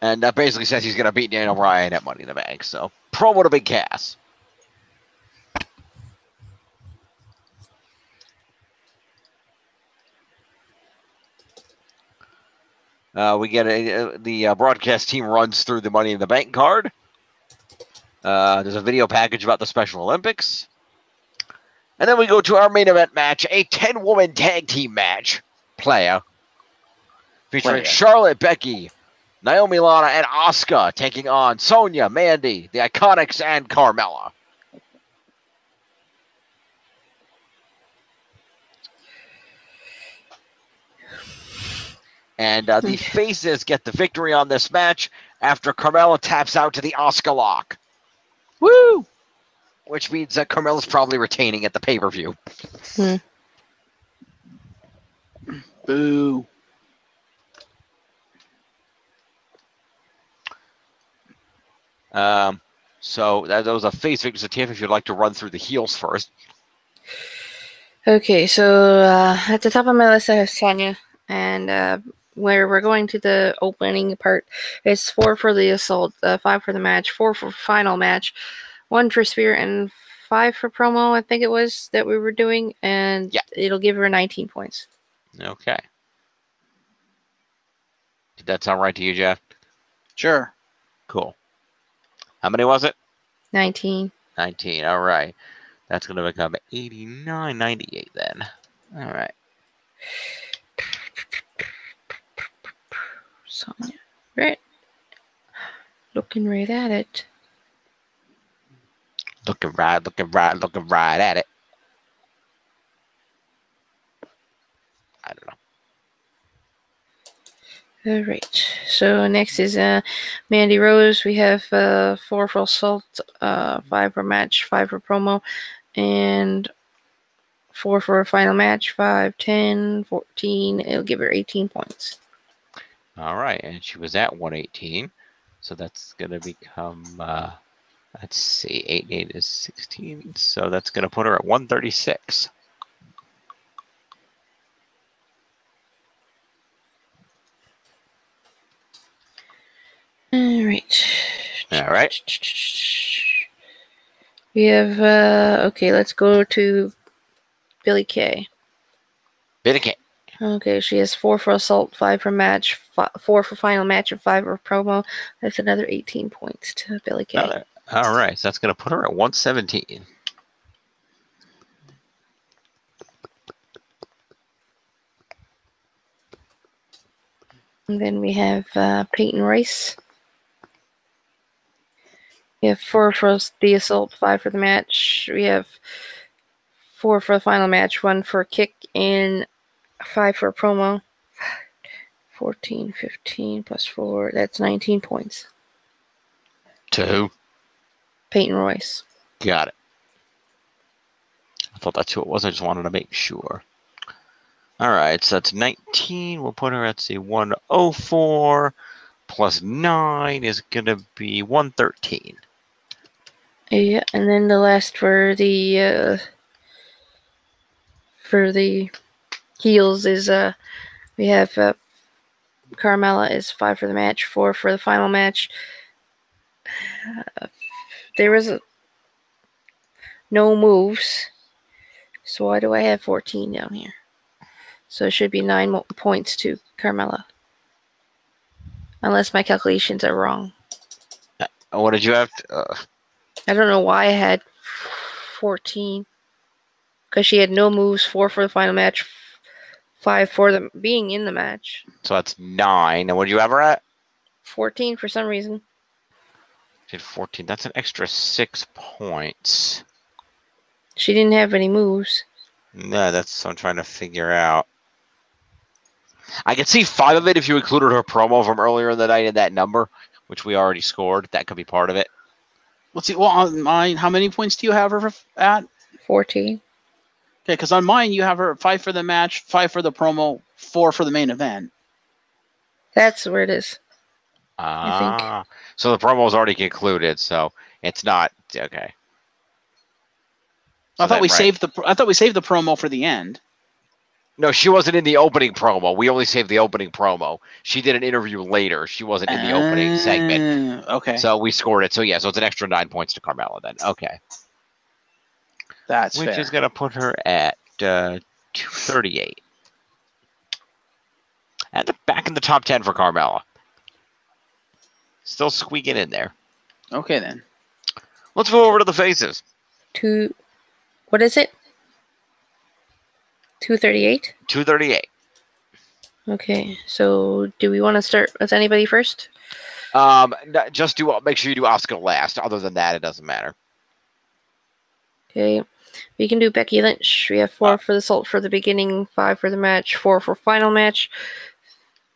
Speaker 1: And that basically says he's going to beat Daniel Bryan at Money in the Bank. So, promo to Big Cass. We get the broadcast team runs through the Money in the Bank card. There's a video package about the Special Olympics. And then we go to our main event match, a 10-woman tag team match. Featuring Charlotte, Becky, Naomi, Lana, and Asuka taking on Sonya, Mandy, the Iconics, and Carmella. And the faces get the victory on this match after Carmella taps out to the Asuka lock.
Speaker 3: Woo!
Speaker 1: Which means that Carmella's probably retaining at the pay-per-view.
Speaker 3: Boo.
Speaker 1: So that was a face victory. So Tiff, if you'd like to run through the heels first.
Speaker 4: Okay, so at the top of my list I have Sonya, and where we're going to the opening part, it's 4 for the assault, 5 for the match, 4 for final match, 1 for spear, and 5 for promo, I think it was, that we were doing, and it'll give her 19 points.
Speaker 1: Okay. Did that sound right to you, Jeff?
Speaker 3: Sure.
Speaker 1: Cool. How many was it?
Speaker 4: 19.
Speaker 1: 19, all right. That's going to become 89.98 then. All right.
Speaker 4: Sonya. Right. Looking right at it.
Speaker 1: Looking right at it. I don't know.
Speaker 4: All right. So next is Mandy Rose. We have 4 for assault, 5 for match, 5 for promo, and 4 for a final match. 5, 10, 14. It'll give her 18 points.
Speaker 1: All right, and she was at 118, so that's gonna become. Let's see, 8 8 is 16, so that's gonna put her at 136.
Speaker 4: All right.
Speaker 1: All right.
Speaker 4: We have, okay, let's go to Billie Kay.
Speaker 1: Billie Kay.
Speaker 4: Okay, she has 4 for assault, 5 for match, 4 for final match, and 5 for promo. That's another 18 points to Billie Kay.
Speaker 1: All right, so that's going to put her at 117.
Speaker 4: And then we have Peyton Royce. We have 4 for the assault, 5 for the match. We have 4 for the final match, 1 for a kick, and 5 for a promo. 14, 15 plus 4. That's 19 points.
Speaker 1: To who?
Speaker 4: Peyton Royce.
Speaker 1: Got it. I thought that's who it was. I just wanted to make sure. All right, so that's 19. We'll put her at, say, 104 plus 9 is going to be 113.
Speaker 4: Yeah, and then the last for the heels is we have Carmella is 5 for the match, 4 for the final match. There was no moves, so why do I have 14 down here? So it should be 9 points to Carmella, unless my calculations are wrong.
Speaker 1: What did you have?
Speaker 4: I don't know why I had 14. Because she had no moves, 4 for the final match, 5 for the being in the match.
Speaker 1: So that's 9. And what did you have her at?
Speaker 4: 14 for some reason.
Speaker 1: She had 14. That's an extra 6 points.
Speaker 4: She didn't have any moves.
Speaker 1: No, that's what I'm trying to figure out. I could see 5 of it if you included her promo from earlier in the night in that number, which we already scored. That could be part of it.
Speaker 3: Let's see. Well, on mine, how many points do you have her at?
Speaker 4: 14.
Speaker 3: Okay, because on mine you have her 5 for the match, 5 for the promo, 4 for the main event.
Speaker 4: That's where it is.
Speaker 1: Ah, so the promo was already concluded, so it's not okay. So
Speaker 3: I thought we saved the promo for the end.
Speaker 1: No, she wasn't in the opening promo. We only saved the opening promo. She did an interview later. She wasn't in the opening segment.
Speaker 3: Okay.
Speaker 1: So we scored it. So yeah, so it's an extra 9 points to Carmella then. Okay.
Speaker 3: That's
Speaker 1: Which
Speaker 3: fair.
Speaker 1: is going to put her at 238. And back in the top 10 for Carmella. Still squeaking in there.
Speaker 3: Okay, then.
Speaker 1: Let's move over to the faces.
Speaker 4: What is it? 238?
Speaker 1: 238.
Speaker 4: Okay, so do we want to start with anybody first?
Speaker 1: Just make sure you do Asuka last. Other than that, it doesn't matter.
Speaker 4: Okay, we can do Becky Lynch. We have 4 for the salt for the beginning, 5 for the match, 4 for final match,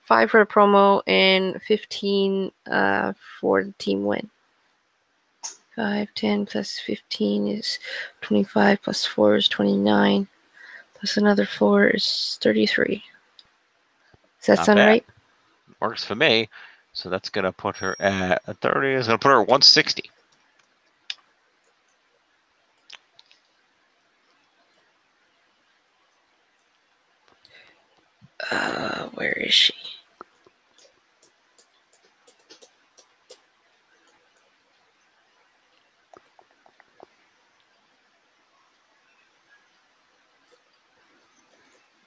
Speaker 4: 5 for the promo, and 15 for the team win. 5, 10 plus 15 is 25, plus 4 is 29, plus another 4 is 33. Does that
Speaker 1: Not
Speaker 4: sound
Speaker 1: bad.
Speaker 4: right?
Speaker 1: Works for me. So that's going to put her at 30. It's going to put her at 160.
Speaker 4: Where is she?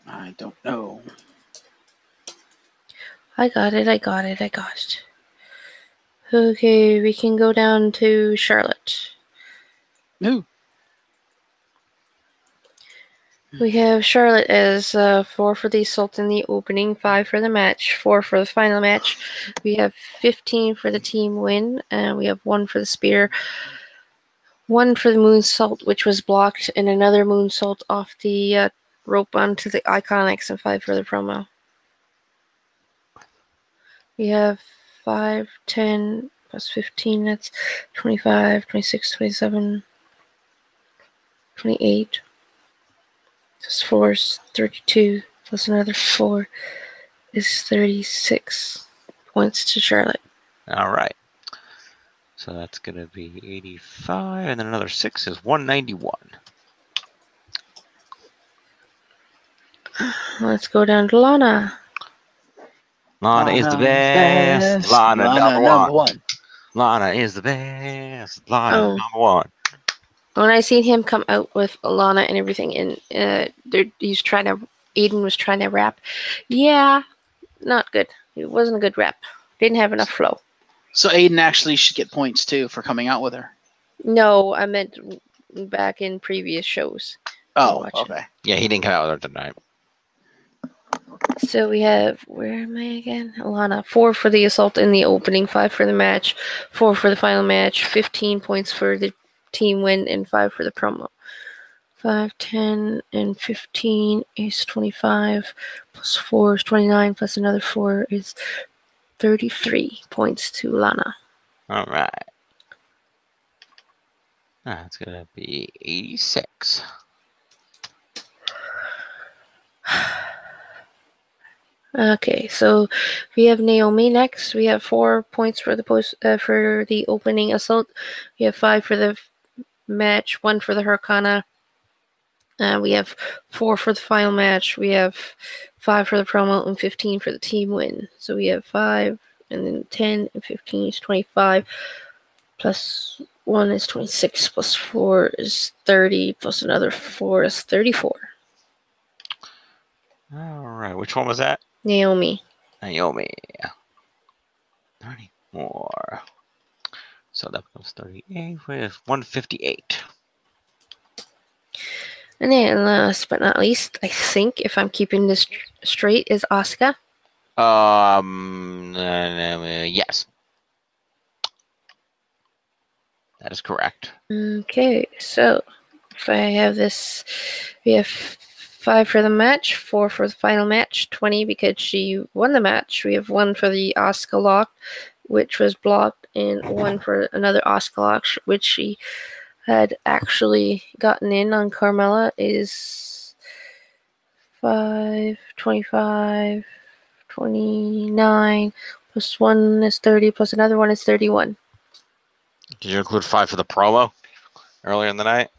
Speaker 3: I don't know.
Speaker 4: I got it. Okay, we can go down to Charlotte.
Speaker 3: No.
Speaker 4: We have Charlotte as 4 for the assault in the opening, 5 for the match, 4 for the final match. We have 15 for the team win, and we have 1 for the spear, 1 for the moonsault, which was blocked, and another moonsault off the rope onto the Iconics, and 5 for the promo. We have 5, 10, plus 15, that's 25, 26, 27, 28. Plus 4 is 32, plus another 4 is 36 points to Charlotte.
Speaker 1: All right. So that's going to be 85, and then another 6 is 191.
Speaker 4: Let's go down to Lana.
Speaker 1: Lana is the best. Lana number one. Lana is the best. Lana number one.
Speaker 4: When I seen him come out with Lana and everything, and Aiden was trying to rap. Yeah, not good. It wasn't a good rap. Didn't have enough flow.
Speaker 3: So Aiden actually should get points too for coming out with her.
Speaker 4: No, I meant back in previous shows.
Speaker 3: Oh, okay.
Speaker 1: Yeah, he didn't come out with her tonight.
Speaker 4: So we have, where am I again? Lana, 4 for the assault in the opening, 5 for the match, 4 for the final match, 15 points for the team win, and 5 for the promo. 5, 10, and 15 is 25, plus 4 is 29, plus another 4 is 33 points to Lana.
Speaker 1: All right. That's going to be 86.
Speaker 4: Okay, so we have Naomi next. We have 4 points for the opening assault. We have 5 for the match, 1 for the Hurricane. We have 4 for the final match. We have 5 for the promo and 15 for the team win. So we have 5, and then 10 and 15 is 25. Plus 1 is 26. Plus 4 is 30. Plus another 4 is 34.
Speaker 1: All right. Which one was that?
Speaker 4: Naomi.
Speaker 1: 34. So that becomes 38 with 158.
Speaker 4: And then last but not least, I think, if I'm keeping this straight, is Asuka.
Speaker 1: Yes. That is correct.
Speaker 4: Okay, so if I have this, we have 5 for the match, 4 for the final match, 20 because she won the match. We have 1 for the Asuka lock, which was blocked, and 1 for another Asuka lock, which she had actually gotten in on Carmella, is 5, 25, 29, plus 1 is 30, plus another 1 is 31.
Speaker 1: Did you include 5 for the promo earlier in the night?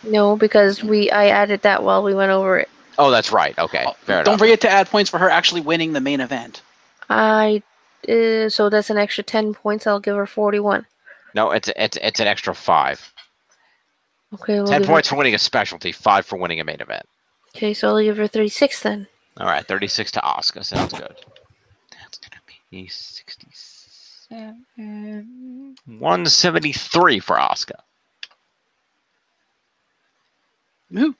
Speaker 4: No, because I added that while we went over it.
Speaker 1: Oh, that's right. Okay, fair
Speaker 3: Don't
Speaker 1: enough.
Speaker 3: forget to add points for her actually winning the main event.
Speaker 4: So that's an extra 10 points. I'll give her 41.
Speaker 1: No, it's an extra 5.
Speaker 4: Okay, we'll
Speaker 1: 10
Speaker 4: give
Speaker 1: points
Speaker 4: her...
Speaker 1: for winning a specialty, 5 for winning a main event.
Speaker 4: Okay, so I'll give her 36 then.
Speaker 1: All right, 36 to Asuka. Sounds good. That's gonna be 67. 173 for Asuka.
Speaker 3: Woo.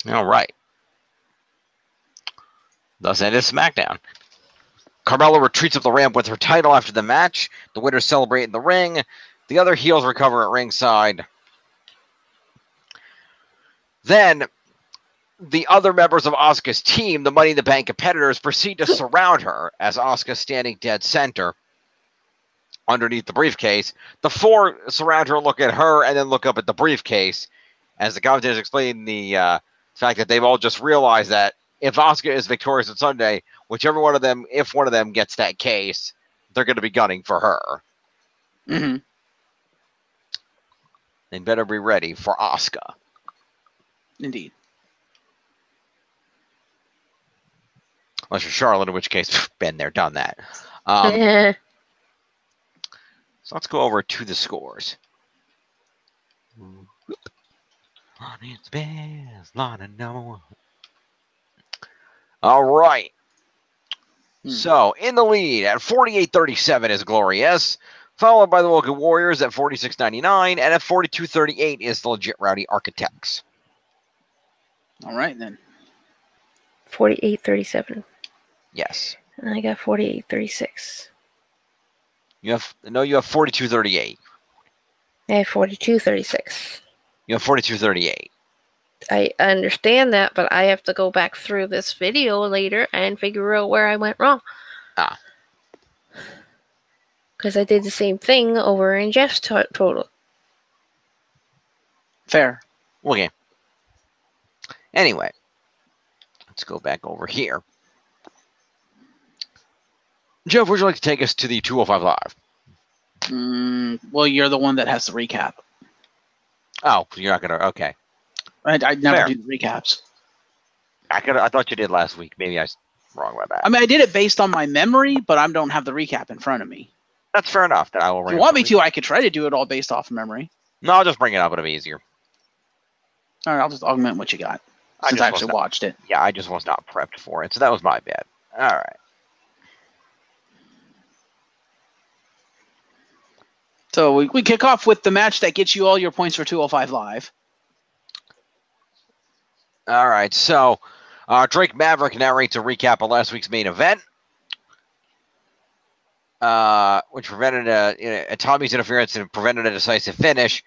Speaker 1: All right. Thus ended SmackDown. Carmella retreats up the ramp with her title after the match. The winners celebrate in the ring. The other heels recover at ringside. Then, the other members of Asuka's team, the Money in the Bank competitors, proceed to surround her as Asuka's standing dead center underneath the briefcase. The 4 surround her, look at her, and then look up at the briefcase as the commentators explain the fact that they've all just realized that if Asuka is victorious on Sunday, whichever one of them, if one of them gets that case, they're going to be gunning for her.
Speaker 3: Mm-hmm.
Speaker 1: They better be ready for Asuka.
Speaker 3: Indeed.
Speaker 1: Unless you're Charlotte, in which case, been there, done that. So let's go over to the scores. It's best, not a no. All right. So, in the lead at 48-37 is Glorious, followed by the Woken Warriors at 46-99, and at 42-38 is the Legit Rowdy Architects.
Speaker 3: All right, then.
Speaker 4: 48-37.
Speaker 1: Yes.
Speaker 4: And I got 48-36.
Speaker 1: You have 42-38.
Speaker 4: I have 42-36.
Speaker 1: You have 42-38.
Speaker 4: I understand that, but I have to go back through this video later and figure out where I went wrong.
Speaker 1: Ah.
Speaker 4: Because I did the same thing over in Jeff's total.
Speaker 3: Fair.
Speaker 1: Okay. Anyway, let's go back over here. Jeff, would you like to take us to the 205 Live?
Speaker 3: Well, you're the one that has the recap.
Speaker 1: Oh, you're not going to... Okay.
Speaker 3: I never
Speaker 1: Fair.
Speaker 3: do the recaps.
Speaker 1: I thought you did last week. Maybe I was wrong about that.
Speaker 3: I mean, I did it based on my memory, but I don't have the recap in front of me.
Speaker 1: That's fair enough. That I will.
Speaker 3: If you want me to, I could try to do it all based off of memory.
Speaker 1: No, I'll just bring it up. It'll be easier.
Speaker 3: All right, I'll just augment what you got since I actually watched it.
Speaker 1: Yeah, I just was not prepped for it, so that was my bad. All right.
Speaker 3: So we kick off with the match that gets you all your points for 205 Live.
Speaker 1: All right, so Drake Maverick narrates a recap of last week's main event, which prevented Tommy's interference and prevented a decisive finish.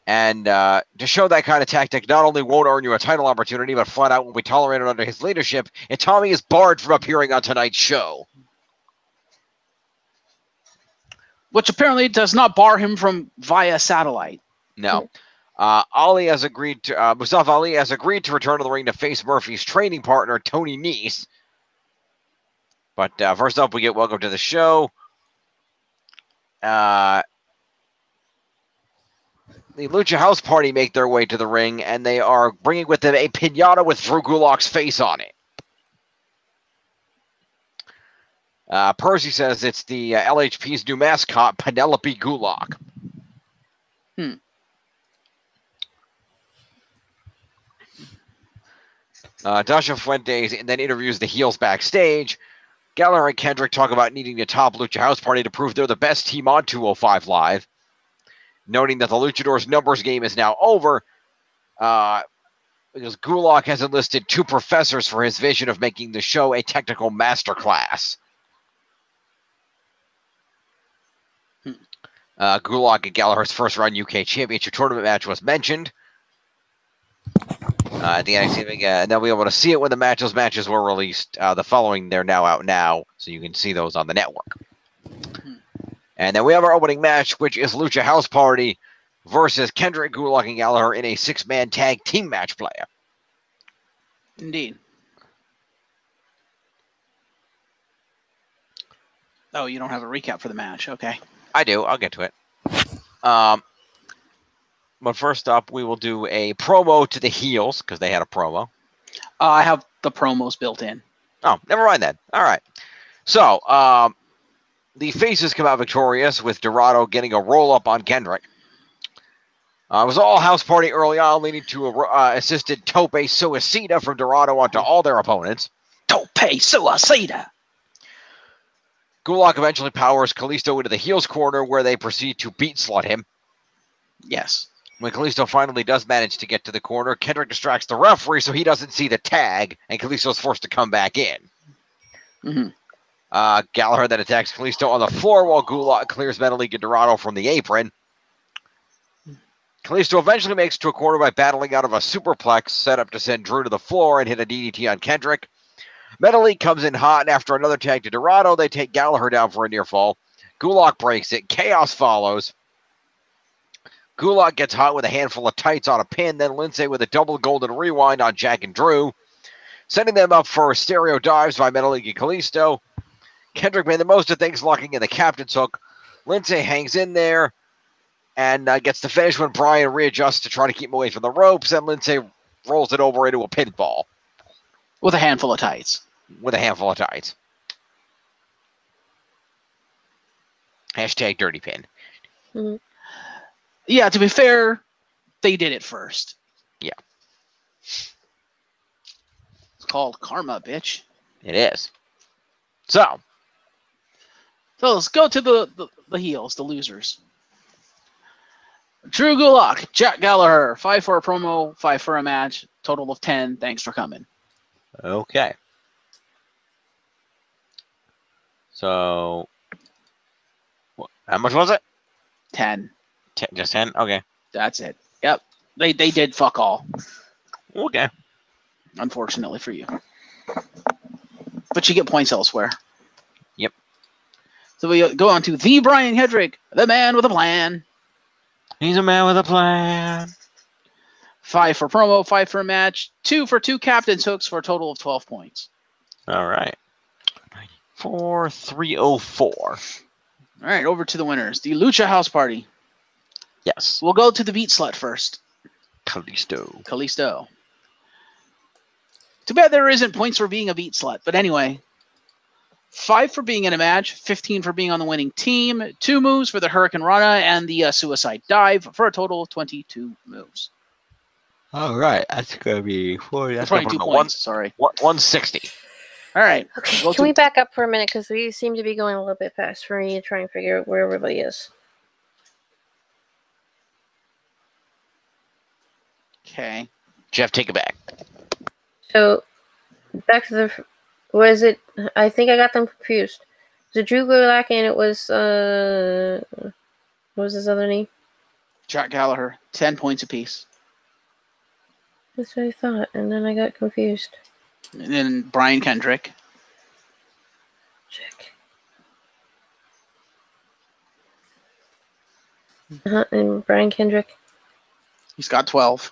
Speaker 1: And to show that kind of tactic not only won't earn you a title opportunity, but flat out will be tolerated under his leadership, and Tommy is barred from appearing on tonight's show.
Speaker 3: Which apparently does not bar him from via satellite.
Speaker 1: No. Ali has agreed to Mustafa Ali has agreed to return to the ring to face Murphy's training partner Tony Nese. But first up, we get welcome to the show. The Lucha House Party make their way to the ring, and they are bringing with them a piñata with Drew Gulak's face on it. Percy says it's the LHP's new mascot, Penelope Gulak. Dasha Fuentes then interviews the heels backstage. Gallagher and Kendrick talk about needing to top Lucha House Party to prove they're the best team on 205 Live. Noting that the Luchadors numbers game is now over, because Gulak has enlisted 2 professors for his vision of making the show a technical masterclass. Gulak and Gallagher's first round UK Championship tournament match was mentioned. At the NXT, and they'll be able to see it when those matches were released. The following, they're now out now, so you can see those on the network. And then we have our opening match, which is Lucha House Party versus Kendrick, Gulak, and Gallagher in a 6-man tag team match play.
Speaker 3: Indeed. Oh, you don't have a recap for the match. Okay.
Speaker 1: I do. I'll get to it. But first up, we will do a promo to the heels because they had a promo.
Speaker 3: I have the promos built in.
Speaker 1: Oh, never mind then. All right. So, the faces come out victorious with Dorado getting a roll-up on Kendrick. It was all house party early on, leading to a assisted tope suicida from Dorado onto all their opponents.
Speaker 3: Tope suicida.
Speaker 1: Gulak eventually powers Kalisto into the heels corner where they proceed to beat slut him.
Speaker 3: Yes.
Speaker 1: When Kalisto finally does manage to get to the corner, Kendrick distracts the referee so he doesn't see the tag, and Kalisto's forced to come back in.
Speaker 3: Mm-hmm.
Speaker 1: Gallagher then attacks Kalisto on the floor while Gulak clears Menelik and Dorado from the apron. Kalisto eventually makes it to a corner by battling out of a superplex set up to send Drew to the floor and hit a DDT on Kendrick. Menelik comes in hot, and after another tag to Dorado, they take Gallagher down for a near fall. Gulak breaks it. Chaos follows. Gulak gets hot with a handful of tights on a pin, then Lindsay with a double golden rewind on Jack and Drew, sending them up for stereo dives by Menelik and Kalisto. Kendrick made the most of things, locking in the captain's hook. Lindsay hangs in there and gets the finish when Brian readjusts to try to keep him away from the ropes, and Lindsay rolls it over into a pinfall.
Speaker 3: With a handful of tights.
Speaker 1: Hashtag dirty pin.
Speaker 4: Mm-hmm.
Speaker 3: Yeah, to be fair, they did it first.
Speaker 1: Yeah.
Speaker 3: It's called karma, bitch.
Speaker 1: It is. So
Speaker 3: let's go to the heels, the losers. Drew Gulak, Jack Gallagher, 5 for a promo, 5 for a match, total of 10. Thanks for coming.
Speaker 1: Okay. So, how much was it?
Speaker 3: 10.
Speaker 1: Just 10? Okay.
Speaker 3: That's it. Yep. They did fuck all.
Speaker 1: Okay.
Speaker 3: Unfortunately for you. But you get points elsewhere.
Speaker 1: Yep.
Speaker 3: So we go on to the Brian Hedrick, the man with a plan.
Speaker 1: He's a man with a plan.
Speaker 3: 5 for promo, 5 for a match, 2 for 2 captain's hooks for a total of 12 points.
Speaker 1: All right. 304.
Speaker 3: All right, over to the winners. The Lucha House Party.
Speaker 1: Yes.
Speaker 3: We'll go to the beat slut first.
Speaker 1: Kalisto.
Speaker 3: Too bad there isn't points for being a beat slut. But anyway, 5 for being in a match, 15 for being on the winning team, 2 moves for the Hurricane Rana and the Suicide Dive for a total of 22 moves.
Speaker 1: All right. That's going to be 40. That's
Speaker 3: 22 points, sorry.
Speaker 1: 160.
Speaker 3: All right.
Speaker 4: Okay, can we back up for a minute? Because these seem to be going a little bit fast for me to try and figure out where everybody is.
Speaker 3: Okay.
Speaker 1: Jeff, take it back.
Speaker 4: So, back to the... Was it... I think I got them confused. Was it Drew Gulak and it was... what was his other name?
Speaker 3: Jack Gallagher. 10 points apiece.
Speaker 4: That's what I thought, and then I got confused.
Speaker 3: And then Brian Kendrick.
Speaker 4: Check. And Brian Kendrick.
Speaker 3: He's got 12.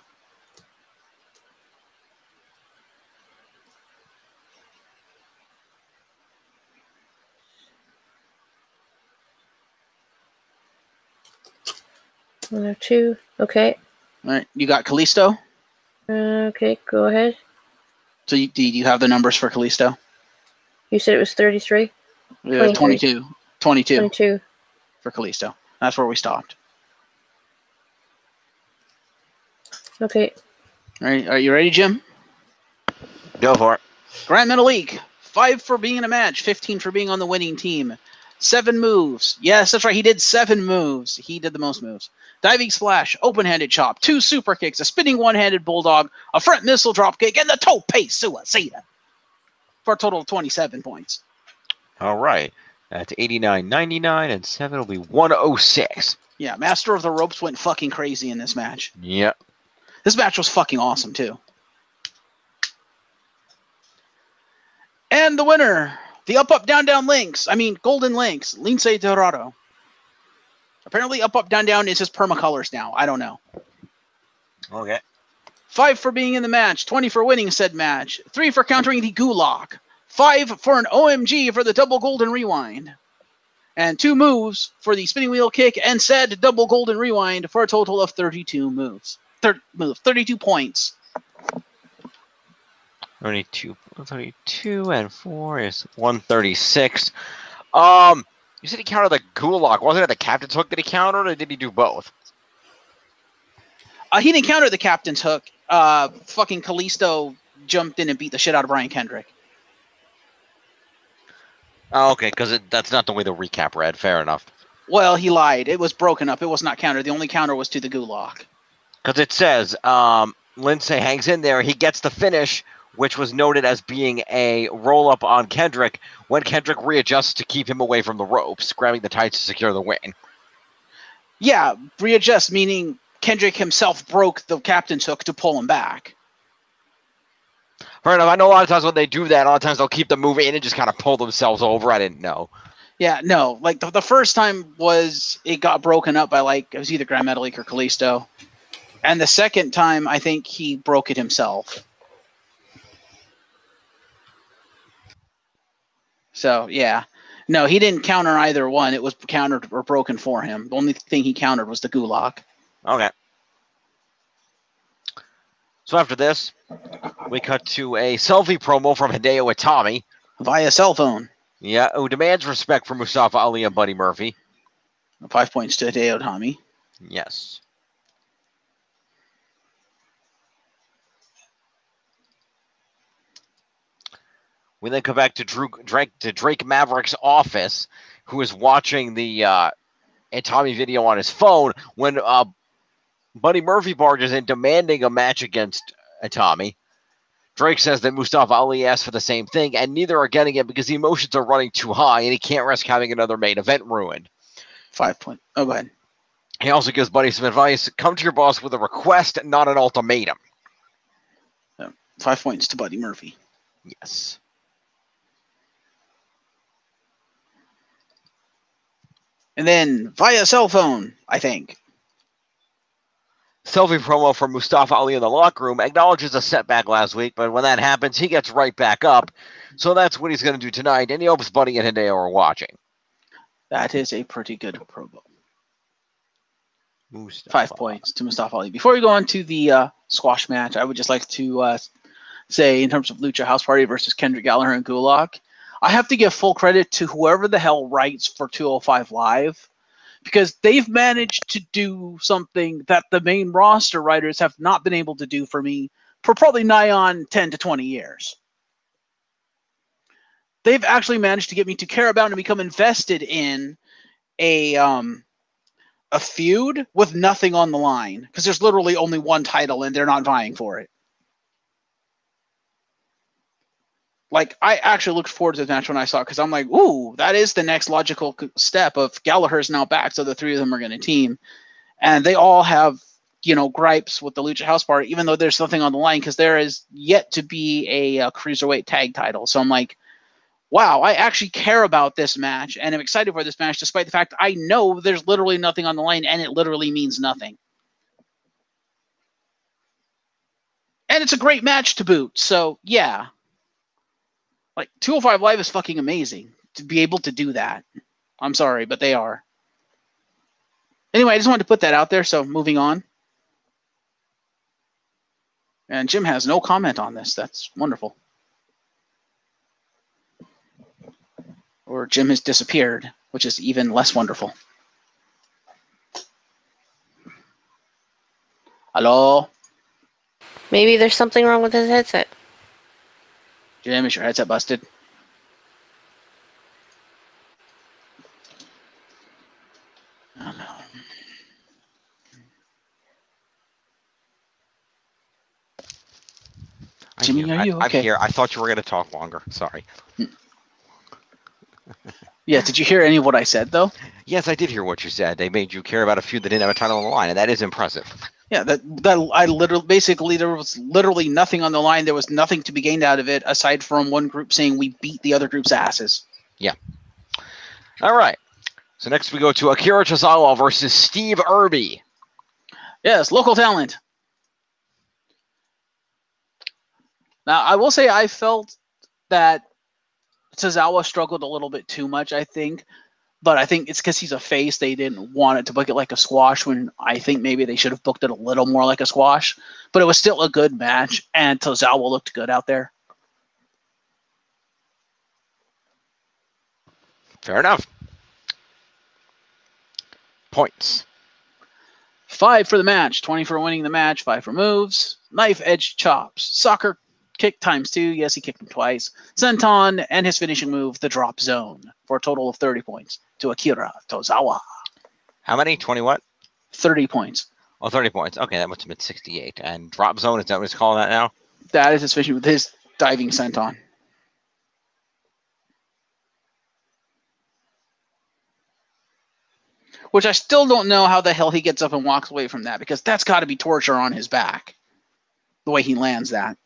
Speaker 4: One or two. Okay.
Speaker 3: All right. You got Kalisto?
Speaker 4: Okay, go ahead.
Speaker 3: So do you have the numbers for Kalisto?
Speaker 4: You said it was 33?
Speaker 3: 22.
Speaker 4: 22.
Speaker 3: For Kalisto. That's where we stopped.
Speaker 4: Okay.
Speaker 3: All right. Are you ready, Jim?
Speaker 1: Go for it.
Speaker 3: Grant Menelik, 5 for being in a match, 15 for being on the winning team. 7 moves. Yes, that's right. He did 7 moves. He did the most moves. Diving splash, open-handed chop, 2 super kicks, a spinning one-handed bulldog, a front missile drop kick, and the tope suicida for a total of 27 points.
Speaker 1: All right. That's 89.99, and 7 will be 106.
Speaker 3: Yeah, Master of the Ropes went fucking crazy in this match.
Speaker 1: Yep.
Speaker 3: This match was fucking awesome, too. And the winner, the up, down, down links. I mean, golden links. Lince Dorado. Apparently, up, down, down is his permacolors now. I don't know.
Speaker 1: Okay.
Speaker 3: 5 for being in the match. 20 for winning said match. 3 for countering the Gulak. 5 for an OMG for the double golden rewind. And 2 moves for the spinning wheel kick and said double golden rewind for a total of 32 moves. 32 points.
Speaker 1: 32 and 4 is 136. You said he countered the Gulag. Wasn't it the captain's hook that he countered, or did he do both?
Speaker 3: He didn't counter the captain's hook. Fucking Kalisto jumped in and beat the shit out of Brian Kendrick.
Speaker 1: Oh, okay, because that's not the way the recap read. Fair enough.
Speaker 3: Well, he lied. It was broken up. It was not countered. The only counter was to the Gulag.
Speaker 1: Because it says Lindsay hangs in there. He gets the finish, which was noted as being a roll-up on Kendrick when Kendrick readjusts to keep him away from the ropes, grabbing the tights to secure the win.
Speaker 3: Yeah, readjust, meaning Kendrick himself broke the captain's hook to pull him back.
Speaker 1: Fair enough. I know a lot of times when they do that, a lot of times they'll keep the move in and just kind of pull themselves over. I didn't know.
Speaker 3: Yeah, no. Like, the first time was it got broken up by, like, it was either Grand Metalik or Kalisto. And the second time, I think he broke it himself. So, yeah. No, he didn't counter either one. It was countered or broken for him. The only thing he countered was the Gulag.
Speaker 1: Okay. So after this, we cut to a selfie promo from Hideo Itami.
Speaker 3: Via cell phone.
Speaker 1: Yeah, who demands respect for Mustafa Ali and Buddy Murphy.
Speaker 3: 5 points to Hideo Itami.
Speaker 1: Yes. We then come back to Drake Maverick's office, who is watching the Itami video on his phone when Buddy Murphy barges in demanding a match against Itami. Drake says that Mustafa Ali asked for the same thing, and neither are getting it because the emotions are running too high, and he can't risk having another main event ruined.
Speaker 3: 5 points. Oh, go ahead.
Speaker 1: He also gives Buddy some advice. Come to your boss with a request, not an ultimatum.
Speaker 3: 5 points to Buddy Murphy.
Speaker 1: Yes.
Speaker 3: And then via cell phone, I think.
Speaker 1: Selfie promo from Mustafa Ali in the locker room acknowledges a setback last week, but when that happens, he gets right back up. So that's what he's going to do tonight, and he hopes Buddy and Hideo are watching.
Speaker 3: That is a pretty good promo.
Speaker 1: Mustafa.
Speaker 3: 5 points to Mustafa Ali. Before we go on to the squash match, I would just like to say, in terms of Lucha House Party versus Kendrick Gallagher and Gulak, I have to give full credit to whoever the hell writes for 205 Live, because they've managed to do something that the main roster writers have not been able to do for me for probably nigh on 10 to 20 years. They've actually managed to get me to care about and become invested in a feud with nothing on the line, because there's literally only one title and they're not vying for it. Like, I actually looked forward to the match when I saw it, because I'm like, ooh, that is the next logical step of Gallagher's now back, so the three of them are going to team. And they all have, gripes with the Lucha House Party, even though there's nothing on the line, because there is yet to be a Cruiserweight tag title. So I'm like, wow, I actually care about this match, and I'm excited for this match, despite the fact I know there's literally nothing on the line, and it literally means nothing. And it's a great match to boot, so yeah. Like, 205 Live is fucking amazing to be able to do that. I'm sorry, but they are. Anyway, I just wanted to put that out there, so moving on. And Jim has no comment on this. That's wonderful. Or Jim has disappeared, which is even less wonderful. Hello?
Speaker 4: Maybe there's something wrong with his headset.
Speaker 3: Jim, is your headset busted? Oh, no. Jimmy, are you okay?
Speaker 1: I'm here. I thought you were going to talk longer. Sorry.
Speaker 3: Yeah, did you hear any of what I said, though?
Speaker 1: Yes, I did hear what you said. They made you care about a feud that didn't have a title on the line, and that is impressive.
Speaker 3: Yeah, that I literally, basically, there was literally nothing on the line. There was nothing to be gained out of it, aside from one group saying we beat the other group's asses.
Speaker 1: Yeah. All right. So next we go to Akira Tozawa versus Steve Irby.
Speaker 3: Yes, local talent. Now, I will say I felt that Tozawa struggled a little bit too much, I think. But I think it's because he's a face. They didn't want it to book it like a squash when I think maybe they should have booked it a little more like a squash. But it was still a good match, and Tozawa looked good out there.
Speaker 1: Fair enough. Points.
Speaker 3: 5 for the match, 20 for winning the match, 5 for moves, knife edge chops, soccer kick ×2. Yes, he kicked him twice. Senton and his finishing move, the drop zone, for a total of 30 points to Akira Tozawa.
Speaker 1: How many? 20 what?
Speaker 3: 30 points.
Speaker 1: Oh, 30 points. Okay, that must have been 68. And drop zone, is that what it's calling that now?
Speaker 3: That is his finishing with his diving senton. Which I still don't know how the hell he gets up and walks away from that, because that's got to be torture on his back. The way he lands that.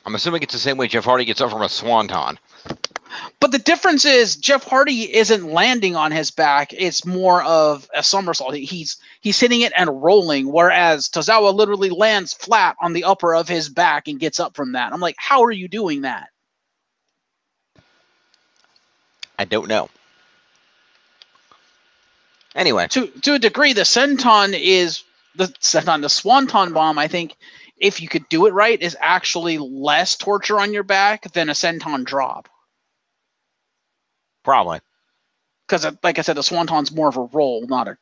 Speaker 1: I'm assuming it's the same way Jeff Hardy gets up from a swanton.
Speaker 3: But the difference is Jeff Hardy isn't landing on his back. It's more of a somersault. He's hitting it and rolling, whereas Tozawa literally lands flat on the upper of his back and gets up from that. I'm like, how are you doing that?
Speaker 1: I don't know. Anyway.
Speaker 3: To a degree, the senton is the swanton bomb, I think, if you could do it right, is actually less torture on your back than a senton drop.
Speaker 1: Probably.
Speaker 3: Because, like I said, the swanton's more of a roll, not a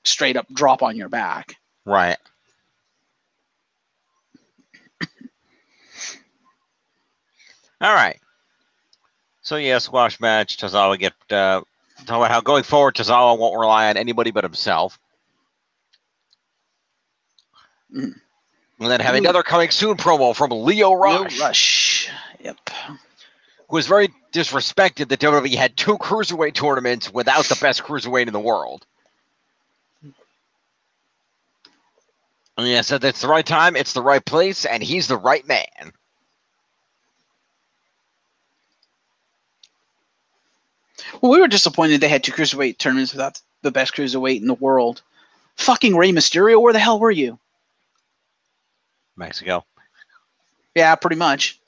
Speaker 3: straight up drop on your back.
Speaker 1: Right. All right. So yeah, squash match. Tozawa get talk about how going forward Tozawa won't rely on anybody but himself. And then have another coming soon promo from Leo Rush.
Speaker 3: Leo Rush. Yep.
Speaker 1: Who was very disrespected that WWE had 2 cruiserweight tournaments without the best cruiserweight in the world. And yeah, said it's the right time, it's the right place, and he's the right man.
Speaker 3: Well, we were disappointed they had 2 cruiserweight tournaments without the best cruiserweight in the world. Fucking Rey Mysterio, where the hell were you?
Speaker 1: Mexico.
Speaker 3: Yeah, pretty much.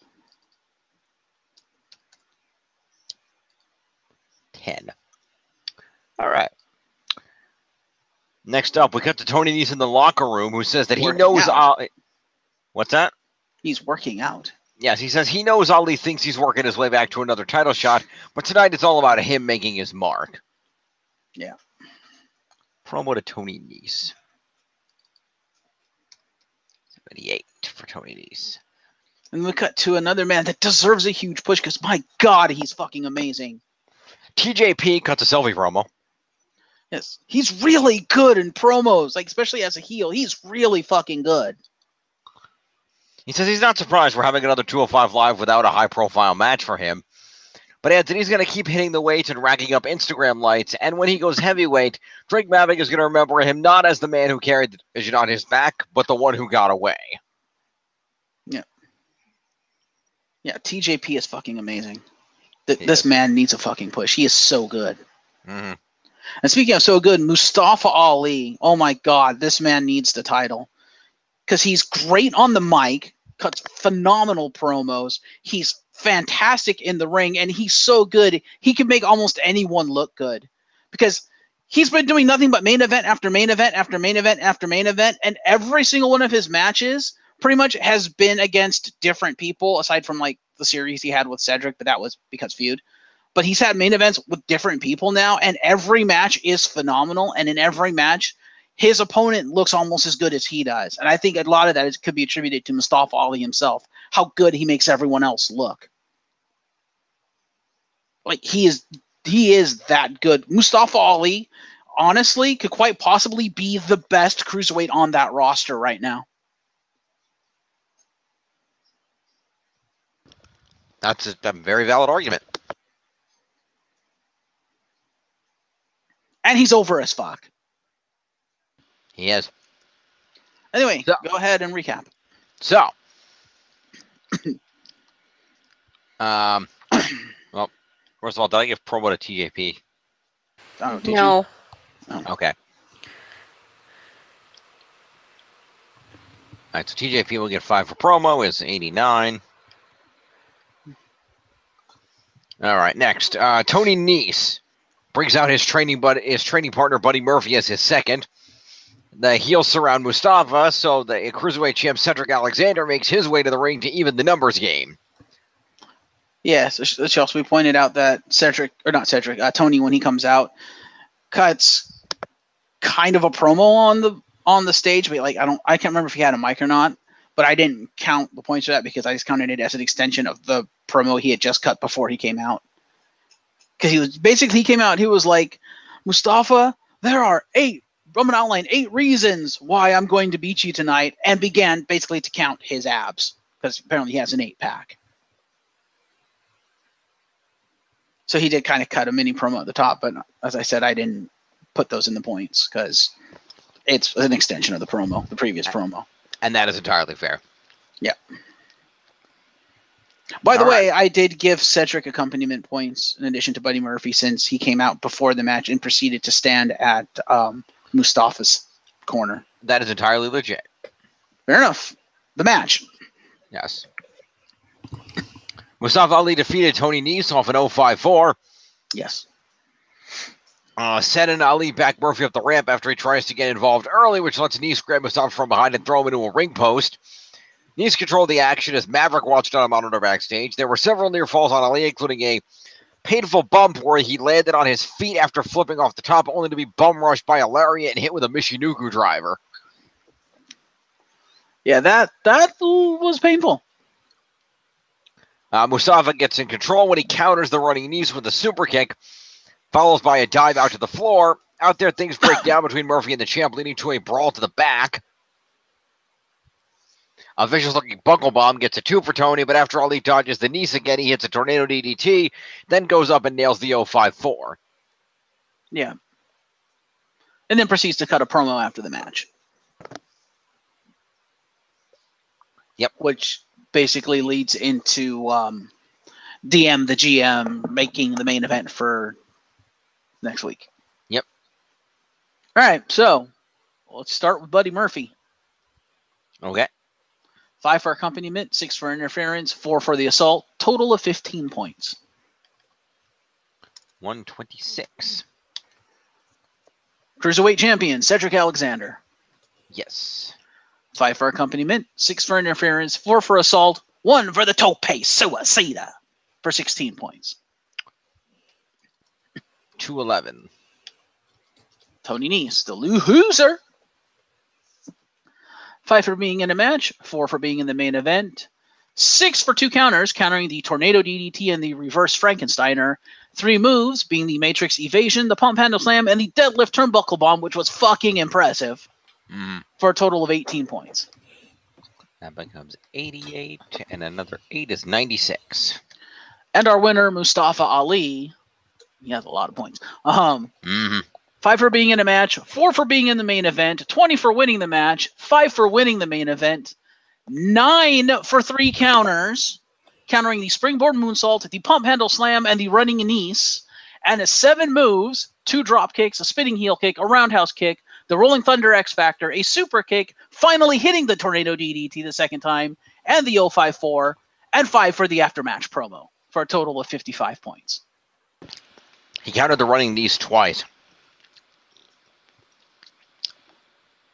Speaker 1: 10. All right. Next up, we cut to Tony Nese in the locker room, who says that he knows Ali. What's that?
Speaker 3: He's working out.
Speaker 1: Yes, he says he knows Ali thinks he's working his way back to another title shot, but tonight it's all about him making his mark.
Speaker 3: Yeah.
Speaker 1: Promo to Tony Nese. 78 for Tony Nese.
Speaker 3: And we cut to another man that deserves a huge push because, my God, he's fucking amazing.
Speaker 1: TJP cuts a selfie promo.
Speaker 3: Yes, he's really good in promos, especially as a heel. He's really fucking good.
Speaker 1: He says he's not surprised we're having another 205 Live without a high-profile match for him. But adds that he's going to keep hitting the weights and racking up Instagram lights. And when he goes heavyweight, Drake Maverick is going to remember him not as the man who carried the division on his back, but the one who got away.
Speaker 3: Yeah. Yeah, TJP is fucking amazing. This man needs a fucking push. He is so good.
Speaker 1: Mm-hmm.
Speaker 3: And speaking of so good, Mustafa Ali. Oh my God, this man needs the title. Because he's great on the mic, cuts phenomenal promos. He's fantastic in the ring, and he's so good, he can make almost anyone look good. Because he's been doing nothing but main event after main event after main event after main event, and every single one of his matches pretty much has been against different people, aside from the series he had with Cedric, but that was because feud. But he's had main events with different people now, and every match is phenomenal, and in every match, his opponent looks almost as good as he does. And I think a lot of that could be attributed to Mustafa Ali himself, how good he makes everyone else look. He is that good. Mustafa Ali, honestly, could quite possibly be the best cruiserweight on that roster right now.
Speaker 1: That's a very valid argument.
Speaker 3: And he's over as fuck.
Speaker 1: He is.
Speaker 3: Anyway, go ahead and recap.
Speaker 1: So, well, first of all, did I give promo to TJP?
Speaker 3: Oh, did
Speaker 4: No.
Speaker 3: You? Oh.
Speaker 1: Okay. All right, so TJP will get 5 for promo. Is 89. All right, next, Tony Nese brings out his training partner Buddy Murphy as his second. The heels surround Mustafa, so the cruiserweight champ Cedric Alexander makes his way to the ring to even the numbers game.
Speaker 3: Yes, it should also be pointed out that Tony, when he comes out, cuts kind of a promo on the stage, but like I can't remember if he had a mic or not, but I didn't count the points for that because I just counted it as an extension of the promo he had just cut before he came out. Because he came out, he was like, Mustafa, I'm going to outline 8 reasons why I'm going to beat you tonight, and began basically to count his abs, because apparently he has an 8-pack. So he did kind of cut a mini promo at the top, but as I said, I didn't put those in the points because it's an extension of the promo, the previous promo.
Speaker 1: And that is entirely fair.
Speaker 3: Yeah. By the way, I did give Cedric accompaniment points in addition to Buddy Murphy since he came out before the match and proceeded to stand at Mustafa's corner.
Speaker 1: That is entirely legit.
Speaker 3: Fair enough. The match.
Speaker 1: Yes. Mustafa Ali defeated Tony Nese off an 054.
Speaker 3: Yes.
Speaker 1: Sen and Ali back Murphy up the ramp after he tries to get involved early, which lets Nese grab Mustafa from behind and throw him into a ring post. Nese controlled the action as Maverick watched on a monitor backstage. There were several near falls on Ali, including a painful bump where he landed on his feet after flipping off the top, only to be bum rushed by a lariat and hit with a Michinoku driver.
Speaker 3: Yeah, that was painful.
Speaker 1: Mustafa gets in control when he counters the running Nese with a super kick, follows by a dive out to the floor. Out there, things break down between Murphy and the champ, leading to a brawl to the back. A vicious-looking buckle bomb gets a 2 for Tony, but after Ali dodges the Nese again, he hits a tornado DDT, then goes up and nails the 054.
Speaker 3: Yeah. And then proceeds to cut a promo after the match.
Speaker 1: Yep.
Speaker 3: Which basically leads into DM the GM making the main event for next week.
Speaker 1: Yep.
Speaker 3: All right, so let's start with Buddy Murphy.
Speaker 1: Okay.
Speaker 3: 5 for accompaniment, 6 for interference, 4 for the assault. Total of 15 points.
Speaker 1: 126.
Speaker 3: Cruiserweight champion, Cedric Alexander.
Speaker 1: Yes.
Speaker 3: 5 for accompaniment, 6 for interference, 4 for assault, 1 for the tope suicida for 16 points.
Speaker 1: 211.
Speaker 3: Tony Nese, the loser. 5 for being in a match, 4 for being in the main event, 6 for 2 counters, countering the Tornado DDT and the Reverse Frankensteiner, 3 moves, being the Matrix Evasion, the Pump Handle Slam, and the Deadlift Turnbuckle Bomb, which was fucking impressive, for a total of 18 points.
Speaker 1: That becomes 88, and another 8 is 96.
Speaker 3: And our winner, Mustafa Ali, he has a lot of points. 5 for being in a match, 4 for being in the main event, 20 for winning the match, 5 for winning the main event, 9 for 3 counters, countering the Springboard Moonsault, the Pump Handle Slam, and the Running Knee, and 7 moves, 2 drop kicks, a spinning heel kick, a roundhouse kick, the Rolling Thunder X Factor, a super kick, finally hitting the Tornado DDT the second time, and the 054, and 5 for the aftermatch promo, for a total of 55 points.
Speaker 1: He countered the running Knee twice.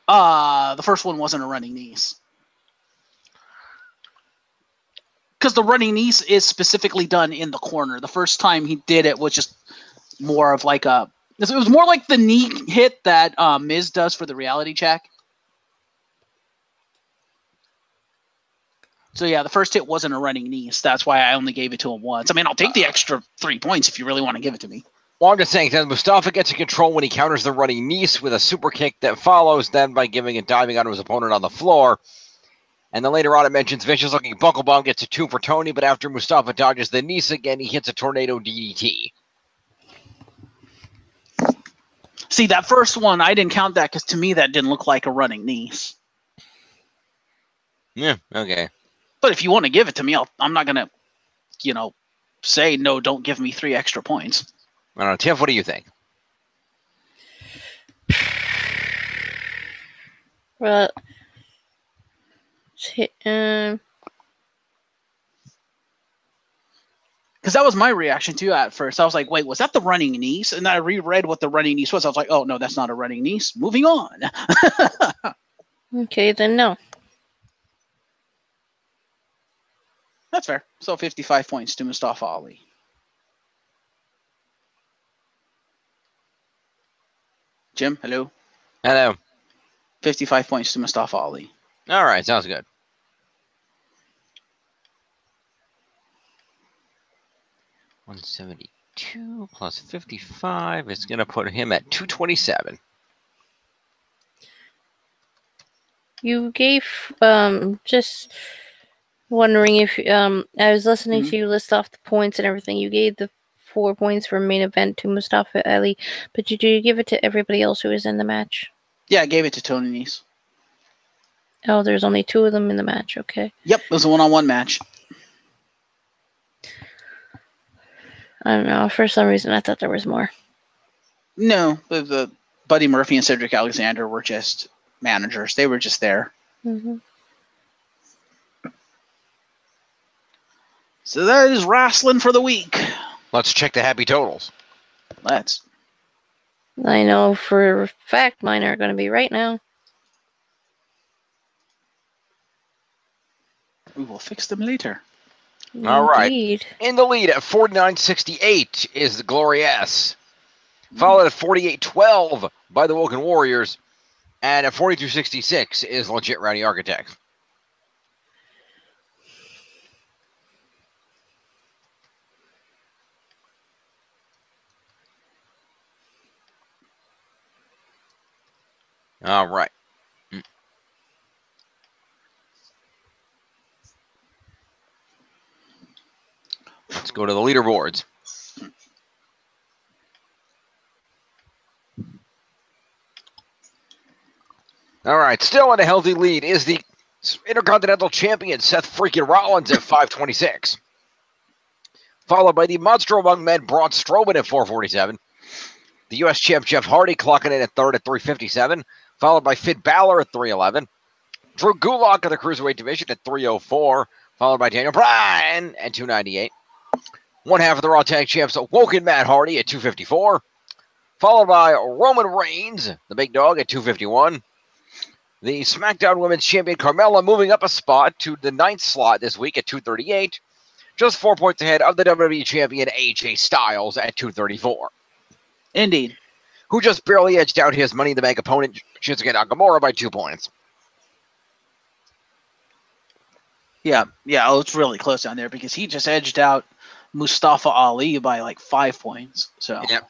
Speaker 3: The first one wasn't a running Knee. Because the running Knee is specifically done in the corner. The first time he did it was just more of like a... It was more like the knee hit that Miz does for the reality check. So yeah, the first hit wasn't a running Knee. So that's why I only gave it to him once. I mean, I'll take the extra 3 points if you really want to give it to me.
Speaker 1: Well, I'm just saying that Mustafa gets in control when he counters the running Nese with a super kick that follows then by giving and diving onto his opponent on the floor. And then later on it mentions vicious-looking buckle bomb gets a 2 for Tony, but after Mustafa dodges the Nese again, he hits a tornado DDT.
Speaker 3: See, that first one, I didn't count that because to me that didn't look like a running Knee.
Speaker 1: Yeah, okay.
Speaker 3: But if you want to give it to me, I'm not going to, say, no, don't give me 3 extra points.
Speaker 1: I don't know. Tiff, what do you think?
Speaker 4: Well,
Speaker 3: Because that was my reaction too at first. I was like, wait, was that the running niece? And I reread what the running niece was. I was like, oh, no, that's not a running niece. Moving on.
Speaker 4: Okay, then no.
Speaker 3: That's fair. So 55 points to Mustafa Ali. Jim, hello.
Speaker 1: Hello.
Speaker 3: 55 points to Mustafa Ali.
Speaker 1: All right, sounds good. $172 plus 55 is going to put him at 227.
Speaker 4: You gave just wondering if I was listening
Speaker 3: Mhm.
Speaker 4: to you list off the points and everything. You gave the 4 points for main event to Mustafa Ali, but did you give it to everybody else who was in the match?
Speaker 3: Yeah, I gave it to Tony Nese.
Speaker 4: Oh, there's only 2 of them in the match. Okay.
Speaker 3: Yep, it was a one-on-one match.
Speaker 4: I don't know. For some reason, I thought there was more.
Speaker 3: No, the Buddy Murphy and Cedric Alexander were just managers. They were just there.
Speaker 4: Mm-hmm.
Speaker 3: So that is wrestling for the week.
Speaker 1: Let's check the happy totals.
Speaker 3: Let's.
Speaker 4: I know for a fact mine are going to be right now.
Speaker 3: We will fix them later.
Speaker 1: All right.
Speaker 4: Indeed.
Speaker 1: In the lead at 49.68 is the Glorious, followed at 48.12 by the Woken Warriors, and at 42.66 is Legit Rowdy Architect. All right. Let's go to the leaderboards. All right, still in a healthy lead is the Intercontinental Champion Seth freaking Rollins at 526. Followed by the Monster Among Men Braun Strowman at 447. The U.S. Champ Jeff Hardy clocking in at third at 357. Followed by Finn Balor at 311. Drew Gulak of the Cruiserweight Division at 304. Followed by Daniel Bryan at 298. One half of the Raw Tag Champs, Woken Matt Hardy at 254. Followed by Roman Reigns, the big dog, at 251. The SmackDown Women's Champion Carmella moving up a spot to the 9th slot this week at 238. Just 4 points ahead of the WWE Champion AJ Styles at 234.
Speaker 3: Indeed.
Speaker 1: Who just barely edged out his Money in the Bank opponent, Shinsuke Nakamura, by 2 points.
Speaker 3: Yeah, it's really close down there because he just edged out Mustafa Ali by like 5 points. So,
Speaker 1: Yep.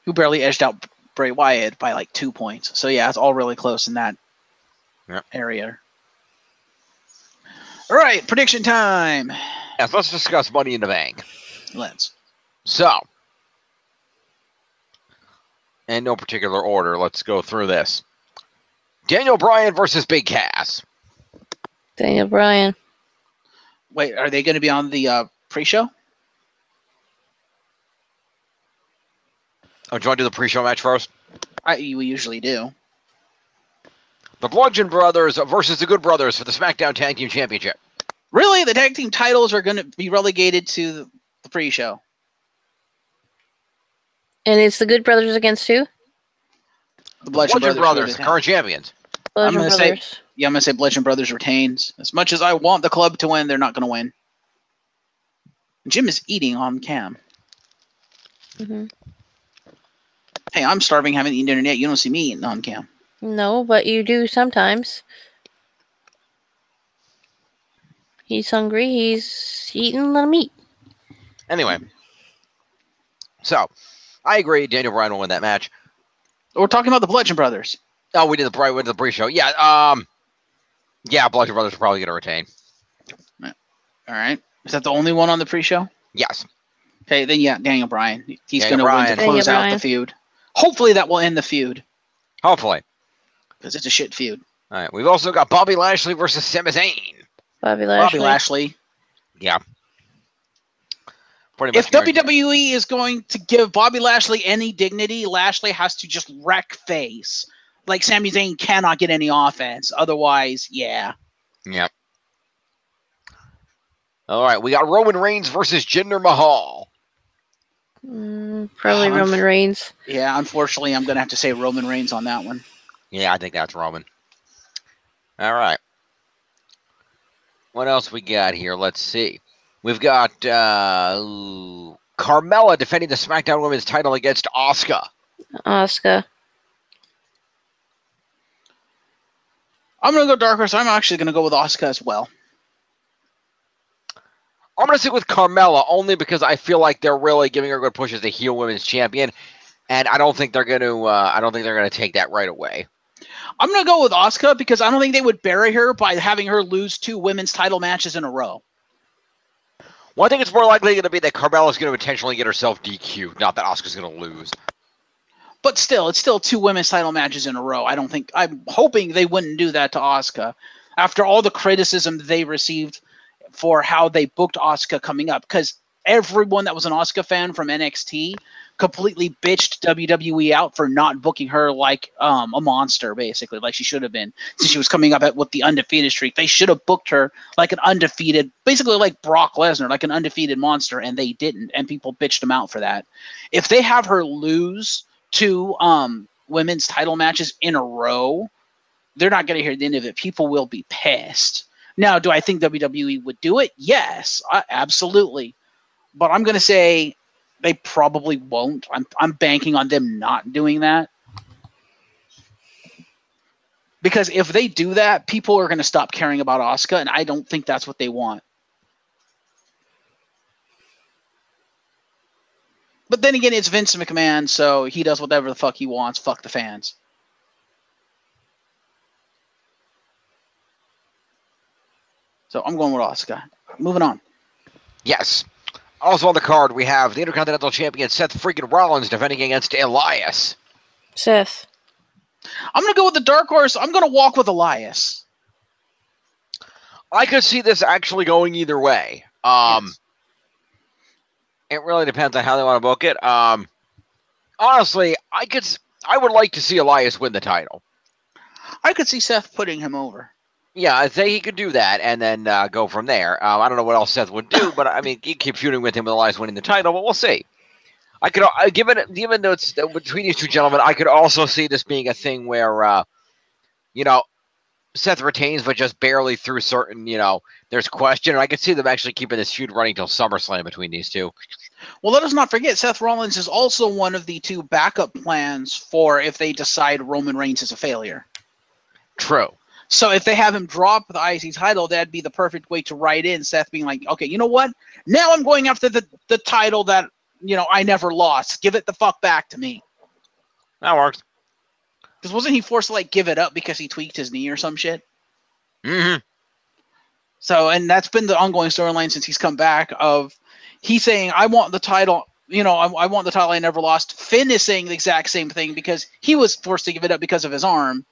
Speaker 3: Who barely edged out Bray Wyatt by like 2 points. So yeah, it's all really close in that area. All right, prediction time.
Speaker 1: Yes, let's discuss Money in the Bank.
Speaker 3: Let's.
Speaker 1: So, in no particular order, let's go through this. Daniel Bryan versus Big Cass.
Speaker 4: Daniel Bryan.
Speaker 3: Wait, are they going to be on the pre-show?
Speaker 1: Oh, do you want to do the pre-show match first?
Speaker 3: We usually do.
Speaker 1: The Bludgeon Brothers versus the Good Brothers for the SmackDown Tag Team Championship.
Speaker 3: Really? The tag team titles are going to be relegated to the pre-show?
Speaker 4: And it's the Good Brothers against who?
Speaker 3: The Bludgeon
Speaker 1: Brothers, current champions.
Speaker 4: Bludgeon
Speaker 3: gonna
Speaker 4: Brothers.
Speaker 3: say- Yeah, I'm going to say Bludgeon Brothers retains. As much as I want the club to win, they're not going to win. Jim is eating on cam.
Speaker 4: Mm-hmm.
Speaker 3: Hey, I'm starving, haven't eaten dinner yet. You don't see me eating on cam.
Speaker 4: No, but you do sometimes. He's hungry. He's eating. Let him eat.
Speaker 1: Anyway, so I agree. Daniel Bryan will win that match.
Speaker 3: We're talking about the Bludgeon Brothers.
Speaker 1: Oh, we did the pre-show. Yeah, yeah, Bludgeon Brothers are probably going to retain.
Speaker 3: All right. Is that the only one on the pre-show?
Speaker 1: Yes.
Speaker 3: Okay, then yeah, Daniel Bryan. He's going
Speaker 1: Daniel
Speaker 3: to win
Speaker 1: Bryan.
Speaker 3: to close
Speaker 4: Daniel
Speaker 3: out the
Speaker 4: Bryan.
Speaker 3: feud. Hopefully that will end the feud
Speaker 1: Hopefully.
Speaker 3: because it's a shit feud.
Speaker 1: All right. We've also got Bobby Lashley versus Sami Zayn.
Speaker 4: Bobby Lashley.
Speaker 3: Bobby Lashley.
Speaker 1: Yeah. Pretty
Speaker 3: If
Speaker 1: much.
Speaker 3: WWE is going to give Bobby Lashley any dignity, Lashley has to just wreck face. Like Sami Zayn cannot get any offense. Otherwise, yeah.
Speaker 1: Yep. All right, we got Roman Reigns versus Jinder Mahal.
Speaker 4: Probably Roman Reigns.
Speaker 3: Yeah, unfortunately, I'm going to have to say Roman Reigns on that one.
Speaker 1: Yeah, I think that's Roman. All right. What else we got here? Let's see. We've got Carmella defending the SmackDown Women's title against Asuka.
Speaker 4: Asuka.
Speaker 3: I'm going to go Dark Horse. I'm actually going to go with Asuka as well.
Speaker 1: I'm going to stick with Carmella only because I feel like they're really giving her a good push as the heel women's champion, and I don't think they're going to. I don't think they're going to take that right away.
Speaker 3: I'm going to go with Asuka because I don't think they would bury her by having her lose 2 women's title matches in a row.
Speaker 1: Well, I think it's more likely going to be that Carmella's going to intentionally get herself DQ'd, not that Asuka's going to lose.
Speaker 3: But still, it's still 2 women's title matches in a row. I'm hoping they wouldn't do that to Asuka after all the criticism they received for how they booked Asuka coming up, because everyone that was an Asuka fan from NXT completely bitched WWE out for not booking her like a monster, basically, like she should have been, since she was coming up with the undefeated streak. They should have booked her like an undefeated, basically like Brock Lesnar, like an undefeated monster, and they didn't, and people bitched them out for that. If they have her lose 2 women's title matches in a row, they're not going to hear the end of it. People will be pissed. Now, do I think WWE would do it? Yes, absolutely. But I'm going to say they probably won't. I'm banking on them not doing that. Because if they do that, people are going to stop caring about Asuka, and I don't think that's what they want. But then again, it's Vince McMahon, so he does whatever the fuck he wants. Fuck the fans. So I'm going with Asuka. Moving on.
Speaker 1: Yes. Also on the card, we have the Intercontinental Champion Seth freaking Rollins defending against Elias.
Speaker 4: Seth.
Speaker 3: I'm going to go with the Dark Horse. I'm going to walk with Elias.
Speaker 1: I could see this actually going either way.
Speaker 3: Yes.
Speaker 1: It really depends on how they want to book it. Honestly, I would like to see Elias win the title.
Speaker 3: I could see Seth putting him over.
Speaker 1: Yeah, I'd say he could do that and then go from there. I don't know what else Seth would do, but I mean, you keep shooting with him with Elias winning the title, but we'll see. I could, given though it's between these 2 gentlemen, I could also see this being a thing where, Seth retains, but just barely through certain, there's question. And I could see them actually keeping this feud running till SummerSlam between these 2.
Speaker 3: Well, let us not forget, Seth Rollins is also one of the 2 backup plans for if they decide Roman Reigns is a failure.
Speaker 1: True.
Speaker 3: So if they have him drop the IC title, that'd be the perfect way to write in Seth being like, okay, you know what? Now I'm going after the title that, I never lost. Give it the fuck back to me.
Speaker 1: That works.
Speaker 3: Because wasn't he forced to, give it up because he tweaked his knee or some shit?
Speaker 1: Mm-hmm.
Speaker 3: So, and that's been the ongoing storyline since he's come back of he's saying, I want the title, I want the title I never lost. Finn is saying the exact same thing because he was forced to give it up because of his arm.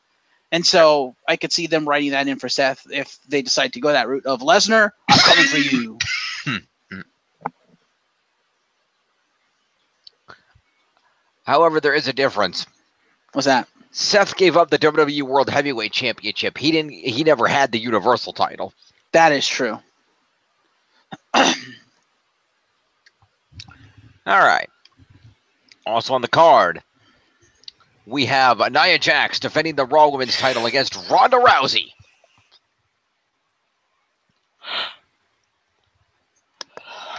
Speaker 3: And so I could see them writing that in for Seth if they decide to go that route of Lesnar, I'm coming for you.
Speaker 1: However, there is a difference.
Speaker 3: What's that?
Speaker 1: Seth gave up the WWE World Heavyweight Championship. He never had the Universal title.
Speaker 3: That is true.
Speaker 1: All right. Also on the card, we have Nia Jax defending the Raw Women's title against Ronda Rousey.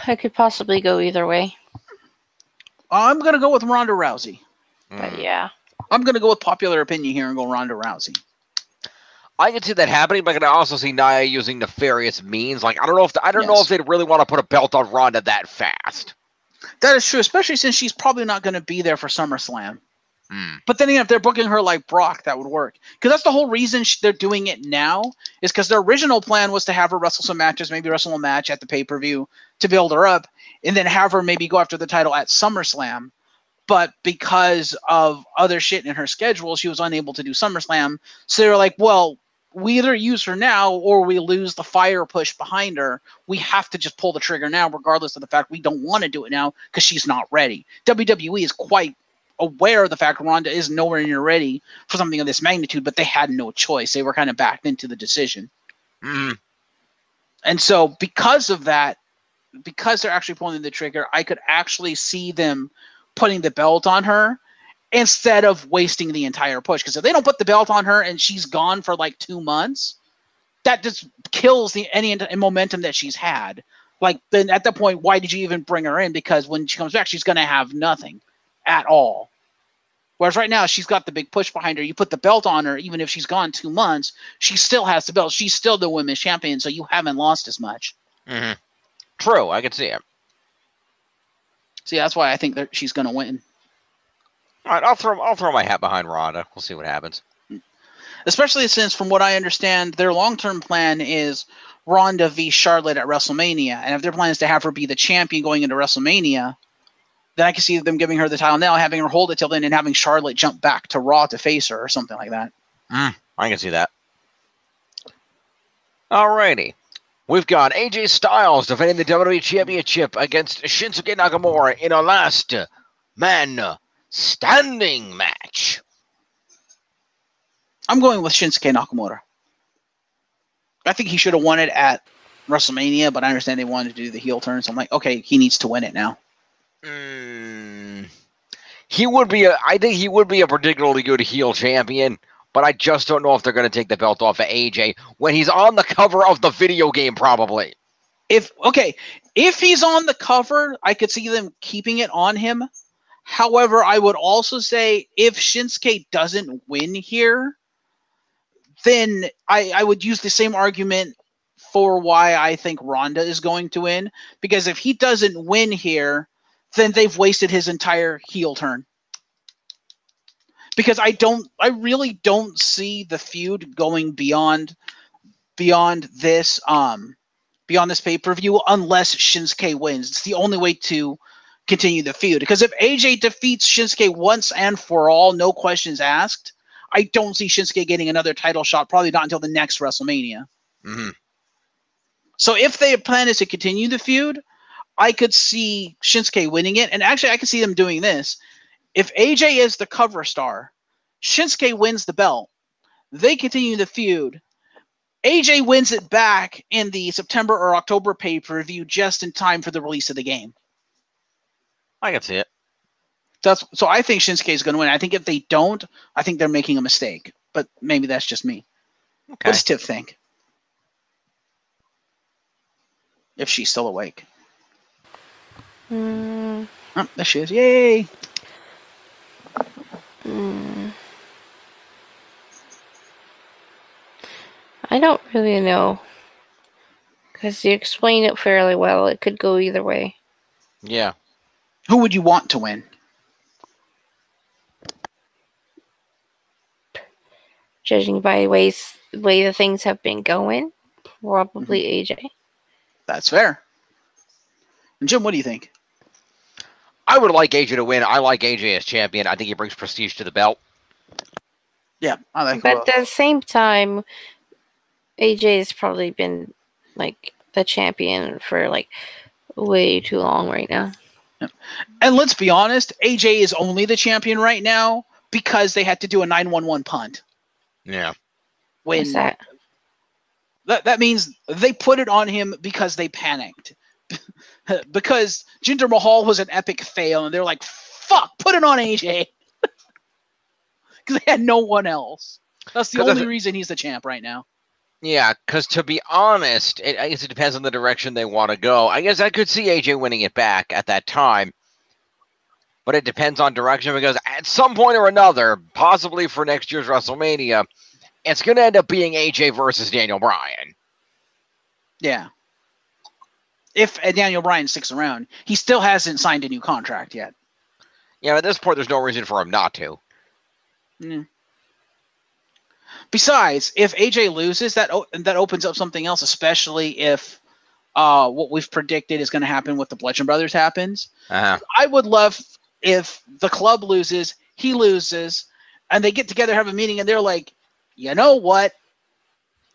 Speaker 4: I could possibly go either way.
Speaker 3: I'm going to go with Ronda Rousey.
Speaker 4: But yeah.
Speaker 3: I'm going to go with popular opinion here and go Ronda Rousey.
Speaker 1: I can see that happening, but I can also see Nia using nefarious means. I don't know if they'd really want to put a belt on Ronda that fast.
Speaker 3: That is true, especially since she's probably not going to be there for SummerSlam.
Speaker 1: Mm.
Speaker 3: But then again, if they're booking her like Brock, that would work. Because that's the whole reason they're doing it now, is because their original plan was to have her wrestle some matches, maybe wrestle a match at the pay-per-view to build her up, and then have her maybe go after the title at SummerSlam. But because of other shit in her schedule, she was unable to do SummerSlam. So they were like, well, we either use her now or we lose the fire push behind her. We have to just pull the trigger now, regardless of the fact we don't want to do it now because she's not ready. WWE is quite aware of the fact Ronda is nowhere near ready for something of this magnitude, but they had no choice. They were kind of backed into the decision.
Speaker 1: Mm.
Speaker 3: And so because of that, because they're actually pulling the trigger, I could actually see them putting the belt on her instead of wasting the entire push. Because if they don't put the belt on her and she's gone for like 2 months, that just kills any momentum that she's had. Like, then at that point, why did you even bring her in? Because when she comes back, she's going to have nothing at all. Whereas right now, she's got the big push behind her. You put the belt on her, even if she's gone 2 months, she still has the belt. She's still the women's champion, so you haven't lost as much.
Speaker 1: Mm-hmm. True, I can see it.
Speaker 3: See, that's why I think that she's going to win.
Speaker 1: All right, I'll throw my hat behind Ronda. We'll see what happens.
Speaker 3: Especially since, from what I understand, their long-term plan is Ronda v. Charlotte at WrestleMania. And if their plan is to have her be the champion going into WrestleMania, then I can see them giving her the title now, having her hold it till then, and having Charlotte jump back to Raw to face her or something like that.
Speaker 1: I can see that. Alrighty. We've got AJ Styles defending the WWE Championship against Shinsuke Nakamura in a last man standing match.
Speaker 3: I'm going with Shinsuke Nakamura. I think he should have won it at WrestleMania, but I understand they wanted to do the heel turn, so I'm like, okay, he needs to win it now.
Speaker 1: He would be I think he would be a particularly good heel champion, but I just don't know if they're going to take the belt off of AJ when he's on the cover of the video game, probably.
Speaker 3: If he's on the cover, I could see them keeping it on him. However, I would also say if Shinsuke doesn't win here, then I would use the same argument for why I think Ronda is going to win. Because if he doesn't win here, then they've wasted his entire heel turn. Because I really don't see the feud going beyond this pay-per-view unless Shinsuke wins. It's the only way to continue the feud. Because if AJ defeats Shinsuke once and for all, no questions asked, I don't see Shinsuke getting another title shot, probably not until the next WrestleMania.
Speaker 1: Mm-hmm.
Speaker 3: So if their plan is to continue the feud, I could see Shinsuke winning it. And actually, I could see them doing this. If AJ is the cover star, Shinsuke wins the belt. They continue the feud. AJ wins it back in the September or October pay-per-view just in time for the release of the game.
Speaker 1: I can see it.
Speaker 3: So I think Shinsuke is going to win. I think if they don't, I think they're making a mistake. But maybe that's just me.
Speaker 1: Okay.
Speaker 3: What does Tiff think? If she's still awake. Oh, there she is. Yay!
Speaker 4: I don't really know. Because you explained it fairly well. It could go either way.
Speaker 1: Yeah.
Speaker 3: Who would you want to win?
Speaker 4: Judging by the way the things have been going, probably AJ.
Speaker 3: That's fair. And Jim, what do you think?
Speaker 1: I would like AJ to win. I like AJ as champion. I think he brings prestige to the belt.
Speaker 3: Yeah, I think.
Speaker 4: But at the same time, AJ has probably been like the champion for like way too long right now.
Speaker 3: And let's be honest, AJ is only the champion right now because they had to do a 911 punt.
Speaker 1: Yeah.
Speaker 4: What's that?
Speaker 3: That means they put it on him because they panicked. Because Jinder Mahal was an epic fail, and they're like, fuck, put it on AJ. Because they had no one else. That's the only reason he's the champ right now.
Speaker 1: Yeah, because to be honest, I guess it depends on the direction they want to go. I guess I could see AJ winning it back at that time. But it depends on direction, because at some point or another, possibly for next year's WrestleMania, it's going to end up being AJ versus Daniel Bryan.
Speaker 3: Yeah. If Daniel Bryan sticks around. He still hasn't signed a new contract yet.
Speaker 1: Yeah, at this point, there's no reason for him not to.
Speaker 3: Mm. Besides, if AJ loses, that opens up something else, especially if what we've predicted is going to happen with the Bludgeon Brothers happens.
Speaker 1: Uh-huh.
Speaker 3: I would love if the club loses, he loses, and they get together, have a meeting, and they're like, you know what?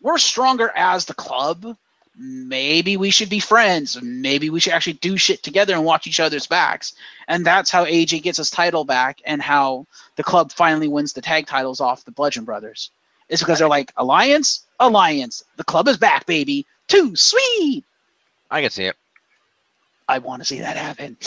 Speaker 3: We're stronger as the club. Maybe we should be friends. Maybe we should actually do shit together and watch each other's backs. And that's how AJ gets his title back, and how the club finally wins the tag titles off the Bludgeon Brothers. It's because they're like, alliance? Alliance. The club is back, baby. too sweet.
Speaker 1: I can see it.
Speaker 3: I want to see that happen.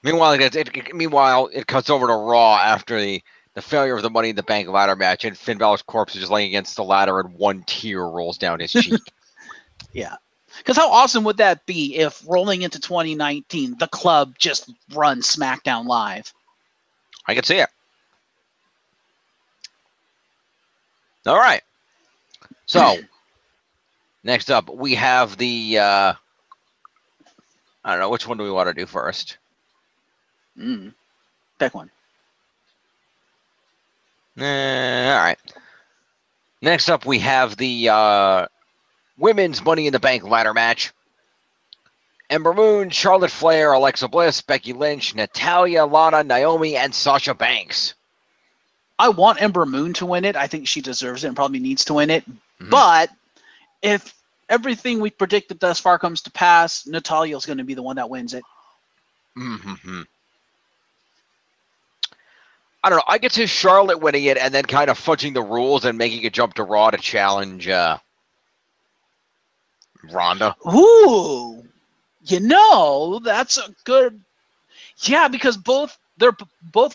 Speaker 1: Meanwhile, it cuts over to Raw after the failure of the Money in the Bank ladder match, and Finn Balor's corpse is just laying against the ladder, and one tear rolls down his cheek.
Speaker 3: Yeah. Because how awesome would that be if rolling into 2019, the club just runs SmackDown Live?
Speaker 1: I can see it. All right. So, next up, we have the, I don't know, which one do we want to do first?
Speaker 3: Pick one.
Speaker 1: All right. Next up, we have the women's Money in the Bank ladder match. Ember Moon, Charlotte Flair, Alexa Bliss, Becky Lynch, Natalya, Lana, Naomi, and Sasha Banks.
Speaker 3: I want Ember Moon to win it. I think she deserves it and probably needs to win it.
Speaker 1: Mm-hmm.
Speaker 3: But if everything we predicted thus far comes to pass, Natalya's going to be the one that wins it.
Speaker 1: Mm-hmm. I don't know. I could see Charlotte winning it and then kind of fudging the rules and making a jump to Raw to challenge Ronda.
Speaker 3: Ooh, that's a good. Yeah, because both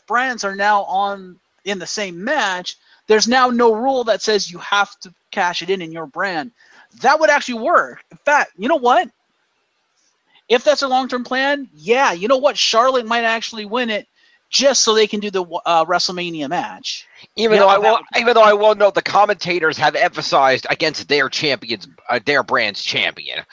Speaker 3: brands are now in the same match. There's now no rule that says you have to cash it in your brand. That would actually work. In fact, you know what? If that's a long-term plan, yeah, you know what? Charlotte might actually win it just so they can do the WrestleMania match.
Speaker 1: Even though I will note the commentators have emphasized against their champions, their brand's champion.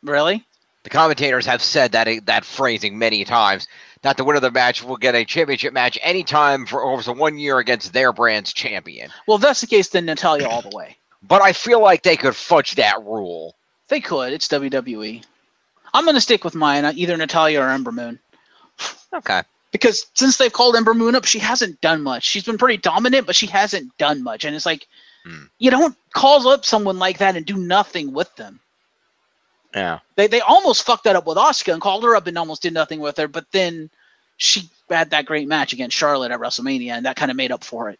Speaker 3: Really?
Speaker 1: The commentators have said that phrasing many times, that the winner of the match will get a championship match anytime for over 1 year against their brand's champion.
Speaker 3: Well, if that's the case, then Natalya all the way.
Speaker 1: But I feel like they could fudge that rule.
Speaker 3: They could. It's WWE. I'm going to stick with mine, either Natalya or Ember Moon.
Speaker 1: Okay.
Speaker 3: Because since they've called Ember Moon up, she hasn't done much. She's been pretty dominant, but she hasn't done much. And it's like, you don't call up someone like that and do nothing with them.
Speaker 1: Yeah.
Speaker 3: They almost fucked that up with Asuka and called her up and almost did nothing with her, but then she had that great match against Charlotte at WrestleMania, and that kind of made up for it.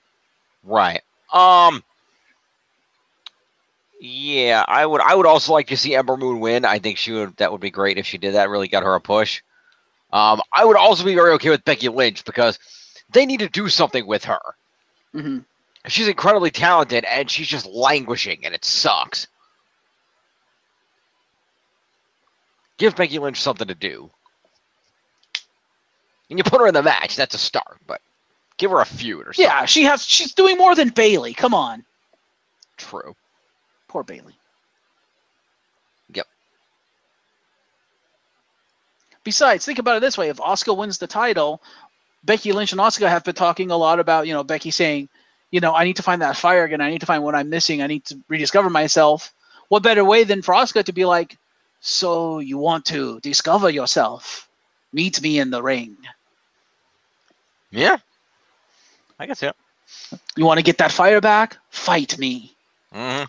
Speaker 1: Right. Yeah, I would also like to see Ember Moon win. I think that would be great if she did that, really got her a push. I would also be very okay with Becky Lynch because they need to do something with her.
Speaker 3: Mm-hmm.
Speaker 1: She's incredibly talented, and she's just languishing, and it sucks. Give Becky Lynch something to do. And you put her in the match, that's a start, but give her a feud or something.
Speaker 3: Yeah, she's doing more than Bayley. Come on.
Speaker 1: True.
Speaker 3: Poor Bayley.
Speaker 1: Yep.
Speaker 3: Besides, think about it this way. If Asuka wins the title, Becky Lynch and Asuka have been talking a lot about, Becky saying, I need to find that fire again. I need to find what I'm missing. I need to rediscover myself. What better way than for Asuka to be like, so you want to discover yourself? Meet me in the ring.
Speaker 1: Yeah. I guess, yeah.
Speaker 3: You want to get that fire back? Fight me.
Speaker 1: Mm-hmm.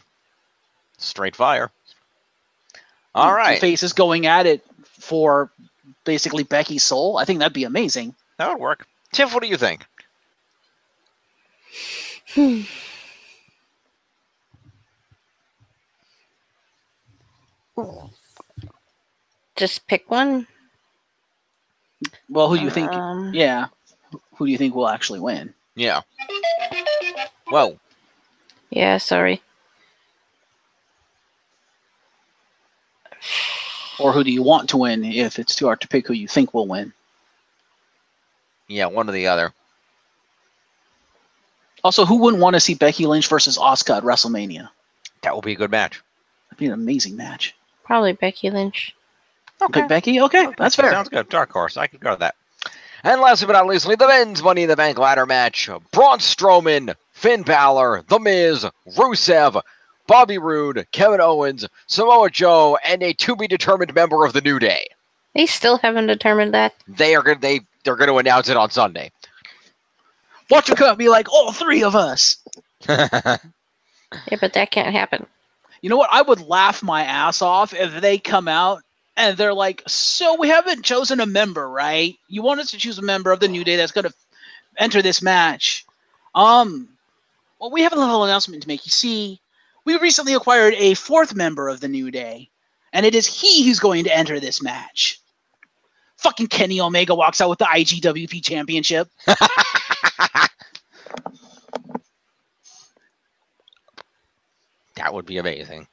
Speaker 1: Straight fire. All right.
Speaker 3: The faces going at it for basically Becky's soul. I think that'd be amazing.
Speaker 1: That would work. Tiff, what do you think?
Speaker 4: Just pick one.
Speaker 3: Well, who do you think? Yeah. Who do you think will actually win?
Speaker 1: Yeah. Whoa.
Speaker 4: Yeah, sorry.
Speaker 3: Or who do you want to win if it's too hard to pick who you think will win?
Speaker 1: Yeah, one or the other.
Speaker 3: Also, who wouldn't want to see Becky Lynch versus Asuka at WrestleMania?
Speaker 1: That would be a good match.
Speaker 3: That'd be an amazing match.
Speaker 4: Probably Becky Lynch.
Speaker 3: Okay, Becky? Okay, that's fair.
Speaker 1: Sounds good. Dark horse. I could go to that. And lastly but not least, the men's Money in the Bank ladder match. Braun Strowman, Finn Balor, The Miz, Rusev, Bobby Roode, Kevin Owens, Samoa Joe, and a to-be-determined member of the New Day.
Speaker 4: They still haven't determined that.
Speaker 1: They're going to announce it on Sunday.
Speaker 3: Watch it come be like, all three of us.
Speaker 4: Yeah, but that can't happen.
Speaker 3: You know what? I would laugh my ass off if they come out and they're like, so we haven't chosen a member, right? You want us to choose a member of the New Day that's going to enter this match. Well, we have a little announcement to make. You see, we recently acquired a fourth member of the New Day, and it is he who's going to enter this match. Fucking Kenny Omega walks out with the IGWP Championship.
Speaker 1: That would be amazing.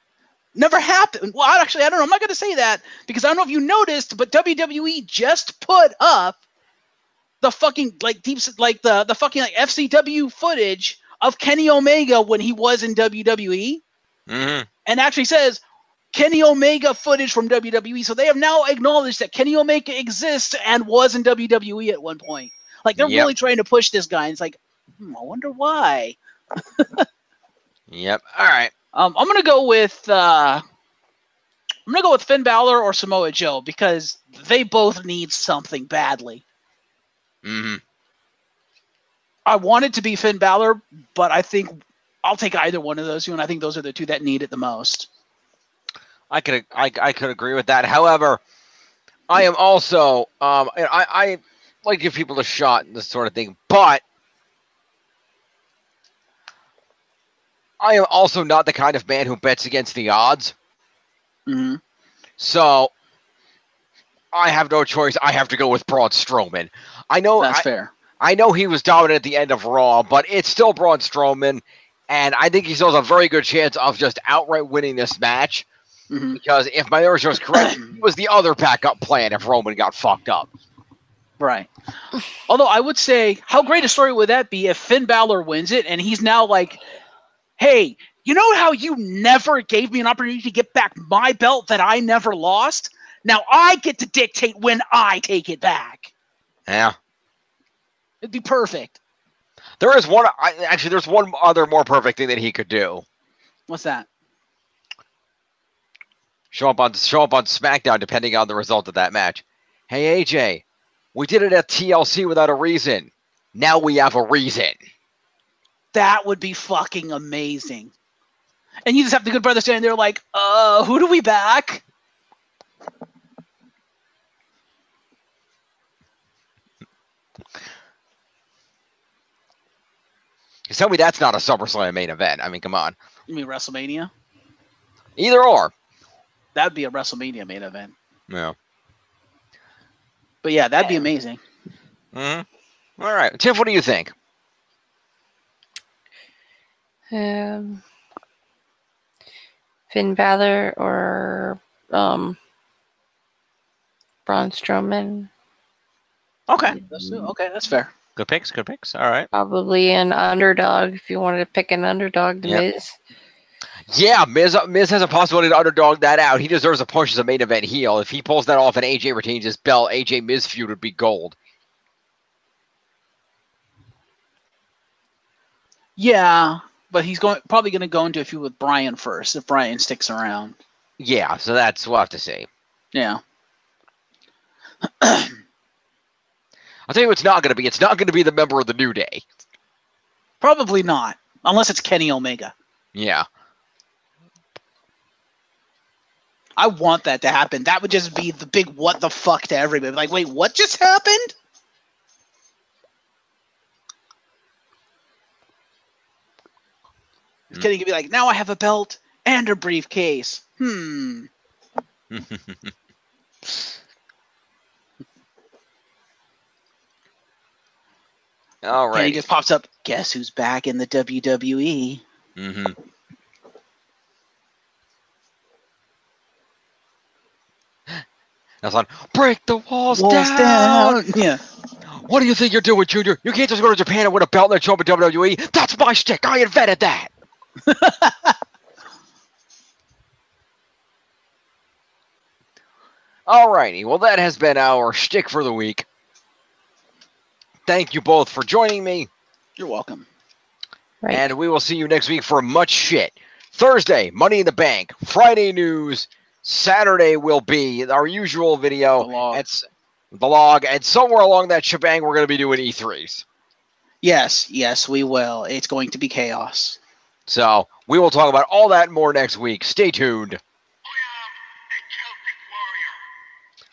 Speaker 3: Never happened. Well, actually, I don't know. I'm not going to say that because I don't know if you noticed, but WWE just put up the fucking the fucking FCW footage of Kenny Omega when he was in WWE, and actually says Kenny Omega footage from WWE. So they have now acknowledged that Kenny Omega exists and was in WWE at one point. Like they're really trying to push this guy. And it's like, I wonder why.
Speaker 1: Yep. All right.
Speaker 3: I'm gonna go with Finn Balor or Samoa Joe because they both need something badly. I want it to be Finn Balor, but I think I'll take either one of those two, and I think those are the two that need it the most.
Speaker 1: I could agree with that. However, I am also I like to give people a shot in this sort of thing, but I am also not the kind of man who bets against the odds. So I have no choice. I have to go with Braun Strowman. I know
Speaker 3: that's fair.
Speaker 1: I know he was dominant at the end of Raw, but it's still Braun Strowman, and I think he still has a very good chance of just outright winning this match. Because if my memory is correct, it was the other backup plan if Roman got fucked up.
Speaker 3: Right. Although I would say, how great a story would that be if Finn Balor wins it and he's now like, hey, you know how you never gave me an opportunity to get back my belt that I never lost? Now I get to dictate when I take it back.
Speaker 1: Yeah.
Speaker 3: It'd be perfect.
Speaker 1: There's one other more perfect thing that he could do.
Speaker 3: What's that?
Speaker 1: Show up on SmackDown depending on the result of that match. Hey AJ, we did it at TLC without a reason. Now we have a reason.
Speaker 3: That would be fucking amazing. And you just have the Good Brother standing there like, who do we back?
Speaker 1: You tell me that's not a SummerSlam main event. I mean, come on.
Speaker 3: You mean WrestleMania?
Speaker 1: Either or.
Speaker 3: That'd be a WrestleMania main event.
Speaker 1: Yeah.
Speaker 3: But yeah, that'd be amazing.
Speaker 1: All right. Tiff, what do you think?
Speaker 4: Finn Balor or Braun Strowman.
Speaker 3: Okay. That's fair.
Speaker 1: Good picks. All right.
Speaker 4: Probably an underdog if you wanted to pick an underdog, The Miz.
Speaker 1: Yeah, Miz has a possibility to underdog that out. He deserves a push as a main event heel. If he pulls that off and AJ retains his belt, AJ Miz feud would be gold.
Speaker 3: Yeah, but he's probably going to go into a feud with Bryan first if Bryan sticks around.
Speaker 1: Yeah, so we'll have to see.
Speaker 3: Yeah.
Speaker 1: I'll tell you what it's not going to be. It's not going to be the member of the New Day.
Speaker 3: Probably not, unless it's Kenny Omega.
Speaker 1: Yeah.
Speaker 3: I want that to happen. That would just be the big what the fuck to everybody. Like, wait, what just happened? Kenny could be like, now I have a belt and a briefcase.
Speaker 1: All right.
Speaker 3: And he just pops up, guess who's back in the WWE?
Speaker 1: That's on. Break the walls down.
Speaker 3: Yeah.
Speaker 1: What do you think you're doing, Junior? You can't just go to Japan and win a belt and then show up at WWE. That's my shtick. I invented that. All righty. Well, that has been our shtick for the week. Thank you both for joining me.
Speaker 3: You're welcome.
Speaker 4: Right.
Speaker 1: And we will see you next week for much shit. Thursday, Money in the Bank. Friday news. Saturday will be our usual video. It's the log. And somewhere along that shebang, we're going to be doing E3s.
Speaker 3: Yes, we will. It's going to be chaos.
Speaker 1: So we will talk about all that and more next week. Stay tuned.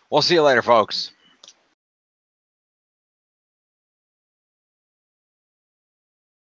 Speaker 1: We'll see you later, folks.